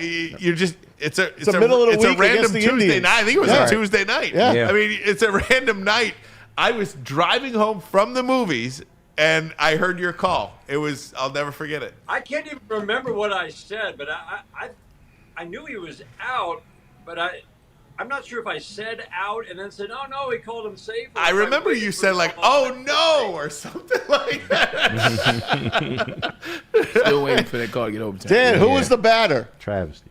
You're just. It's a middle of the week a random against the Tuesday Indians. night. I think it was a Tuesday night. Yeah. I mean, it's a random night. I was driving home from the movies, and I heard your call. I'll never forget it. I can't even remember what I said, but I knew he was out, but I'm not sure if I said out and then said, oh, no, he called him safe. I remember you said, like, oh, no, or something like that. Still waiting for that call to get overturned. Dan, who was the batter? Travesty.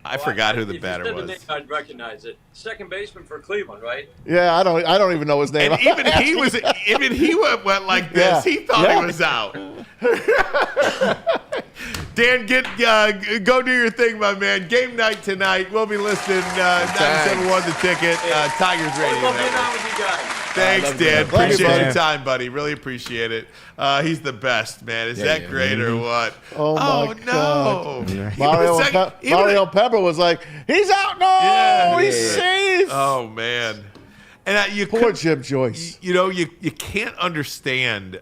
I forgot who the batter was. If you said the name, I'd recognize it. Second baseman for Cleveland, right? Yeah, I don't even know his name. And even he went like this. He thought he was out. Dan, go do your thing, my man. Game night tonight. We'll be listening. 971 The Ticket. Tigers Radio. Love being on with you guys. Thanks, Dan. Appreciate your time, buddy. Really appreciate it. He's the best, man. Is that great or what? Oh, my God. No. Mario Pepper was like, he's out. No, he's safe. Oh, man. And poor Jim Joyce. You can't understand,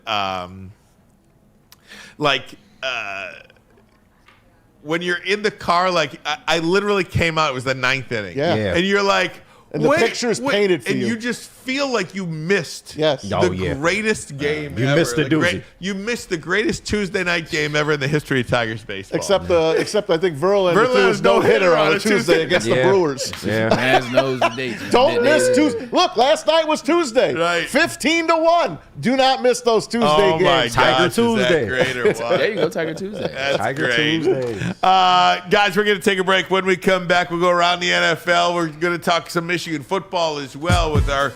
when you're in the car, like I literally came out. It was the 9th inning. Yeah. And you're like, and the picture is painted for you. And you just feel like you missed the greatest game you ever. Missed the doozy. You missed the greatest Tuesday night game ever in the history of Tigers baseball. Except I think Verlander threw his no-hitter on a Tuesday against the Brewers. Yeah. Man's knows the dates. Don't miss Tuesday. Look, last night was Tuesday. Right. 15-1. Do not miss those Tuesday games. Tiger Tuesday. Great or what? There you go, Tiger Tuesday. That's Tiger great. Tuesday. Guys, we're going to take a break. When we come back, we'll go around the NFL. We're going to talk some Michigan football as well with our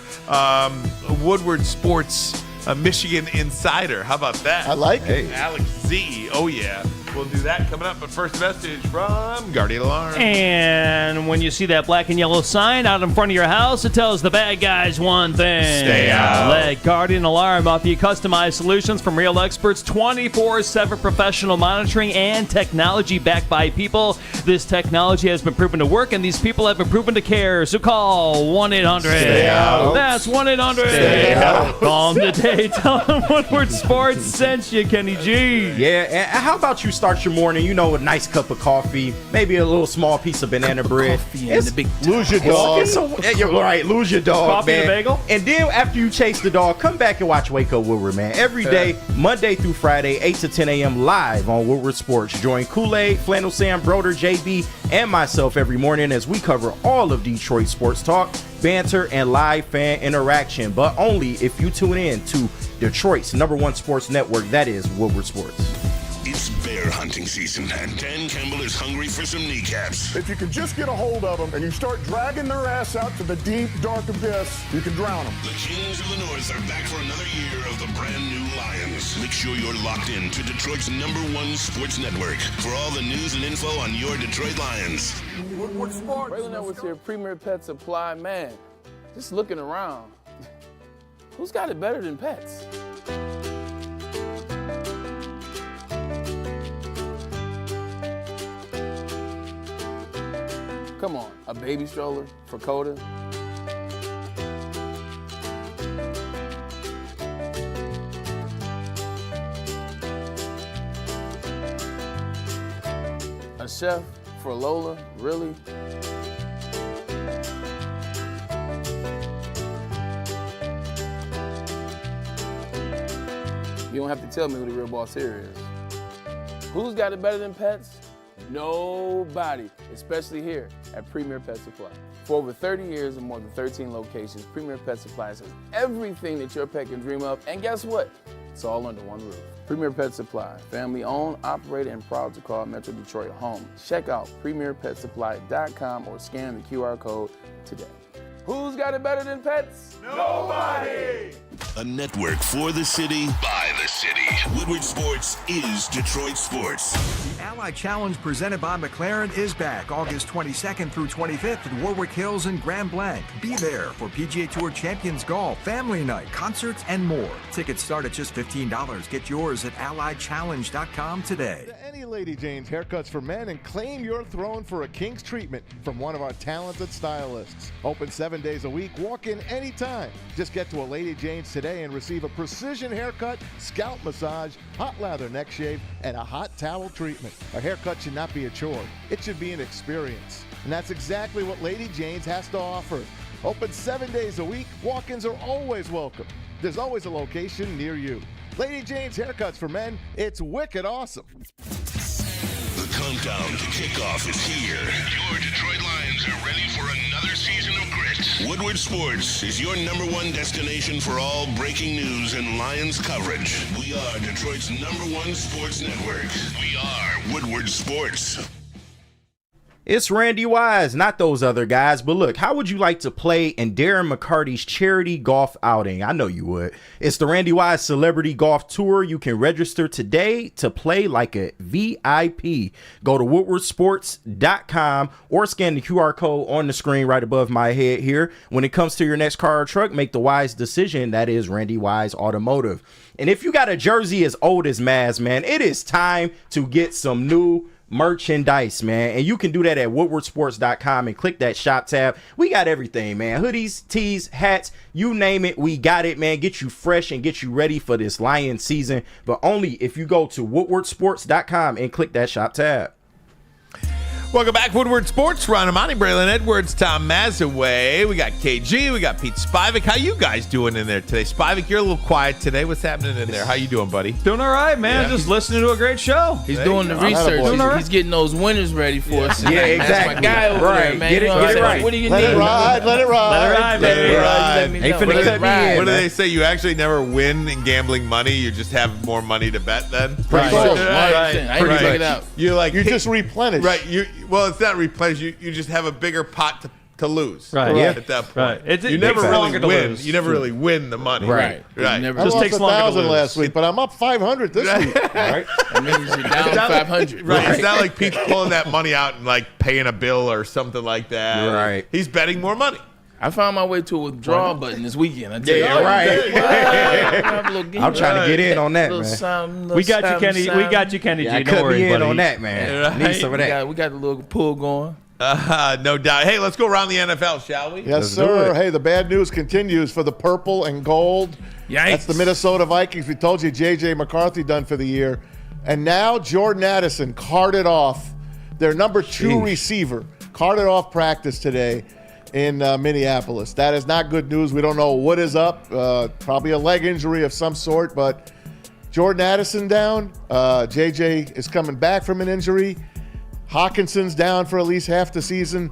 Woodward Sports Michigan Insider. How about that? I like it. Alex Z. Oh, yeah. We'll do that coming up. But first message from Guardian Alarm. And when you see that black and yellow sign out in front of your house, it tells the bad guys one thing. Stay out. Let Guardian Alarm offer you customized solutions from real experts, 24/7 professional monitoring, and technology backed by people. This technology has been proven to work, and these people have been proven to care. So call 1-800. Stay out. That's 1-800. Stay out. Call them today. Tell them Woodward Sports sent you, Kenny G. Yeah, and how about you start your morning, with a nice cup of coffee, maybe a little small piece of banana bread. Lose your dog. You're right, lose your dog, Coffee man. and a bagel? And then after you chase the dog, come back and watch Wake Up Woodward, man. Every day, Monday through Friday, 8 to 10 a.m. live on Woodward Sports. Join Kool-Aid, Flannel Sam, Broder, JB, and myself every morning as we cover all of Detroit sports talk, banter, and live fan interaction. But only if you tune in to Detroit's #1 sports network, that is Woodward Sports. It's bear hunting season, and Dan Campbell is hungry for some kneecaps. If you can just get a hold of them and you start dragging their ass out to the deep, dark abyss, you can drown them. The Kings of the North are back for another year of the brand new Lions. Make sure you're locked in to Detroit's #1 sports network for all the news and info on your Detroit Lions. Woodward Sports. Braylon with your premier pet supply. Man, just looking around, who's got it better than pets? Come on, a baby stroller for Coda? A chef for Lola? Really? You don't have to tell me who the real boss here is. Who's got it better than pets? Nobody, especially here at Premier Pet Supply. For over 30 years and more than 13 locations, Premier Pet Supply has everything that your pet can dream of, and guess what? It's all under one roof. Premier Pet Supply, family owned, operated, and proud to call Metro Detroit home. Check out premierpetsupply.com or scan the QR code today. Who's got it better than pets? Nobody! A network for the city, by the city. Woodward Sports is Detroit Sports. The Ally Challenge presented by McLaren is back August 22nd through 25th at Warwick Hills and Grand Blanc. Be there for PGA Tour Champions Golf, Family Night, concerts, and more. Tickets start at just $15. Get yours at allychallenge.com today. Any Lady Jane's haircuts for men and claim your throne for a king's treatment from one of our talented stylists. Open 7 days a week. Walk in anytime. Just get to a Lady Jane's today and receive a precision haircut, scalp massage, hot lather neck shave, and a hot towel treatment. A haircut should not be a chore. It should be an experience. And that's exactly what Lady Jane's has to offer. Open 7 days a week. Walk-ins are always welcome. There's always a location near you. Lady Jane's haircuts for men. It's wicked awesome. The countdown to kickoff is here. Your Detroit Lions are ready for another season of grit. Woodward Sports is your #1 destination for all breaking news and Lions coverage. We are Detroit's #1 sports network. We are Woodward Sports. It's Randy Wise, not those other guys. But look, how would you like to play in Darren McCarty's charity golf outing? I know you would. It's the Randy Wise Celebrity Golf Tour. You can register today to play like a VIP. Go to woodwardsports.com or scan the QR code on the screen right above my head here. When it comes to your next car or truck, make the wise decision. That is Randy Wise Automotive. And if you got a jersey as old as Maz, man, it is time to get some new merchandise, man, and you can do that at woodwardsports.com and click that shop tab. We got everything, man. Hoodies, tees, hats, you name it, we got it, man. Get you fresh and get you ready for this Lion season, but only if you go to woodwardsports.com and click that shop tab. Welcome back, Woodward Sports. Ron Amani, Braylon Edwards, Tom Mazaway. We got KG. We got Pete Spivak. How you guys doing in there today? Spivak, you're a little quiet today. What's happening in there? How you doing, buddy? Doing all right, man. Yeah. Just listening to a great show. He's doing the research. He's getting those winners ready for us. Yeah, exactly. That's my guy over there, man. Get it right. What do you Let need? it ride. Let it ride. Let it ride, baby. Ain't finna cut me in. What do they say? You actually never win in gambling money. You just have more money to bet then? Pretty Right. much. I didn't figure it out. You just replenish. Right. Well, it's not replenish. You just have a bigger pot to lose. Right. Yeah. At that point. Right. You never takes really longer to win. lose. You never really win the money. Right. Right. Never I Just lost takes longer to 1,000 lose. last week, but I'm up 500 this week. Right? That means you're down 500. Right. It's not like Pete's pulling that money out and like paying a bill or something like that. Right. He's betting more money. I found my way to a withdrawal button this weekend. I tell you. I'm trying to get in on that, man. We got you, Kenny. We got you, Kenny G. Yeah, Don't cut worry, me in buddy. on that, man. Right. Need some of that. We got the little pool going. No doubt. Hey, let's go around the NFL, shall we? Yes, Let's do sir. it. Hey, the bad news continues for the purple and gold. Yikes. That's the Minnesota Vikings. We told you J.J. McCarthy done for the year. And now Jordan Addison carted off their number 2 receiver. Carted off practice today in Minneapolis. That is not good news. We don't know what is up. Probably a leg injury of some sort. But Jordan Addison down. J.J. is coming back from an injury. Hawkinson's down for at least half the season.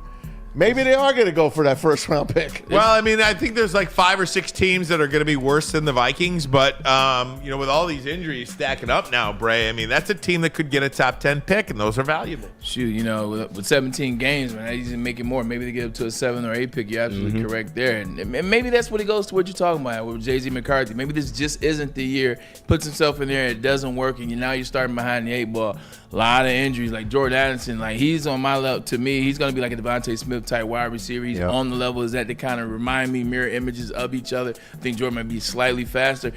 Maybe they are going to go for that first-round pick. Well, I mean, I think there's like 5 or 6 teams that are going to be worse than the Vikings, but with all these injuries stacking up now, Bray, I mean, that's a team that could get a top 10 pick, and those are valuable. Shoot, with 17 games, man, he's make it more. Maybe they get up to a 7 or 8 pick. You're absolutely correct there, and maybe that's what it goes to what you're talking about with J.J. McCarthy. Maybe this just isn't the year. Puts himself in there, it doesn't work, and now you're starting behind the 8 ball. A lot of injuries, like Jordan Addison, like he's on my level. To me, he's going to be like a Devontae Smith type wide receiver. He's on the level as that. They kind of remind me, mirror images of each other. I think Jordan might be slightly faster.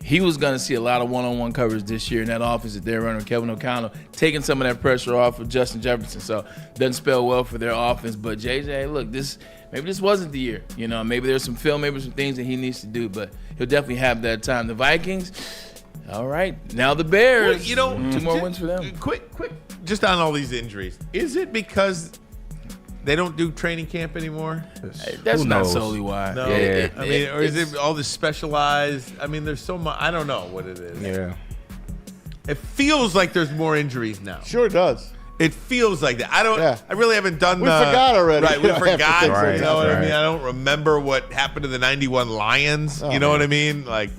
He was going to see a lot of one-on-one coverage this year in that offense that they're running. Kevin O'Connell taking some of that pressure off of Justin Jefferson. So doesn't spell well for their offense. But JJ, look, maybe this wasn't the year. Maybe there's some film, maybe some things that he needs to do. But he'll definitely have that time. The Vikings. All right, now the Bears. Well, 2 more wins for them. Quick, just on all these injuries. Is it because they don't do training camp anymore? That's not solely why. No, or is it all this specialized? I mean, there's so much. I don't know what it is. Yeah. It feels like there's more injuries now. Sure does. It feels like that. I really haven't done. We forgot already. Right, we forgot. You know what I mean? Right. I don't remember what happened to the '91 Lions. You know what I mean? Like,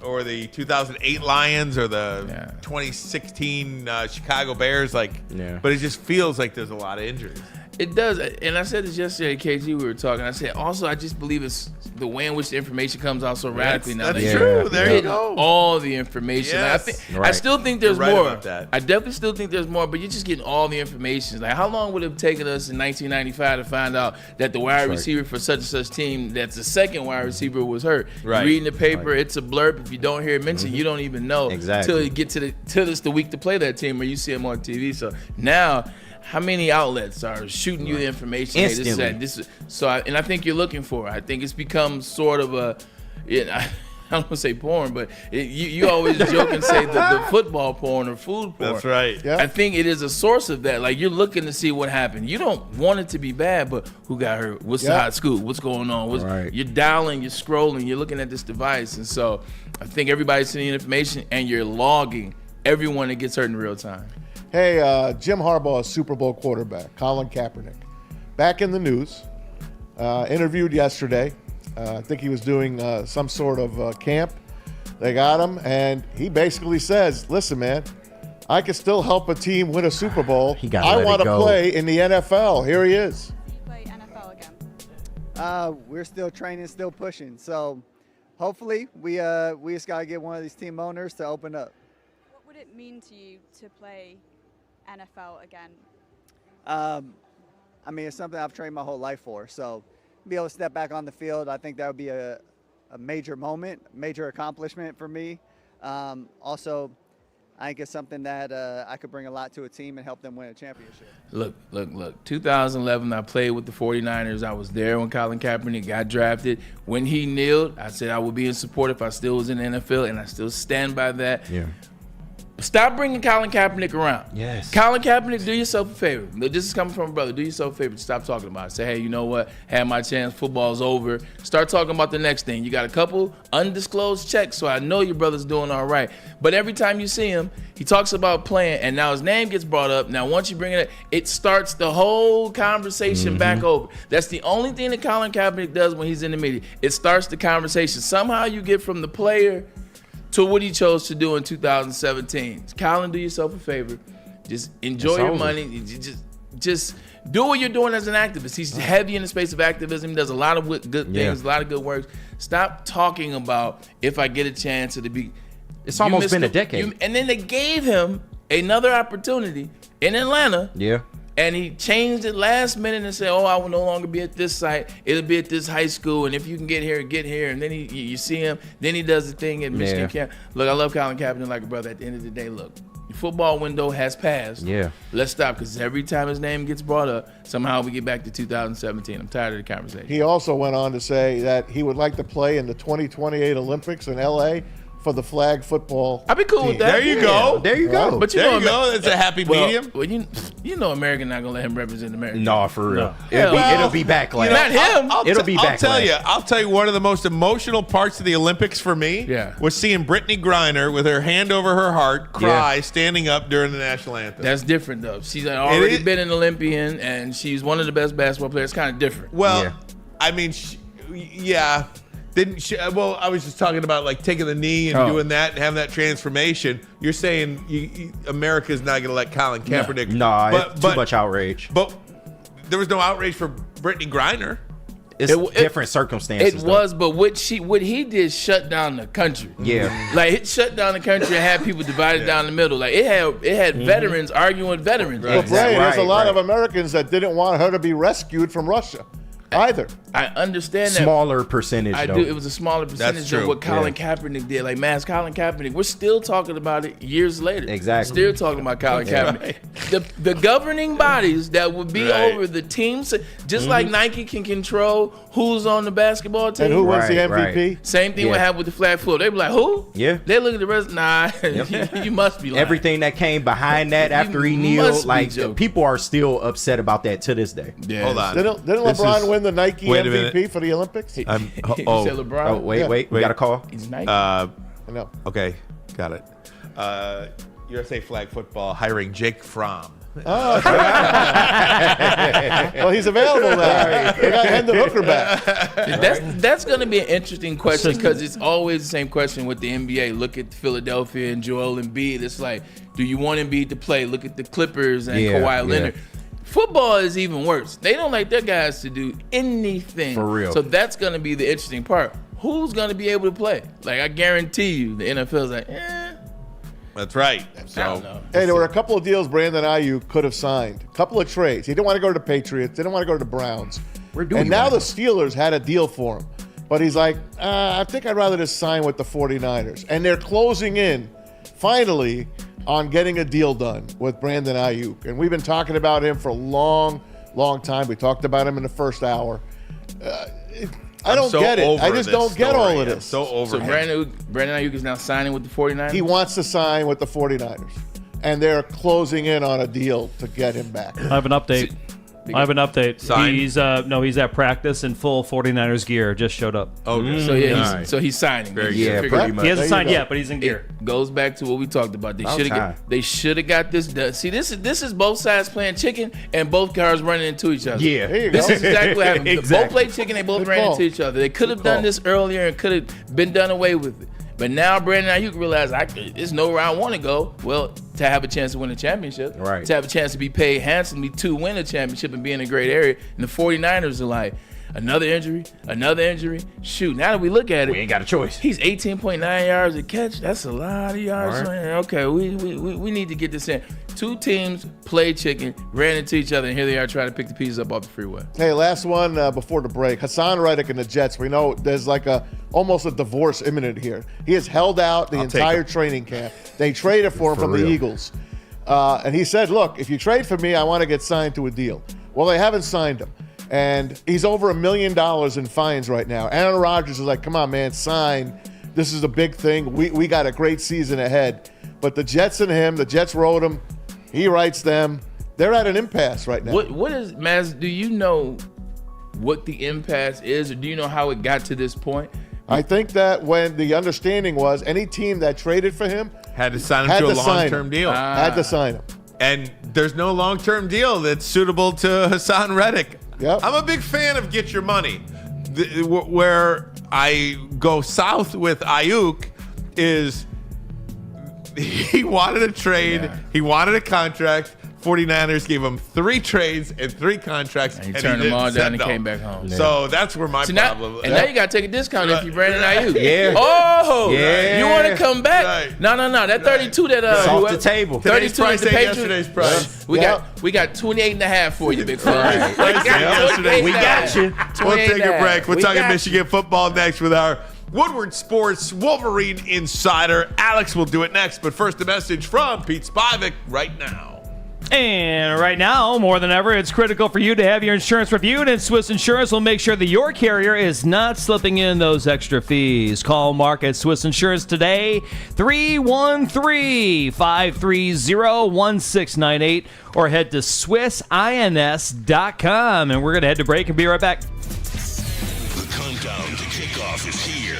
or the 2008 Lions or the 2016 Chicago Bears. Like, but it just feels like there's a lot of injuries. It does, and I said this yesterday, KG. We were talking. I said also, I just believe it's the way in which the information comes out so radically now. That's true. There you go. All the information. Yes. I still think there's You're right more. about that. I definitely still think there's more, but you're just getting all the information. Like, how long would it have taken us in 1995 to find out that the wide receiver for such and such team, that's the second wide receiver, was hurt? Right. You're reading the paper, it's a blurb. If you don't hear it mentioned, you don't even know till you get till it's the week to play that team, or you see them on TV. So now, how many outlets are shooting you the information? Instantly. And I think you're looking for it. I think it's become sort of a, I don't want to say porn, but you always joke and say the football porn or food porn. That's right. Yeah. I think it is a source of that. Like, you're looking to see what happened. You don't want it to be bad, but who got hurt? What's the hot scoop? What's going on? You're dialing, you're scrolling, you're looking at this device. And so I think everybody's seeing the information, and you're logging everyone that gets hurt in real time. Hey, Jim Harbaugh's Super Bowl quarterback, Colin Kaepernick, back in the news, interviewed yesterday. I think he was doing some sort of camp. They got him, and he basically says, listen, man, I can still help a team win a Super Bowl. I want to play in the NFL. Here he is. Play NFL again? We're still training, still pushing. So hopefully we just got to get one of these team owners to open up. What would it mean to you to play NFL again? I mean, it's something I've trained my whole life for. So be able to step back on the field, I think that would be a major moment, major accomplishment for me. Also, I think it's something that I could bring a lot to a team and help them win a championship. Look. 2011, I played with the 49ers. I was there when Colin Kaepernick got drafted. When he kneeled, I said I would be in support if I still was in the NFL, and I still stand by that. Yeah. Stop bringing Colin Kaepernick around. Yes. Colin Kaepernick, do yourself a favor. This is coming from a brother. Do yourself a favor. Stop talking about it. Say, hey, you know what? Had my chance. Football's over. Start talking about the next thing. You got a couple undisclosed checks, so I know your brother's doing all right. But every time you see him, he talks about playing, and now his name gets brought up. Now, once you bring it up, it starts the whole conversation back over. That's the only thing that Colin Kaepernick does when he's in the media. It starts the conversation. Somehow you get from the player to what he chose to do in 2017. Colin, do yourself a favor. Just enjoy your money. Just do what you're doing as an activist. He's heavy in the space of activism. He does a lot of good things, a lot of good works. Stop talking about if I get a chance to be. It's almost been a decade. And then they gave him another opportunity in Atlanta. Yeah. And he changed it last minute and said, I will no longer be at this site. It'll be at this high school. And if you can get here, get here. And then you see him. Then he does the thing at Michigan camp. Look, I love Colin Kaepernick like a brother. At the end of the day, look, the football window has passed. Yeah. Let's stop, because every time his name gets brought up, somehow we get back to 2017. I'm tired of the conversation. He also went on to say that he would like to play in the 2028 Olympics in L.A., for the flag football. I'd be cool with that. There you go. There you go. But there you go. It's a happy medium. Well, you know, America not gonna let him represent America. No, for real. No. It'll be backlash. Not him. It'll be backlash. I'll tell you. One of the most emotional parts of the Olympics for me was seeing Brittany Griner with her hand over her heart cry, standing up during the national anthem. That's different, though. She's already been an Olympian, and she's one of the best basketball players. It's kind of different. Well, I mean, Didn't she, well, I was just talking about like taking the knee and doing that and having that transformation. You're saying America's not going to let Colin Kaepernick. No, it's too much outrage. But there was no outrage for Brittany Griner. It's different circumstances. It was, but what he did shut down the country. Yeah, like it shut down the country and had people divided down the middle. Like it had veterans arguing with veterans. Well, there's a lot of Americans that didn't want her to be rescued from Russia. either. I understand that. Smaller percentage, I though. do. It was a smaller percentage of what Colin Kaepernick did. Like, man, Colin Kaepernick. We're still talking about it years later. Exactly. Still talking about Colin Kaepernick. The governing bodies that would be over the teams, just like Nike can control who's on the basketball team. And who wins the MVP. Same thing would happen with the flag football. They'd be like, who? Yeah. They look at the rest. Nah, you must be lying. Everything that came behind that after he kneeled, like, people are still upset about that to this day. Yeah. Hold on. Didn't LeBron win the Nike MVP for the Olympics? You said LeBron? Oh, wait. We got a call. He's Nike. I know. Okay, got it. USA Flag Football hiring Jake Fromm. Oh, well, he's available now. They got Hendon Hooker back. That's going to be an interesting question because it's always the same question with the NBA. Look at Philadelphia and Joel Embiid. It's like, do you want Embiid to play? Look at the Clippers and Kawhi Leonard. Football is even worse. They don't like their guys to do anything. For real. So that's going to be the interesting part. Who's going to be able to play? Like, I guarantee you, the NFL is like, That's right. So, hey, there were a couple of deals Brandon Ayuk could have signed. A couple of trades. He didn't want to go to the Patriots. Didn't want to go to the Browns. And now the Steelers had a deal for him. But he's like, I think I'd rather just sign with the 49ers. And they're closing in, finally, on getting a deal done with Brandon Ayuk. And we've been talking about him for a long, long time. We talked about him in the first hour. I don't get it. I just don't get all of this. So over. So Brandon Ayuk is now signing with the 49ers? He wants to sign with the 49ers. And they're closing in on a deal to get him back. I have an update. Signed? He's he's at practice in full 49ers gear. Just showed up. Okay. So so he's signing. Pretty much. He hasn't signed yet, but he's in gear. It goes back to what we talked about. They should have got this done. See, this is both sides playing chicken and both cars running into each other. Yeah. This is exactly what happened. Exactly. Both played chicken, they both ran into each other. They could have done this earlier and could have been done away with it. But now Brandon Ayuk realized there's nowhere I want to go. Well, to have a chance to win a championship, right? To have a chance to be paid handsomely to win a championship and be in a great area. And the 49ers are like, another injury. Shoot, now that we look at it, we ain't got a choice. He's 18.9 yards a catch. That's a lot of yards. Right. Okay, we need to get this in. Two teams played chicken, ran into each other, and here they are trying to pick the pieces up off the freeway. Hey, last one before the break. Hassan Reddick and the Jets. We know there's like almost a divorce imminent here. He has held out the entire training camp. They traded for him from the Eagles. And he said, look, if you trade for me, I want to get signed to a deal. Well, they haven't signed him. And he's over $1 million in fines right now. Aaron Rodgers is like, come on, man, sign. This is a big thing. We got a great season ahead. But the Jets and him, the Jets wrote him. He writes them. They're at an impasse right now. What is, Maz, do you know what the impasse is, or do you know how it got to this point? I think that when the understanding was any team that traded for him had to sign him to a long-term deal. Had to sign him. And there's no long-term deal that's suitable to Hassan Reddick. Yep. I'm a big fan of get your money. Where I go south with Ayuk is he wanted a trade. Yeah. He wanted a contract. 49ers gave him 3 trades and 3 contracts. And he turned them all down and came back home. Yeah. So that's where my problem is. And now you got to take a discount if you Brandon Ayuk. Yeah. Oh, yeah. You want to come back? Right. No. That 32 that it's off the table. 32 is the Patriots. Yesterday's price. We got 28.5 for you, big fella. We got you. We'll take a break. We're talking Michigan football next with our Woodward Sports Wolverine Insider. Alex will do it next, but first a message from Pete Spivak right now. And right now, more than ever, it's critical for you to have your insurance reviewed, and Swiss Insurance will make sure that your carrier is not slipping in those extra fees. Call Mark at Swiss Insurance today, 313-530-1698, or head to SwissINS.com. And we're going to head to break and be right back. The countdown to kickoff is here.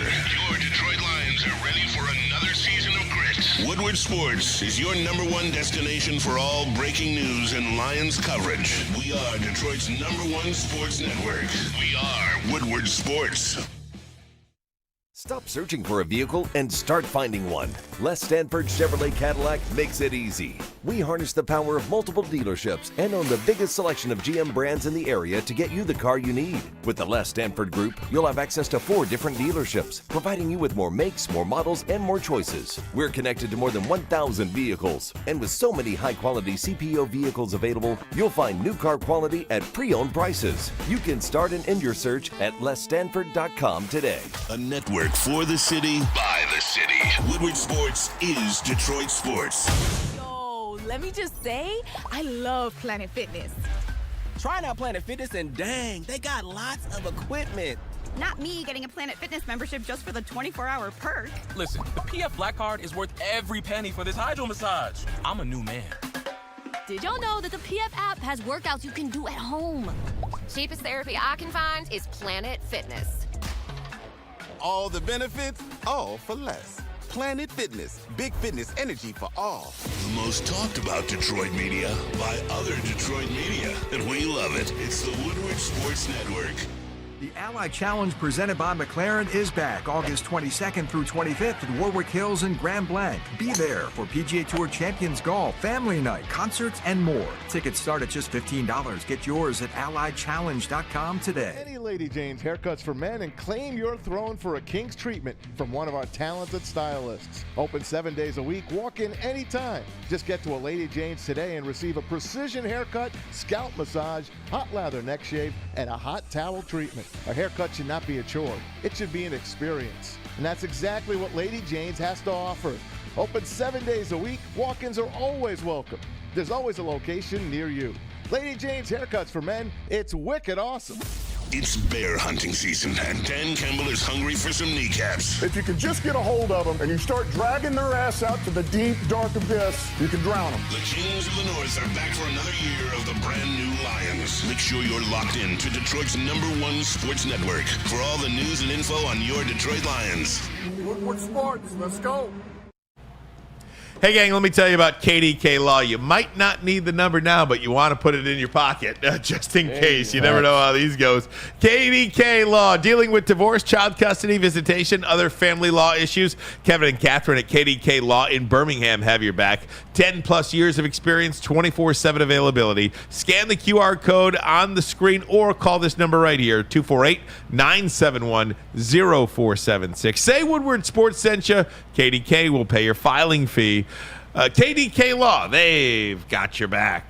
Your Detroit Lions are ready for another season of grit. Woodward Sports is your #1 destination for all breaking news and Lions coverage. We are Detroit's #1 sports network. We are Woodward Sports. Stop searching for a vehicle and start finding one. Les Stanford Chevrolet Cadillac makes it easy. We harness the power of multiple dealerships and own the biggest selection of GM brands in the area to get you the car you need. With the Les Stanford Group, you'll have access to 4 different dealerships, providing you with more makes, more models, and more choices. We're connected to more than 1,000 vehicles. And with so many high-quality CPO vehicles available, you'll find new car quality at pre-owned prices. You can start and end your search at lesstanford.com today. A network for the city, by the city. Woodward Sports is Detroit Sports. Yo, let me just say, I love Planet Fitness. Trying out Planet Fitness and dang, they got lots of equipment. Not me getting a Planet Fitness membership just for the 24-hour perk. Listen, the PF Black Card is worth every penny for this hydro massage. I'm a new man. Did y'all know that the PF app has workouts you can do at home? Cheapest therapy I can find is Planet Fitness. All the benefits, all for less. Planet Fitness, big fitness energy for all. The most talked about Detroit media by other Detroit media, and we love it. It's the Woodward Sports Network. The Ally Challenge presented by McLaren is back August 22nd through 25th at Warwick Hills and Grand Blanc. Be there for PGA Tour Champions Golf, Family Night, concerts, and more. Tickets start at just $15. Get yours at allychallenge.com today. Any Lady Jane's haircuts for men and claim your throne for a king's treatment from one of our talented stylists. Open 7 days a week. Walk in anytime. Just get to a Lady Jane's today and receive a precision haircut, scalp massage, hot lather neck shave, and a hot towel treatment. A haircut should not be a chore. It should be an experience. And that's exactly what Lady Jane's has to offer. Open 7 days a week. Walk-ins are always welcome. There's always a location near you. Lady Jane's haircuts for men, it's wicked awesome. It's bear hunting season, and Dan Campbell is hungry for some kneecaps. If you can just get a hold of them and you start dragging their ass out to the deep, dark abyss, you can drown them. The Kings of the North are back for another year of the brand new Lions. Make sure you're locked in to Detroit's #1 sports network for all the news and info on your Detroit Lions. Woodward Sports, let's go. Hey, gang, let me tell you about KDK Law. You might not need the number now, but you want to put it in your pocket just in case. You never know how these goes. KDK Law, dealing with divorce, child custody, visitation, other family law issues. Kevin and Catherine at KDK Law in Birmingham have your back. 10-plus years of experience, 24/7 availability. Scan the QR code on the screen or call this number right here, 248-971-0476. Say Woodward Sports sent you. KDK will pay your filing fee. KDK Law, they've got your back.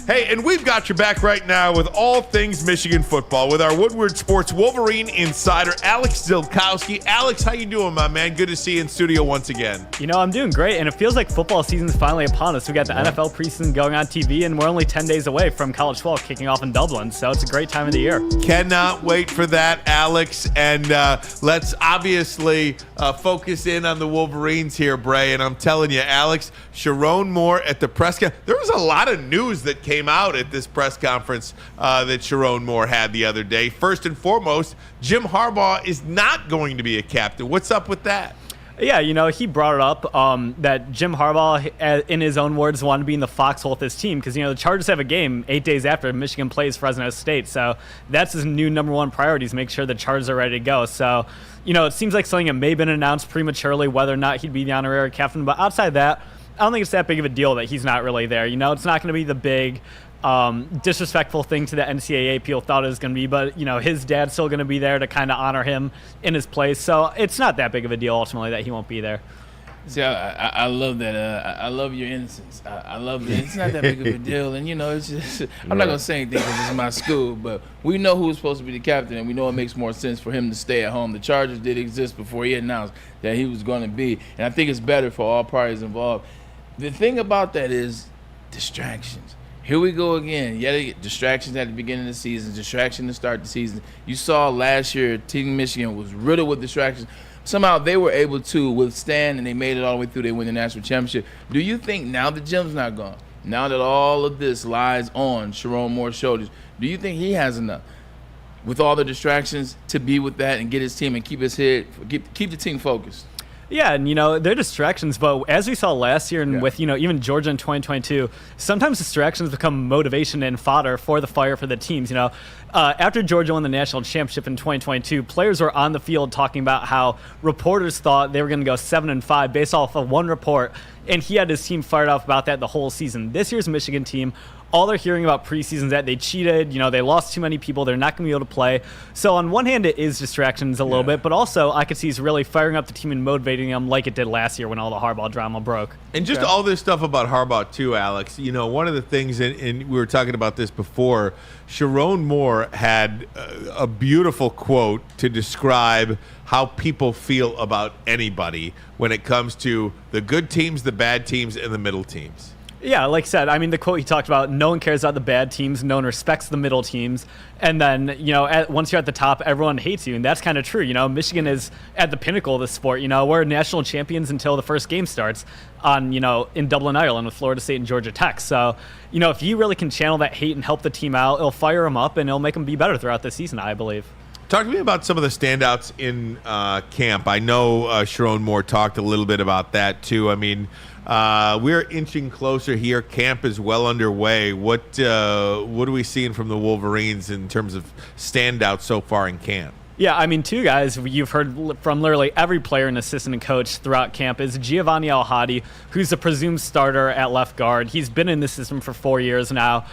Hey, and we've got your back right now with all things Michigan football with our Woodward Sports Wolverine insider, Alex Zilkowski. Alex, how you doing, my man? Good to see you in studio once again. You know, I'm doing great, and it feels like football season's finally upon us. We got the NFL preseason going on TV, and we're only 10 days away from college football kicking off in Dublin, so it's a great time of the year. Cannot wait for that, Alex, and let's obviously focus in on the Wolverines here, Bray, and I'm telling you, Alex, Sharon Moore at the press conference. There was a lot of news that came out at this press conference that Sharon Moore had the other day. First and foremost, Jim Harbaugh is not going to be a captain. What's up with that? Yeah, you know, he brought it up that Jim Harbaugh, in his own words, wanted to be in the foxhole with his team because, you know, the Chargers have a game 8 days after Michigan plays Fresno State. So that's his new #1 priority is make sure the Chargers are ready to go. So, you know, it seems like something that may have been announced prematurely whether or not he'd be the honorary captain. But outside of that, I don't think it's that big of a deal that he's not really there. You know, it's not going to be the big disrespectful thing to the NCAA people thought it was going to be, but, you know, his dad's still going to be there to kind of honor him in his place. So it's not that big of a deal ultimately that he won't be there. See, I love that. I love your innocence. I love that. It's not that big of a deal. And, you know, it's just, I'm not going to say anything because it's my school, but we know who's supposed to be the captain, and we know it makes more sense for him to stay at home. The Chargers did exist before he announced that he was going to be, and I think it's better for all parties involved. The thing about that is distractions. Here we go again. Yet distractions at the beginning of the season, distraction to start the season. You saw last year, Team Michigan was riddled with distractions. Somehow they were able to withstand, and they made it all the way through. They win the national championship. Do you think now that Jim's not gone, now that all of this lies on Sharon Moore's shoulders, do you think he has enough with all the distractions to be with that and get his team and keep his head, keep the team focused? Yeah, and they're distractions, but as we saw last year and with even Georgia in 2022, sometimes distractions become motivation and fodder for the fire for the teams. After Georgia won the national championship in 2022, players were on the field talking about how reporters thought they were going to go 7-5 based off of one report, and he had his team fired up about that the whole season. This year's Michigan team, all they're hearing about preseason is that they cheated, they lost too many people, they're not going to be able to play. So on one hand, it is distractions a little bit, but also I could see he's really firing up the team and motivating them like it did last year when all the Harbaugh drama broke. And just all this stuff about Harbaugh too, Alex. One of the things, and we were talking about this before, Sharon Moore had a beautiful quote to describe how people feel about anybody when it comes to the good teams, the bad teams, and the middle teams. Yeah, like I said, the quote he talked about, no one cares about the bad teams, no one respects the middle teams, and then, once you're at the top, everyone hates you, and that's kind of true. Michigan is at the pinnacle of the sport. We're national champions until the first game starts in Dublin, Ireland with Florida State and Georgia Tech. So, if you really can channel that hate and help the team out, it'll fire them up, and it'll make them be better throughout the season, I believe. Talk to me about some of the standouts in camp. I know Sharon Moore talked a little bit about that, too. We're inching closer here. Camp is well underway. What are we seeing from the Wolverines in terms of standouts so far in camp? Yeah, two guys you've heard from literally every player and assistant and coach throughout camp is Giovanni Al-Hadi, who's the presumed starter at left guard. He's been in the system for 4 years now.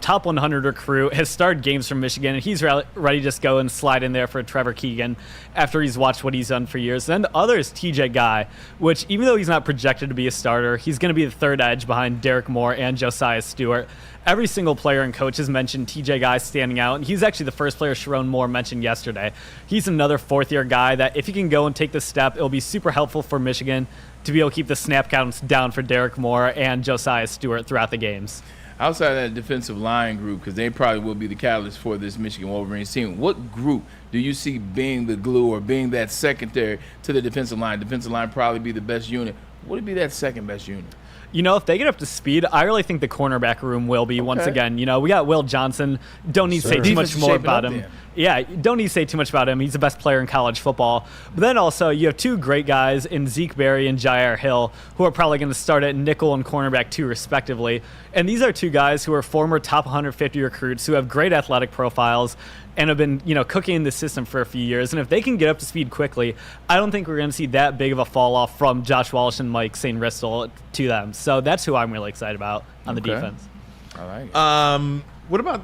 Top 100 recruit, has started games from Michigan, and he's ready to just go and slide in there for Trevor Keegan after he's watched what he's done for years. And then the other is TJ Guy, which even though he's not projected to be a starter, he's going to be the third edge behind Derek Moore and Josiah Stewart. Every single player and coach has mentioned TJ Guy standing out, and he's actually the first player Sharon Moore mentioned yesterday. He's another fourth-year guy that if he can go and take the step, it'll be super helpful for Michigan to be able to keep the snap counts down for Derek Moore and Josiah Stewart throughout the games. Outside of that defensive line group, because they probably will be the catalyst for this Michigan Wolverines team, what group do you see being the glue or being that secondary to the defensive line? Defensive line probably be the best unit. What would be that second best unit? If they get up to speed, I really think the cornerback room will be once again. We got Will Johnson. Don't need to say too much more about him. Yeah, don't need to say too much about him. He's the best player in college football. But then also you have two great guys in Zeke Berry and Jair Hill who are probably going to start at nickel and cornerback too, respectively. And these are two guys who are former top 150 recruits who have great athletic profiles and have been, cooking in the system for a few years. And if they can get up to speed quickly, I don't think we're going to see that big of a fall off from Josh Walsh and Mike St. Ristel to them. So that's who I'm really excited about on the defense. I like it. What about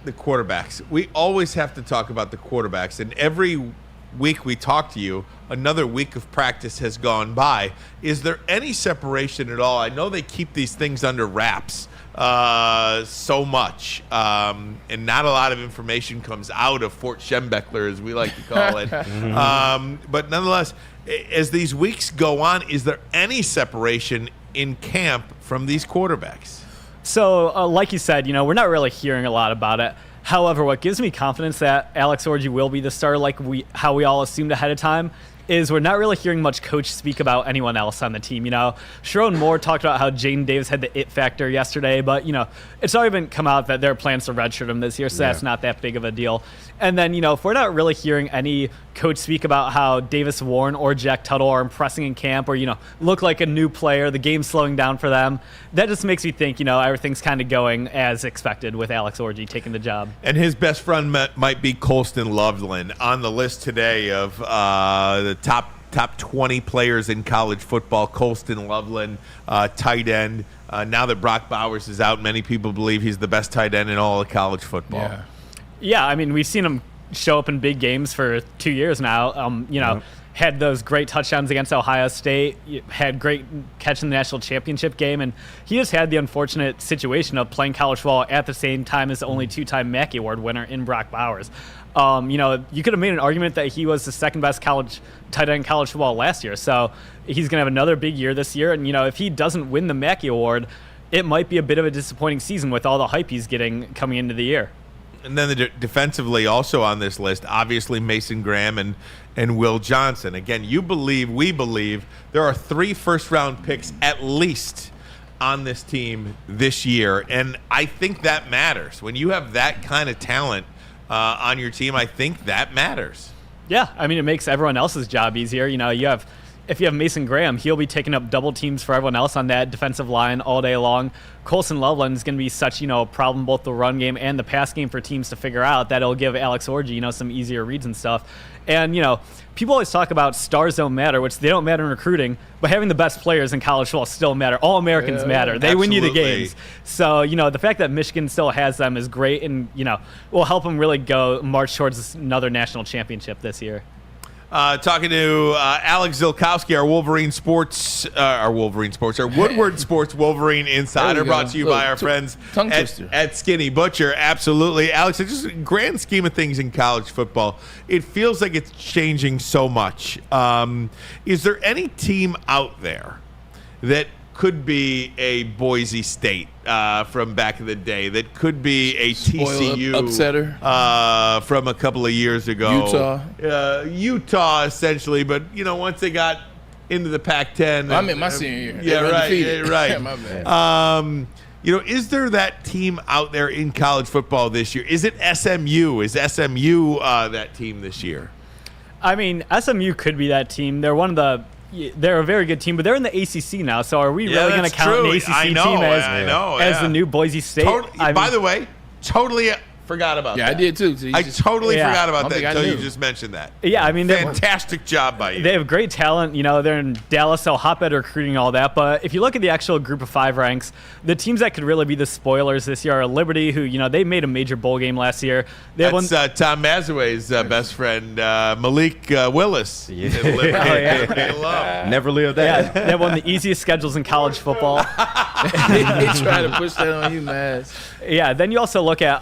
the quarterbacks? We always have to talk about the quarterbacks, and every week we talk to you, another week of practice has gone by. Is there any separation at all? I know they keep these things under wraps so much, and not a lot of information comes out of Fort Schembechler, as we like to call it. But nonetheless, as these weeks go on, is there any separation in camp from these quarterbacks? So, like you said, we're not really hearing a lot about it. However, what gives me confidence that Alex Orji will be the starter, how we all assumed ahead of time, is we're not really hearing much coach speak about anyone else on the team. Sharon Moore talked about how Jaden Davis had the it factor yesterday, but, it's already been come out that there are plans to redshirt him this year, so that's not that big of a deal. And then, if we're not really hearing any coach speak about how Davis Warren or Jack Tuttle are impressing in camp or, look like a new player, the game's slowing down for them, that just makes me think, everything's kind of going as expected with Alex Orji taking the job. And his best friend might be Colston Loveland on the list today of the top 20 players in college football. Colston Loveland, tight end. Now that Brock Bowers is out, many people believe he's the best tight end in all of college football. Yeah, we've seen him show up in big games for 2 years now. Had those great touchdowns against Ohio State, had great catch in the national championship game, and he just had the unfortunate situation of playing college football at the same time as the only two-time Mackey Award winner in Brock Bowers. You could have made an argument that he was the second best college tight end in college football last year, so he's going to have another big year this year, and if he doesn't win the Mackey Award, it might be a bit of a disappointing season with all the hype he's getting coming into the year. And then defensively also on this list, obviously Mason Graham and Will Johnson. Again, we believe there are 3 first-round picks at least on this team this year. And I think that matters. When you have that kind of talent on your team, I think that matters. Yeah, it makes everyone else's job easier. You have if you have Mason Graham, he'll be taking up double teams for everyone else on that defensive line all day long. Colson Loveland is going to be such, a problem both the run game and the pass game for teams to figure out that it'll give Alex Orji, some easier reads and stuff. And, people always talk about stars don't matter, which they don't matter in recruiting, but having the best players in college football still matter. All Americans matter. They win you the games. So, the fact that Michigan still has them is great and, will help them really go march towards another national championship this year. Talking to Alex Zilkowski, our Woodward Sports Wolverine Insider, brought to you by our friends at Skinny Butcher. Absolutely. Alex, just grand scheme of things in college football, it feels like it's changing so much. Is there any team out there that could be a Boise State from back in the day, that could be a TCU upsetter from a couple of years ago? Utah, essentially, but once they got into the Pac-10, I'm in my senior year. Yeah, right. My bad. Is there that team out there in college football this year? Is it SMU? Is SMU that team this year? I mean, SMU could be that team. They're a very good team, but they're in the ACC now. So are we really going to count an ACC team as the new Boise State? By the way, totally forgot about that. Yeah, I did too. So I totally forgot about that until you just mentioned that. Yeah, I mean, fantastic job by you. They have great talent. They're in Dallas, so hotbed recruiting, all that. But if you look at the actual Group of 5 ranks, the teams that could really be the spoilers this year are Liberty, who they made a major bowl game last year. That's Tom Mazaway's best friend, Malik Willis. Never lived that. Yeah, they have one of the easiest schedules in college football. They try to push that on you, Maz. Yeah, then you also look at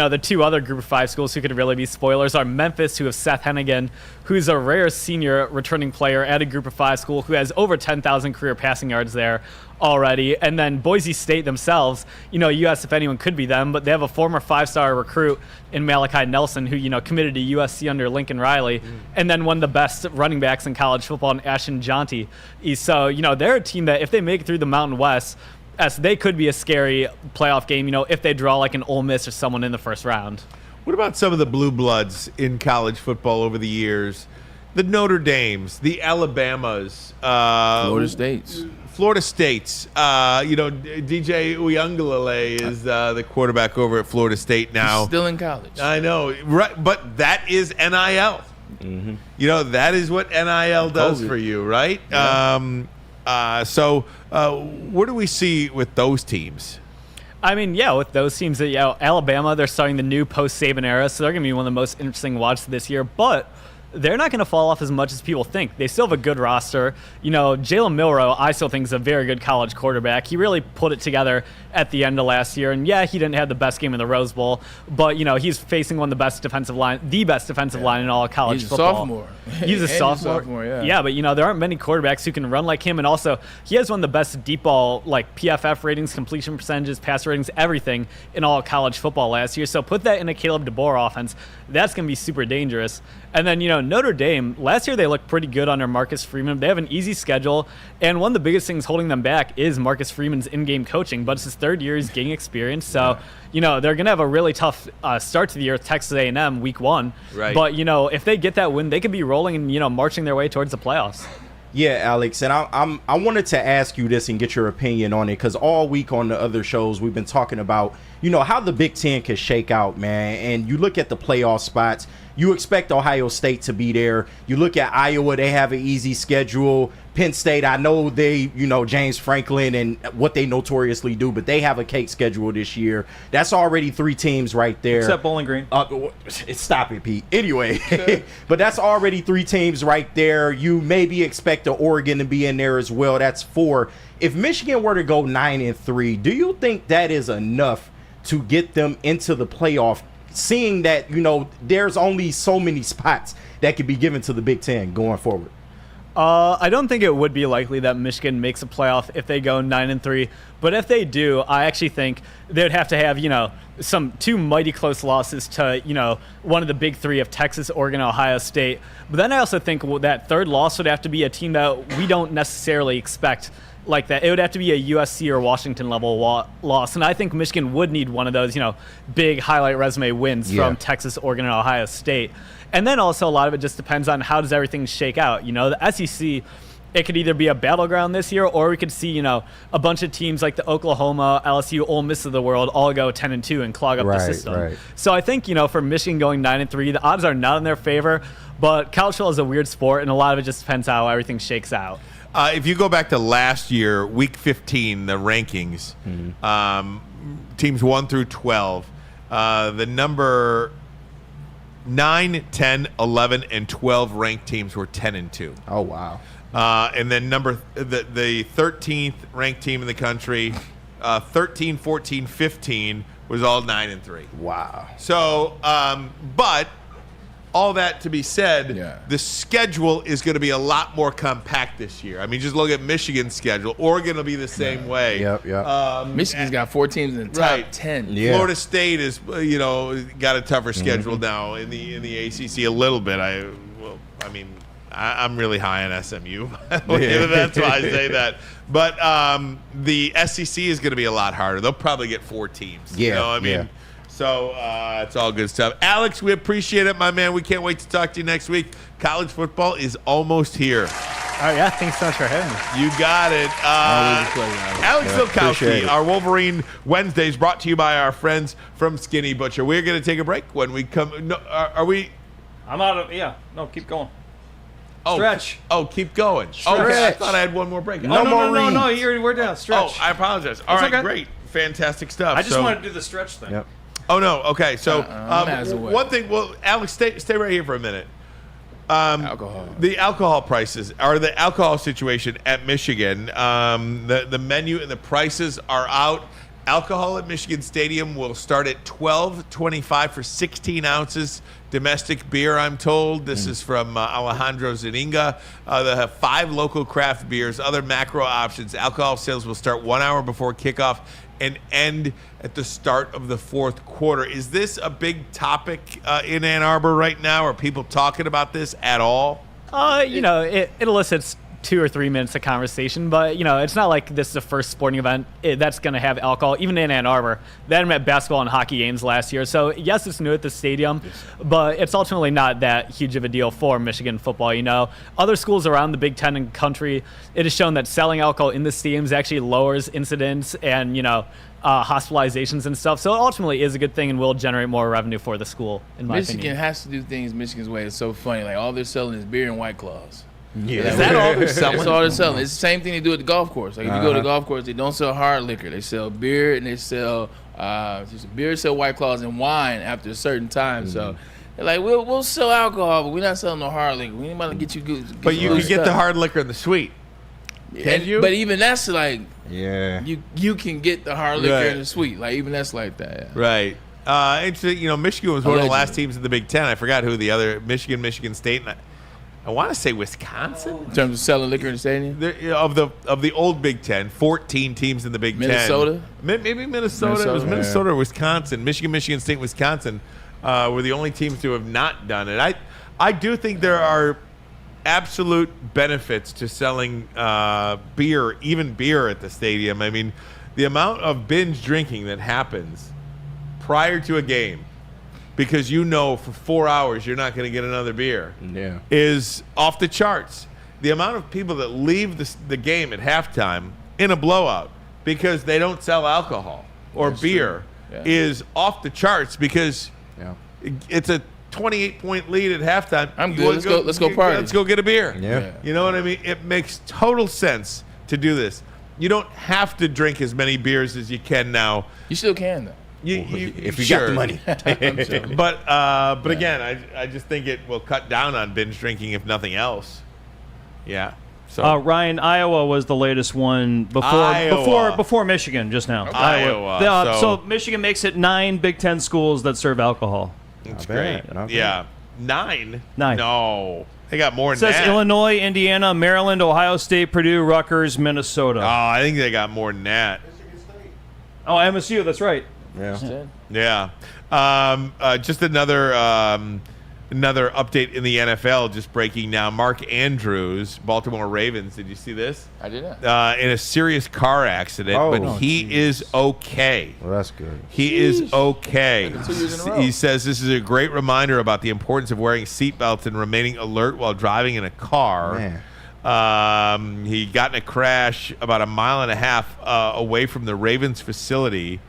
the two other Group of 5 schools who could really be spoilers are Memphis, who have Seth Hennigan, who's a rare senior returning player at a Group of 5 school who has over 10,000 career passing yards there already. And then Boise State themselves, you asked if anyone could be them, but they have a former 5-star recruit in Malachi Nelson who, committed to USC under Lincoln Riley, and then one of the best running backs in college football in Ashton Jonty. So, they're a team that if they make it through the Mountain West, they could be a scary playoff game, if they draw like an Ole Miss or someone in the first round. What about some of the blue bloods in college football over the years? The Notre Dames, the Alabamas, Florida States. DJ Uiagalelei is the quarterback over at Florida State now. He's still in college. I know, right? But that is NIL. Mm-hmm. That is what NIL does for you, right? Yeah. So what do we see with those teams? I mean, with those teams, Alabama, they're starting the new post-Saban era, so they're going to be one of the most interesting watches this year. But they're not going to fall off as much as people think. They still have a good roster. Jalen Milroe, I still think is a very good college quarterback. He really put it together at the end of last year. And he didn't have the best game in the Rose Bowl, but he's facing one of the best defensive line in all of college football. He's a sophomore. Yeah, but there aren't many quarterbacks who can run like him, and also he has one of the best deep ball PFF ratings, completion percentages, pass ratings, everything in all of college football last year. So put that in a Caleb DeBoer offense. That's going to be super dangerous. And then, Notre Dame, last year they looked pretty good under Marcus Freeman. They have an easy schedule, and one of the biggest things holding them back is Marcus Freeman's in-game coaching, but it's his third year. He's gaining experience. So, they're going to have a really tough start to the year with Texas A&M week 1. Right. But, if they get that win, they could be rolling and, marching their way towards the playoffs. Yeah, Alex, and I wanted to ask you this and get your opinion on it, because all week on the other shows we've been talking about, how the Big Ten could shake out, man. And you look at the playoff spots, you expect Ohio State to be there. You look at Iowa, they have an easy schedule. Penn State, I know they, James Franklin and what they notoriously do, but they have a cake schedule this year. That's already 3 teams right there. Except Bowling Green. Stop it, Pete. Anyway, but that's already 3 teams right there. You maybe expect the Oregon to be in there as well. That's 4. If Michigan were to go 9-3, do you think that is enough to get them into the playoff, seeing that, there's only so many spots that could be given to the Big Ten going forward? I don't think it would be likely that Michigan makes a playoff if they go 9-3. But if they do, I actually think they'd have to have, some 2 mighty close losses to, one of the big 3 of Texas, Oregon, Ohio State. But then I also think that third loss would have to be a team that we don't necessarily expect like that. It would have to be a USC or Washington level loss. And I think Michigan would need one of those, big highlight resume wins from Texas, Oregon, and Ohio State. And then also a lot of it just depends on how does everything shake out. The SEC it could either be a battleground this year, or we could see, a bunch of teams like the Oklahoma, LSU, Ole Miss of the world all go 10-2 and clog up the system. Right. So I think, for Michigan going 9-3, the odds are not in their favor, but college football is a weird sport, and a lot of it just depends how everything shakes out. If you go back to last year, Week 15, the rankings, teams 1 through 12, the number 9, 10, 11, and 12 ranked teams were 10-2. Oh, wow. And then the 13th ranked team in the country, 13, 14, 15 was all 9-3. Wow. So, but all that to be said, the schedule is going to be a lot more compact this year. I mean, just look at Michigan's schedule. Oregon will be the same way. Yep. Michigan's got 4 teams in the top 10. Yeah. Florida State is, got a tougher schedule now in the ACC a little bit. I'm really high on SMU. That's why I say that. But the SEC is going to be a lot harder. They'll probably get 4 teams. So it's all good stuff. Alex, we appreciate it, my man. We can't wait to talk to you next week. College football is almost here. Oh, yeah. Thanks so much for having me. You got it. Alex Vilkowski, our Wolverine Wednesdays, brought to you by our friends from Skinny Butcher. We're going to take a break. When we come, no, are we? I'm out of. Yeah. No, keep going. Stretch. Keep going. Stretch. Okay, I thought I had one more break. No, we're down. Stretch. Oh, I apologize. All right, okay. Great. Fantastic stuff. I just wanted to do the stretch thing. Yep. Oh, no. Okay, so one thing. Well, Alex, stay right here for a minute. Alcohol. The alcohol prices, or the alcohol situation at Michigan, the menu and the prices are out. Alcohol at Michigan Stadium will start at $12.25 for 16 ounces. Domestic beer, I'm told. This is from Alejandro Zaninga. They have 5 local craft beers, other macro options. Alcohol sales will start 1 hour before kickoff and end at the start of the fourth quarter. Is this a big topic in Ann Arbor right now? Are people talking about this at all? It elicits 2 or 3 minutes of conversation, but it's not like this is the first sporting event that's going to have alcohol, even in Ann Arbor. They had basketball and hockey games last year, so yes, it's new at the stadium, but it's ultimately not that huge of a deal for Michigan football. Other schools around the Big Ten and country, it has shown that selling alcohol in the stadiums actually lowers incidents and hospitalizations and stuff, so it ultimately is a good thing and will generate more revenue for the school, in my opinion. Michigan has to do things Michigan's way. It's so funny. Like, all they're selling is beer and White Claws. Yeah. Is that all they're selling? That's all they're selling. It's the same thing they do at the golf course. Like, if you go to the golf course, they don't sell hard liquor. They sell beer and they sell White Claws, and wine after a certain time. So they're like, we'll sell alcohol, but we're not selling no hard liquor. We ain't about to get you good. But you can get the hard liquor in the suite. Can you? But even that's like, you can get the hard liquor in the suite. Like, even that's like that. Yeah. Right. Interesting. Michigan was one of the last teams in the Big Ten. I forgot who the other Michigan State. I want to say Wisconsin. In terms of selling liquor in the stadium? Of the old Big Ten, 14 teams in the Big Ten. Minnesota? Maybe Minnesota. It was Minnesota or Wisconsin. Michigan State, Wisconsin were the only teams to have not done it. I do think there are absolute benefits to selling beer, even beer at the stadium. I mean, the amount of binge drinking that happens prior to a game, because for 4 hours you're not going to get another beer, is off the charts. The amount of people that leave the game at halftime in a blowout because they don't sell alcohol or beer is off the charts, because it's a 28-point lead at halftime. I'm good. Let's go party. Let's go get a beer. Yeah. You know what I mean? It makes total sense to do this. You don't have to drink as many beers as you can now. You still can, though. If you got the money. But again, I just think it will cut down on binge drinking, if nothing else. Yeah. So Ryan, Iowa was the latest one before Michigan just now. Okay. Iowa. So Michigan makes it 9 Big Ten schools that serve alcohol. That's great. Yeah. 9? 9. No. They got more than that. It says Illinois, Indiana, Maryland, Ohio State, Purdue, Rutgers, Minnesota. Oh, I think they got more than that. Oh, MSU, that's right. Yeah. Just another update in the NFL, just breaking now. Mark Andrews, Baltimore Ravens. Did you see this? I did not. In a serious car accident, he is okay. Well, that's good. He is okay. He says this is a great reminder about the importance of wearing seatbelts and remaining alert while driving in a car. He got in a crash about a mile and a half away from the Ravens facility.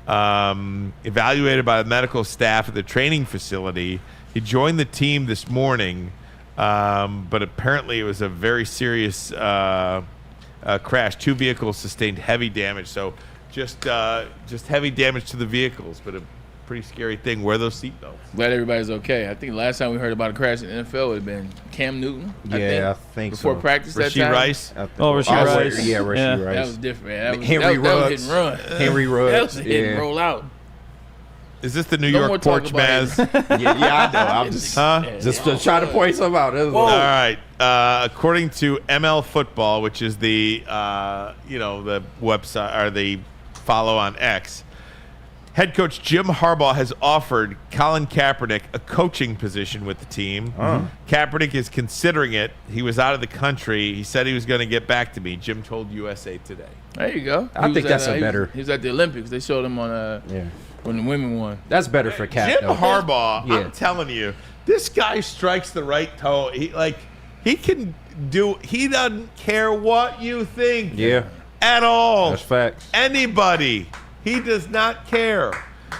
Evaluated by the medical staff at the training facility. He joined the team this morning, but apparently it was a very serious crash. 2 vehicles sustained heavy damage, so just heavy damage to the vehicles, but a pretty scary thing. Wear those seatbelts. Glad everybody's okay. I think last time we heard about a crash in the NFL would have been Cam Newton. I think before so. practice that Rasheed time. Rice. Rasheed Rice. Yeah, Rasheed Rice. That was different, man. Henry Ruggs. Ruggs. That was hit and run. Henry Ruggs. That was a hit and roll out. Is this the New York porch, Maz? yeah, I know. I'm just trying to point something out. All right. According to ML Football, which is the the website or the follow on X, head coach Jim Harbaugh has offered Colin Kaepernick a coaching position with the team. Kaepernick is considering it. He was out of the country. He said he was going to get back to me. Jim told USA Today. There you go. I think that's a better. He was at the Olympics. They showed him on when the women won. That's better for Cap. Jim Harbaugh, I'm telling you, this guy strikes the right tone. He doesn't care what you think. Yeah. At all. That's facts. Anybody. He does not care.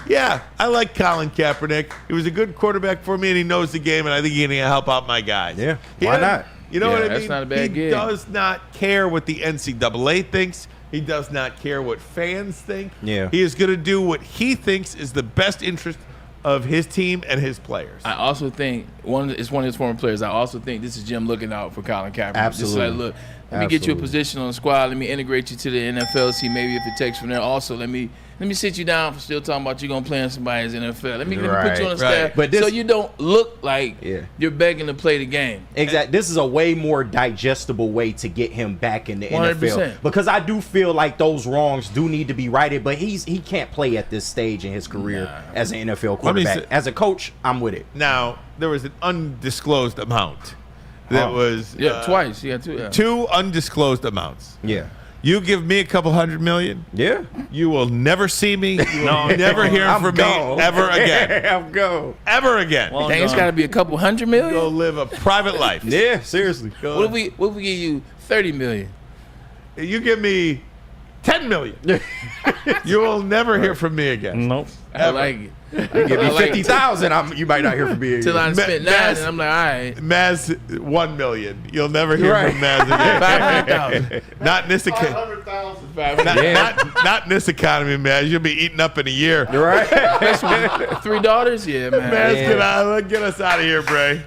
Yeah, I like Colin Kaepernick. He was a good quarterback for me, and he knows the game, and I think he's going to help out my guys. Yeah, why not? You know what I mean? That's not a bad gig. He does not care what the NCAA thinks. He does not care what fans think. Yeah. He is going to do what he thinks is the best interest of his team and his players. I also think it's one of his former players. I also think this is Jim looking out for Colin Kaepernick. Absolutely. Just like, look, let me get you a position on the squad. Let me integrate you to the NFL. See maybe if it takes from there. Also, let me sit you down for still talking about you gonna play in somebody's NFL. Let me put you on the staff, but so you don't look like you're begging to play the game. Exactly. This is a way more digestible way to get him back in the 100%. NFL, because I do feel like those wrongs do need to be righted. But he can't play at this stage in his career as an NFL quarterback. As a coach, I'm with it. Now there was an undisclosed amount that was twice. Yeah, two. Yeah. 2 undisclosed amounts. Yeah. You give me a couple $100 million. Yeah. You will never see me. You will never hear from me ever again. I'm go. Ever again. Well, dang, it's got to be a couple $100 million. Go live a private life. Yeah, seriously. What if we give you $30 million? You give me $10 million. You will never hear from me again. Nope. I like it. You give me 50,000, you might not hear from me again. Till I spent 9, and I'm like, all right. Maz, $1 million. You'll never hear from Maz again. 500,000. Not in this economy. Not in this economy, Maz. You'll be eaten up in a year. You're right. 3 daughters? Yeah, man. Maz, get us out of here, Bray.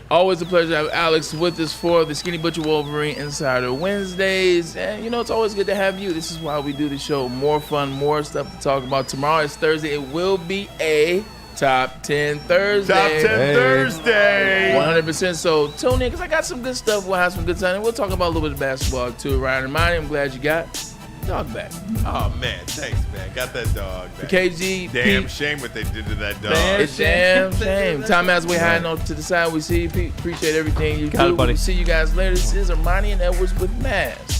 Always a pleasure to have Alex with us for the Skinny Butcher Wolverine Insider Wednesdays. And, it's always good to have you. This is why we do the show. More fun, more stuff to talk about. Tomorrow is Thursday. It will be a Top 10 Thursday. Top 10 Thursday. 100%. So tune in, because I got some good stuff. We'll have some good time. And we'll talk about a little bit of basketball, too. Ryan Ermanni, I'm glad you got dog back. Oh, man. Thanks, man. Got that dog back. KG. Damn Pete. shame what they did to that dog. It's damn shame. Time as we hiding on to the side. We see you, Pete. Appreciate everything you do. Got it, buddy. We'll see you guys later. This is Ermanni and Edwards with Maz.